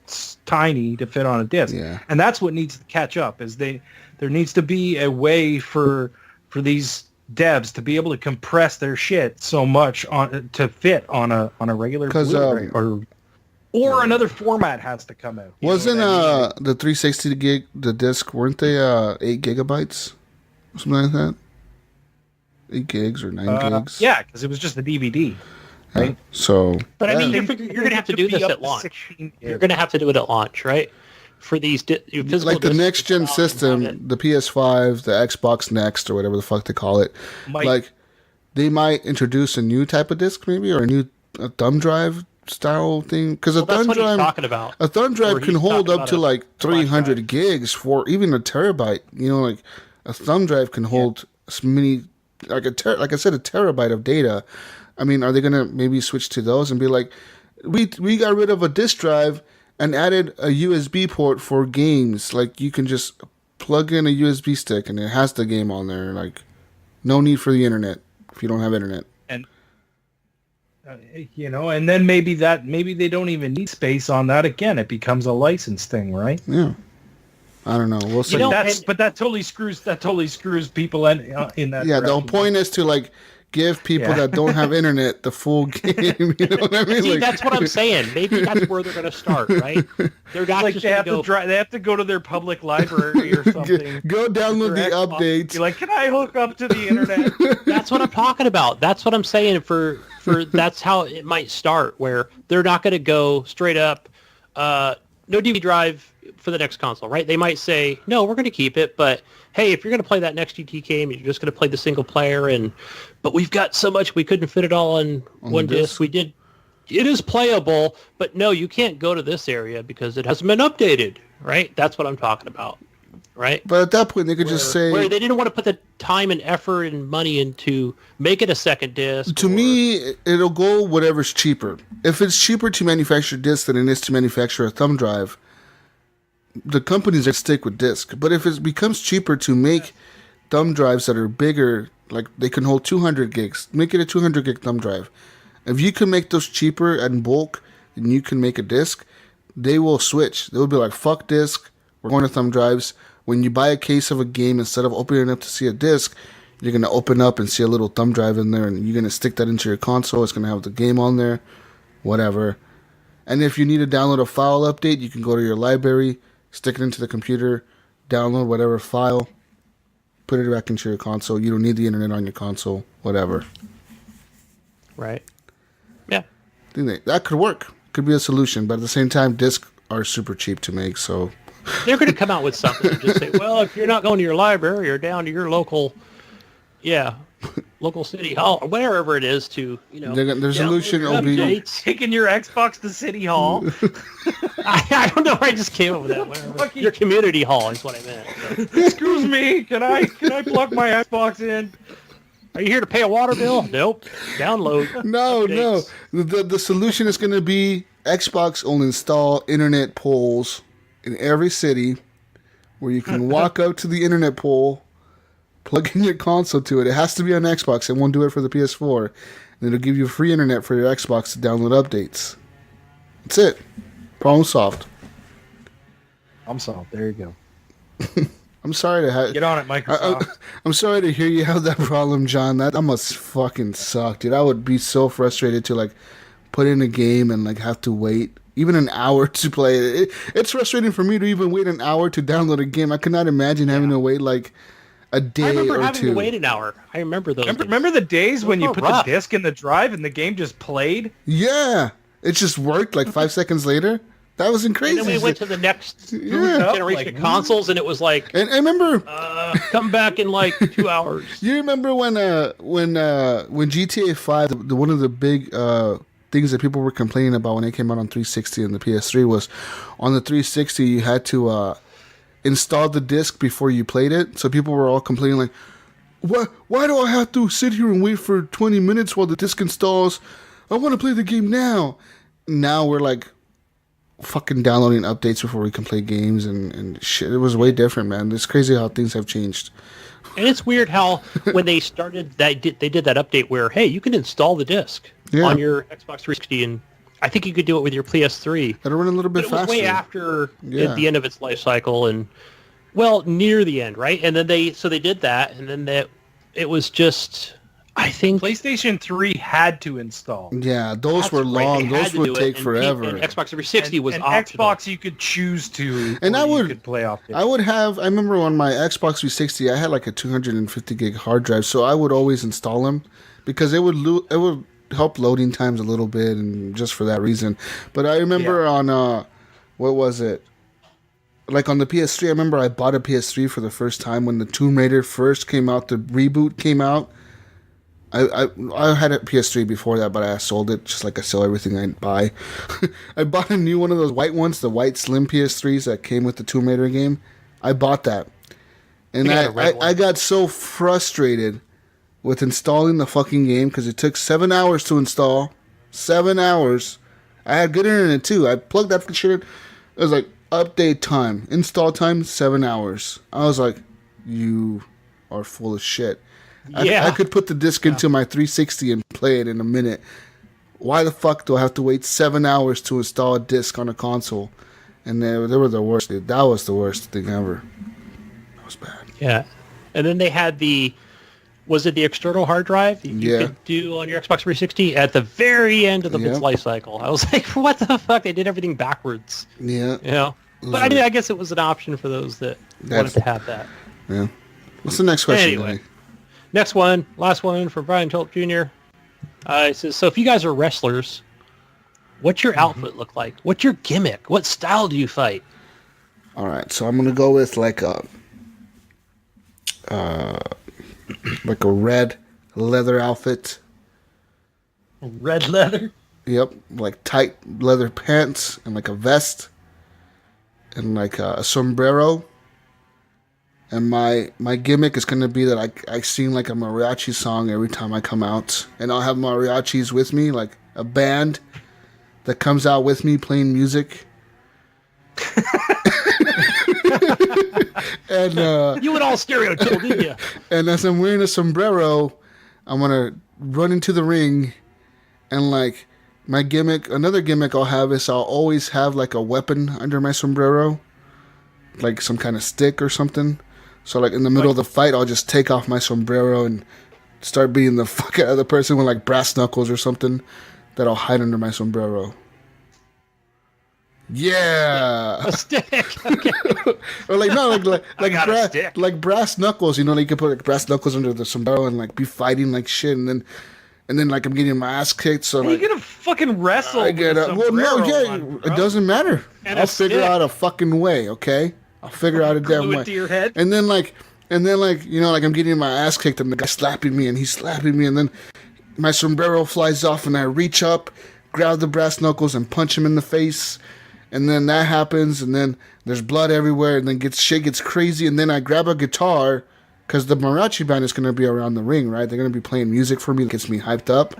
tiny to fit on a disc. Yeah. And that's what needs to catch up. There needs to be a way for these devs to be able to compress their shit so much to fit on a regular Blu-ray or another format has to come out. Wasn't the 360 gig the disc? Weren't they 8 gigabytes, something like that? 8 gigs or 9 gigs? Yeah, because it was just a DVD, right? So, but I mean, you're going to have to do this at launch. You're going to have to do it at launch, right? For these physical, like the next gen system, the PS5, the Xbox Next, or whatever the fuck they call it, like they might introduce a new type of disc, maybe, or a thumb drive style thing. Because a thumb drive, a thumb drive can hold up to like 300 gigs for even a terabyte. Like a thumb drive can hold many. Like I said, a terabyte of data. I mean, are they gonna maybe switch to those and be like, we got rid of a disk drive and added a USB port for games? Like, you can just plug in a USB stick and it has the game on there. Like, no need for the internet if you don't have internet. And and then maybe they don't even need space on that again. It becomes a license thing, right? Yeah. I don't know. We'll see. But that totally screws people in that. Yeah, the point is to like give people that don't have internet the full game. You know what I mean? See, that's what I'm saying. Maybe that's where they're going to start, right? They're not like just they have to go to their public library or something. Go download the updates. Be like, can I hook up to the internet? That's what I'm talking about. That's what I'm saying. For that's how it might start, where they're not going to go straight up. No DVD drive for the next console, right? They might say, no, we're going to keep it, but hey, if you're going to play that next GT game, you're just going to play the single player, but we've got so much, we couldn't fit it all on one disc. It is playable, but no, you can't go to this area because it hasn't been updated, right? That's what I'm talking about, right? But at that point, they could just say... Where they didn't want to put the time and effort and money into make it a second disc. To me, it'll go whatever's cheaper. If it's cheaper to manufacture disc than it is to manufacture a thumb drive, the companies that stick with disc. But if it becomes cheaper to make thumb drives that are bigger, like they can hold 200 gigs, make it a 200 gig thumb drive. If you can make those cheaper and bulk, and you can make a disc, they will switch. They'll be like, fuck disc, we're going to thumb drives. When you buy a case of a game, instead of opening up to see a disc, you're going to open up and see a little thumb drive in there, and you're going to stick that into your console. It's going to have the game on there, whatever. And if you need to download a file update, you can go to your library, stick it into the computer, download whatever file, put it back into your console. You don't need the internet on your console, whatever. Right. Yeah. I think that could work. Could be a solution, but at the same time, discs are super cheap to make, so... They're going to come out with something and just say, well, if you're not going to your library or down to your local city hall or wherever it is to, their solution will be taking your Xbox to City Hall. I don't know where I just came up with that. Your community hall is what I meant. So. Excuse me, can I plug my Xbox in? Are you here to pay a water bill? Nope. Download. No. The solution is going to be Xbox will install internet poles in every city where you can walk up to the internet pole, plug in your console to it. It has to be on Xbox. It won't do it for the PS4. And it'll give you free internet for your Xbox to download updates. That's it. Problem solved. I'm solved. There you go. I'm sorry to get on it, Microsoft. I'm sorry to hear you have that problem, John. That must fucking suck, dude. I would be so frustrated to like put in a game and like have to wait even an hour to play it. It's frustrating for me to even wait an hour to download a game. I could not imagine having to wait like a day or two. I remember having to wait an hour. I remember those. Remember the days when you put the disc in the drive and the game just played? Yeah, it just worked like 5 seconds later. That was crazy. And then we went to the next generation of consoles, and it was like, and I remember come back in like 2 hours. You remember when GTA 5, one of the big things that people were complaining about when it came out on 360 and the PS3 was on the 360 you had to install the disc before you played it. So people were all complaining like, why do I have to sit here and wait for 20 minutes while the disc installs? I want to play the game now. Now we're like fucking downloading updates before we can play games and shit. It was way different, man. It's crazy how things have changed. And it's weird how when they started that, they did that update where, hey, you can install the disc on your Xbox 360, and I think you could do it with your PS3. It'll run a little bit faster. It was way after at the end of its life cycle, and well, near the end, right? And then they did that, and then it was just, I think PlayStation 3 had to install. Yeah, those were long. Those would take forever. And Xbox 360 was optional. Xbox you could choose to, and you could play off. I remember on my Xbox 360, I had like a 250 gig hard drive, so I would always install them because it would help loading times a little bit, and just for that reason. But I remember on what was it? Like on the PS3, I remember I bought a PS3 for the first time when the Tomb Raider first came out. The reboot came out. I had a PS3 before that, but I sold it just like I sell everything I buy. I bought a new one of those white ones, the white slim PS3s that came with the Tomb Raider game. I bought that. And I got so frustrated with installing the fucking game because it took 7 hours to install. 7 hours. I had good internet too. I plugged that shit in. It was like, update time. Install time, 7 hours. I was like, you are full of shit. I could put the disc into my 360 and play it in a minute. Why the fuck do I have to wait 7 hours to install a disc on a console? And they were the worst. That was the worst thing ever. That was bad. Yeah. And then they had was it the external hard drive that you could do on your Xbox 360 at the very end of its life cycle? I was like, what the fuck? They did everything backwards. Yeah. You know? But I guess it was an option for those that wanted to have that. Yeah. What's the next question? Anyway. Next one, last one for Brian Tolt Jr. It says, so if you guys are wrestlers, what's your outfit look like? What's your gimmick? What style do you fight? All right, so I'm going to go with like a red leather outfit. Red leather? Yep, like tight leather pants and like a vest and like a sombrero. And my gimmick is going to be that I sing like a mariachi song every time I come out. And I'll have mariachis with me, like a band that comes out with me playing music. And you would all stereotype, didn't you? And as I'm wearing a sombrero, I'm going to run into the ring. And like my gimmick, another gimmick I'll have is I'll always have like a weapon under my sombrero. Like some kind of stick or something. So, like, in the middle of the fight, I'll just take off my sombrero and start beating the fuck out of the person with, like, brass knuckles or something that I'll hide under my sombrero. Yeah! A stick! Okay. Or, like, no, like brass knuckles, you know, like, you can put, like, brass knuckles under the sombrero and, like, be fighting like shit, and then like, I'm getting my ass kicked, so, like... You're gonna fucking wrestle I get up. Well, no, it doesn't matter. I'll figure out a fucking way, okay? I'll figure out a damn way. To your head. And then like, you know, like I'm getting my ass kicked and the guy's slapping me and he's slapping me and then my sombrero flies off and I reach up, grab the brass knuckles and punch him in the face. And then that happens and then there's blood everywhere and then shit gets crazy and then I grab a guitar because the mariachi band is going to be around the ring, right? They're going to be playing music for me. It gets me hyped up.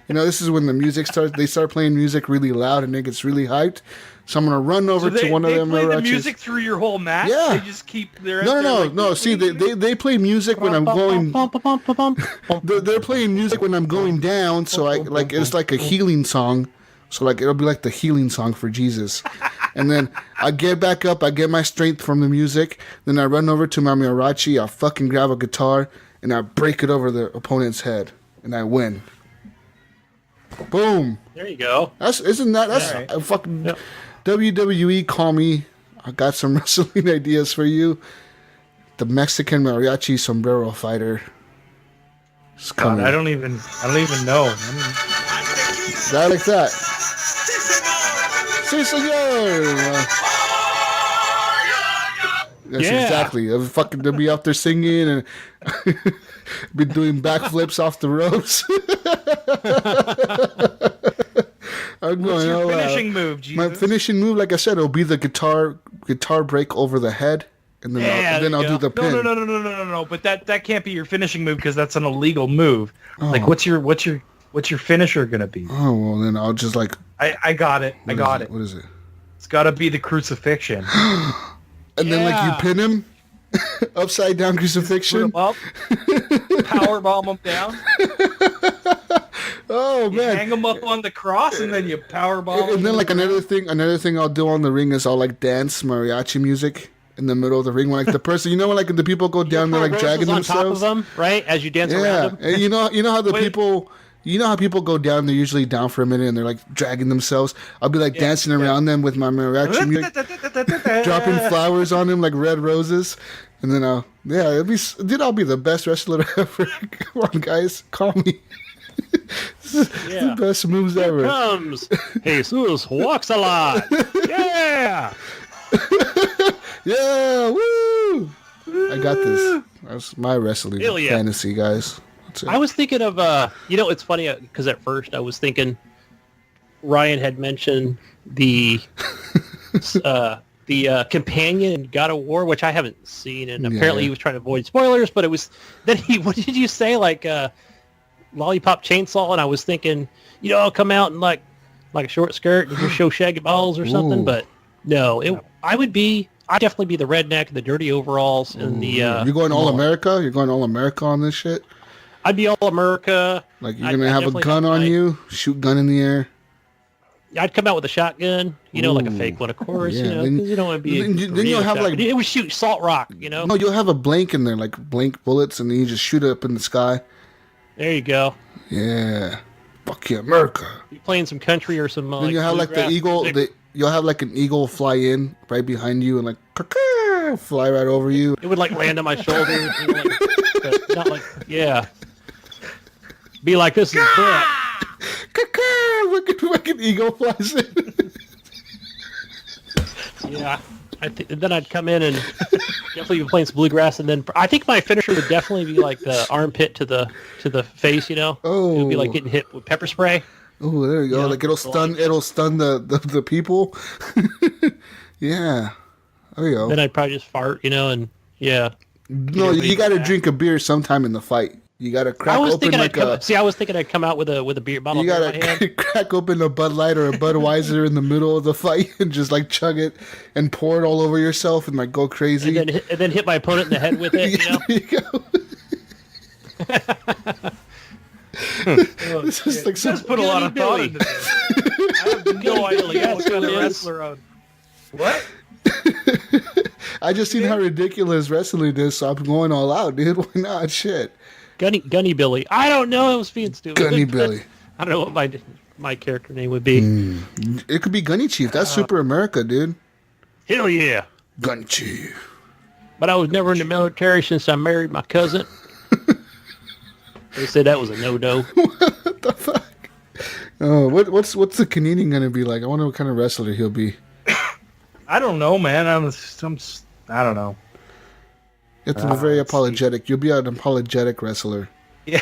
This is when the music starts. They start playing music really loud, and it gets really hyped. So I'm going to run over to one of them mariachis. They play the music through your whole match? Yeah. They just keep their... No. See, they play music when I'm going... They're playing music when I'm going down, so it's like a healing song. So it'll be like the healing song for Jesus. And then I get back up, I get my strength from the music, then I run over to my mariachi, I fucking grab a guitar, and I break it over the opponent's head, and I win. Boom. There you go. That's right. A fucking... Yep. WWE, call me. I got some wrestling ideas for you. The Mexican mariachi sombrero fighter. God, I don't even know. That like that. Si, senor. That's exactly. They'll be out there singing and be doing backflips off the ropes. What's your finishing move, Jesus? My finishing move, like I said, it'll be the guitar break over the head, and then I'll do the pin. No. But that can't be your finishing move because that's an illegal move. Oh. Like, what's your finisher gonna be? Oh well, then I'll just like. I got it. What is it? It's got to be the crucifixion. And then like you pin him, upside down crucifixion. Put him up, power bomb him down. Oh man! You hang them up on the cross and then you power bomb. And then like another thing I'll do on the ring is I'll like dance mariachi music in the middle of the ring when like the person, when like the people go down there like dragging themselves on top of them, right? As you dance around them. And you know how the people. You know how people go down? They're usually down for a minute and they're like dragging themselves. I'll be like dancing around them with my mariachi music, dropping flowers on them like red roses, and then I'll be the best wrestler ever. Come on, guys, call me. This is the best moves ever. Here comes Jesus walks a lot. Yeah. Yeah, woo! I got this. That's my wrestling fantasy, guys. I was thinking of, it's funny because at first I was thinking Ryan had mentioned the companion in God of War, which I haven't seen, and apparently he was trying to avoid spoilers. But it was then what did you say, like lollipop chainsaw? And I was thinking, I'll come out in like a short skirt and just show shaggy balls or something. But no, I'd definitely be the redneck, the dirty overalls, and the. You're going all America. You're going all America on this shit. I'd be all America. Like you're gonna have a gun on you, shoot gun in the air. I'd come out with a shotgun, like a fake one, of course. Because you don't want to be. Then you'll have like it would shoot salt rock, No, you'll have a blank in there, like blank bullets, and then you just shoot it up in the sky. There you go. Yeah, fuck yeah, America. You playing some country or some? Then you have like the eagle. You'll have like an eagle fly in right behind you and like fly right over you. It would like land on my shoulder, but not like Be like, this is it. Look at eagle flies in. Yeah. Then I'd come in and definitely be playing some bluegrass, and then I think my finisher would definitely be like the armpit to the face, Oh. It would be like getting hit with pepper spray. Oh, there you go. Like it'll stun the people. Yeah. There you go. Then I'd probably just fart, and yeah. No, you got to drink a beer sometime in the fight. You got to crack open I was thinking I'd come out with a beer bottle. You got to crack open a Bud Light or a Budweiser in the middle of the fight and just like chug it and pour it all over yourself and like go crazy. And then hit my opponent in the head with it. There you go. This is like Let's put a lot of thought into this. I have no idea what kind of wrestler on. What? I just seen how ridiculous wrestling is, so I'm going all out, dude. Why not? Shit. Gunny Billy. I don't know. I was being stupid. Gunny Billy. I don't know what my character name would be. It could be Gunny Chief. That's Super America, dude. Hell yeah. Gunny Chief. But I was never in the military since I married my cousin. They said that was a no-no. What the fuck? Oh, what's the Canadian gonna be like? I wonder what kind of wrestler he'll be. I don't know, man. I don't know. You have to be very apologetic. You'll be an apologetic wrestler. Yeah.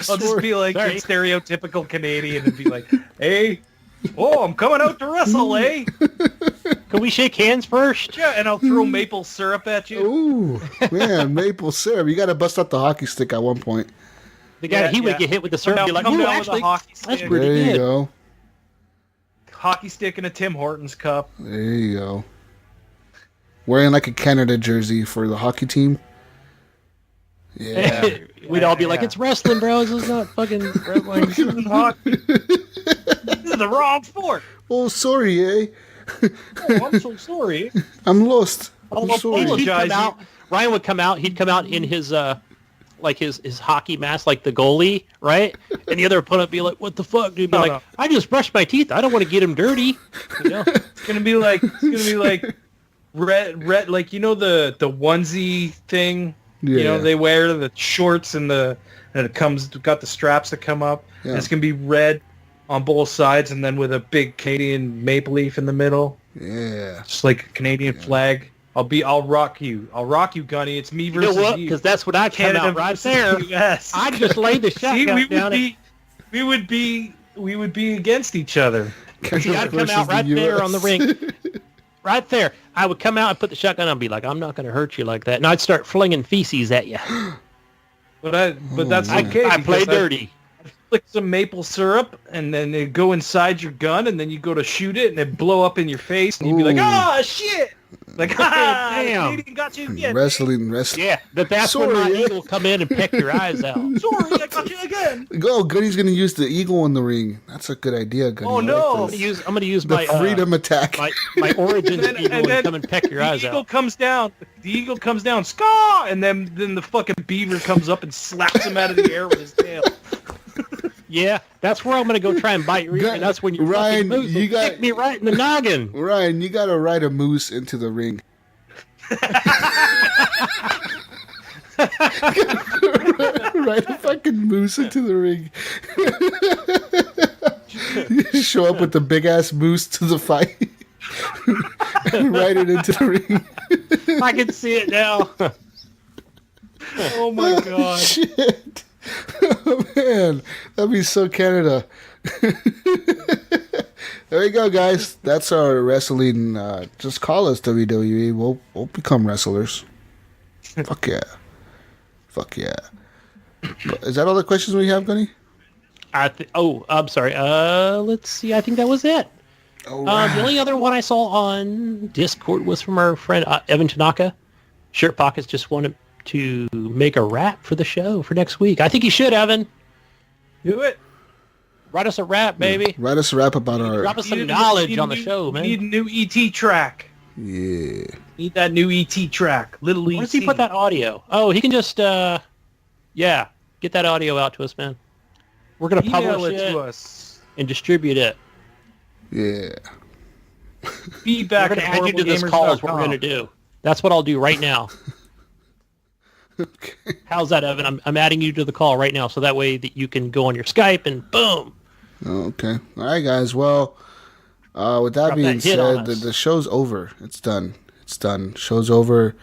I'll just be like a stereotypical Canadian and be like, hey, I'm coming out to wrestle, eh? Can we shake hands first? Yeah, and I'll throw maple syrup at you. Ooh, man, maple syrup. You got to bust out the hockey stick at one point. The guy, he would get hit with the syrup and be like, ooh, actually, that's pretty good. There you go. Hockey stick and a Tim Hortons cup. There you go. Wearing like a Canada jersey for the hockey team. Yeah. We'd all be like, it's wrestling, bro. This is not fucking wrestling. This is hockey. This is the wrong sport. Oh, sorry, eh? Oh, I'm so sorry. I'm lost. I'm Well, sorry. Ryan would come out. He'd come out in his like his hockey mask, like the goalie, right? And the other opponent would be like, "What the fuck, dude?" Be like, "I just brushed my teeth. I don't want to get him dirty." You know? It's gonna be like red, like the onesie thing. Yeah. You know, they wear the shorts and it got the straps that come up. Yeah. And it's gonna be red on both sides, and then with a big Canadian maple leaf in the middle. Yeah. Just like a Canadian flag. I'll rock you, Gunny. It's me versus you. Because that's what I came out right there. US. I just laid the shotgun down. We would be against each other. See, I'd come out right there on the ring. Right there. I would come out and put the shotgun on and be like, I'm not going to hurt you like that. And I'd start flinging feces at you. But that's okay. I play dirty. I'd flick some maple syrup, and then it'd go inside your gun, and then you go to shoot it, and it'd blow up in your face, and you'd be like, "Ah, shit!" Like, damn, got you again. Wrestling. Yeah, that's when my eagle come in and peck your eyes out. Sorry, I got you again. Go, Gunny's gonna use the eagle in the ring. That's a good idea, Gunny. Oh no! I'm gonna use the my freedom attack. My origins eagle and come and peck your eyes out. The eagle comes down, ska, and then the fucking beaver comes up and slaps him out of the air with his tail. Yeah, that's where I'm going to go try and bite your ear, and that's when your fucking moose will kick me right in the noggin. Ryan, you got to ride a moose into the ring. Ride a fucking moose into the ring. You show up with the big-ass moose to the fight. Ride it into the ring. I can see it now. Oh, my God. Shit. Oh, man. That'd be so Canada. There you go, guys. That's our wrestling. Just call us WWE. We'll become wrestlers. Fuck yeah. Fuck yeah. Is that all the questions we have, Gunny? I'm sorry. Let's see. I think that was it. The only other one I saw on Discord was from our friend Evan Tanaka. Shirt Pockets just wanted to make a rap for the show for next week. I think you should, Evan. Do it. Write us a rap, baby. Write us a rap about our... Drop us some knowledge on the show, man. Need a new ET track. Yeah. Need that new ET track. Little ET. Where does he put that audio? Oh, he can just, get that audio out to us, man. We're going to publish it to us and distribute it. Yeah. Feedback. We're going to add you to this call is what we're going to do. That's what I'll do right now. Okay. How's that, Evan? I'm adding you to the call right now, so that way that you can go on your Skype and boom. Okay. All right, guys. Well, with that being said, the show's over. It's done. Show's over.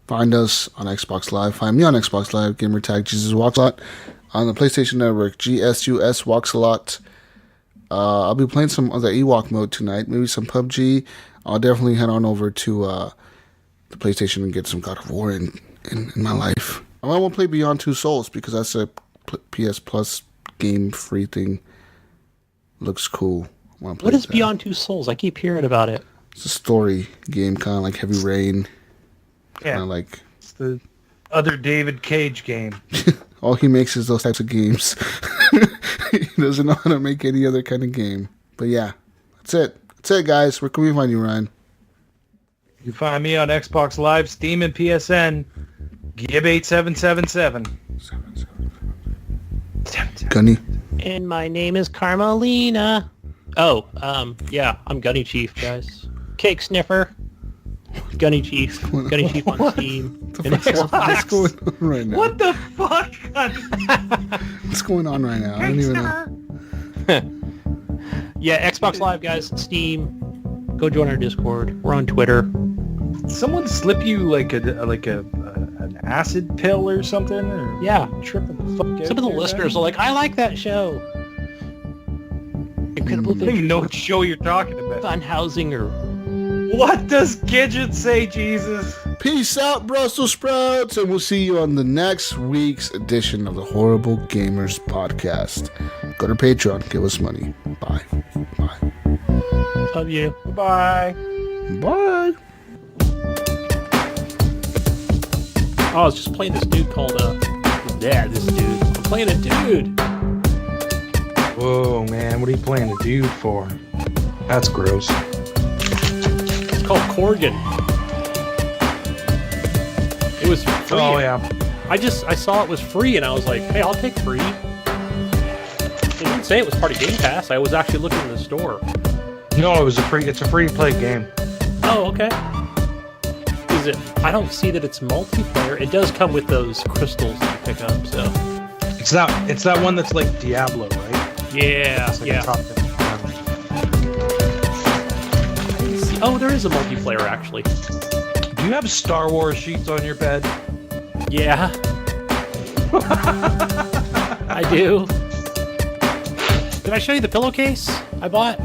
Find us on Xbox Live. Find me on Xbox Live. Gamertag Jesus Walks a Lot. On the PlayStation Network, GSUS Walks a Lot. I'll be playing some of the Ewok mode tonight. Maybe some PubG. I'll definitely head on over to the PlayStation and get some God of War in my life. I won't play Beyond Two Souls because that's a PS Plus game free thing. Looks cool. What is Beyond Two Souls? I keep hearing about it. It's a story game, kind of like Heavy Rain. Yeah, like it's the other David Cage game. All he makes is those types of games. He doesn't know how to make any other kind of game. But yeah, that's it, guys. Where can we find you, Ryan? You can find me on Xbox Live, Steam, and PSN. Gib8777. Gunny. And my name is Carmelina. Oh, yeah, I'm Gunny Chief, guys. Cake Sniffer. Gunny Chief. Gunny Chief on Steam. What's going on right now? What the fuck? What's going on right now? I don't even know. Yeah, Xbox Live, guys. Steam. Go join our Discord. We're on Twitter. Someone slip you like an acid pill or something? Or yeah. Tripping the fuck out. Some of the listeners are like, I like that show. Incredible I don't even know what show you're talking about. Fun housing or What does Gidget say, Jesus? Peace out, Brussels sprouts, and we'll see you on the next week's edition of the Horrible Gamers podcast. Go to Patreon, give us money. Bye. Bye. Love you. Bye. Bye. Oh, I was just playing this dude called, this dude. I'm playing a dude. Whoa, man, what are you playing a dude for? That's gross. It's called Corgan. It was free. Oh, yeah. I saw it was free, and I was like, hey, I'll take free. It didn't say it was part of Game Pass. I was actually looking in the store. No, it's a free-to-play game. Oh, okay. Is it? I don't see that it's multiplayer. It does come with those crystals that you pick up, so. It's that one that's like Diablo, right? Yeah, like yeah. Oh, there is a multiplayer, actually. Do you have Star Wars sheets on your bed? Yeah. I do. Did I show you the pillowcase I bought?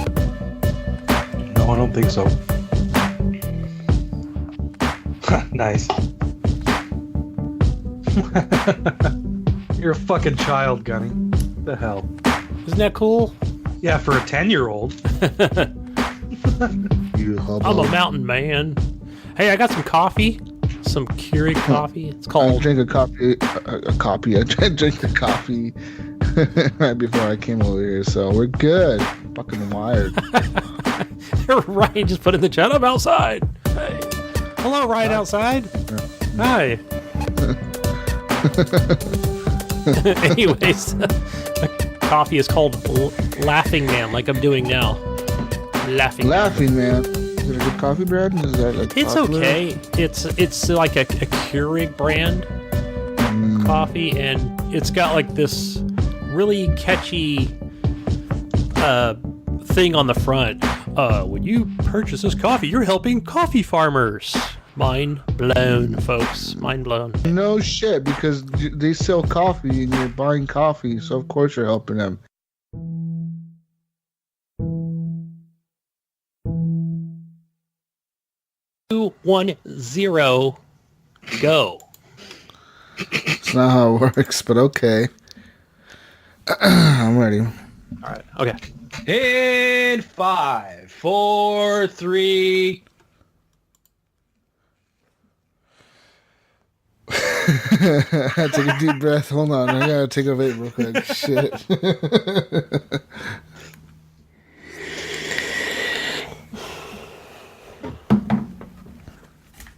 No, I don't think so. Nice. You're a fucking child, Gunny. What the hell? Isn't that cool? Yeah, for a 10-year-old. You hobo. I'm a mountain man. Hey, I got some coffee. Some Keurig coffee. It's I called... drank a coffee. I drank the coffee right before I came over here, so we're good. Fucking wired. Ryan just put in the chat. I'm outside. Hey. Hello, Ryan outside. Hi. Anyways, the coffee is called Laughing Man, like I'm doing now. Laughing Man. Is it a good coffee brand? Is that like it's popular? okay. It's like a Keurig brand coffee, and it's got like this really catchy thing on the front. When you purchase this coffee, you're helping coffee farmers. Mind blown, folks. Mind blown. No shit, because they sell coffee and you're buying coffee, so of course you're helping them. Two, 1, 0, go. It's not how it works, but okay. I'm ready. All right. Okay. In 5, 4, 3. Take a deep breath. Hold on. I gotta take a vape real quick. Shit.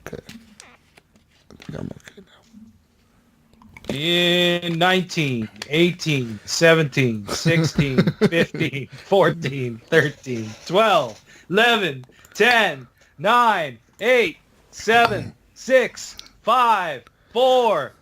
Okay. I think I'm okay now. In 19, 18, 17, 16, 15, 14, 13, 12, 11, 10, 9, 8, 7, 6, 5, 4,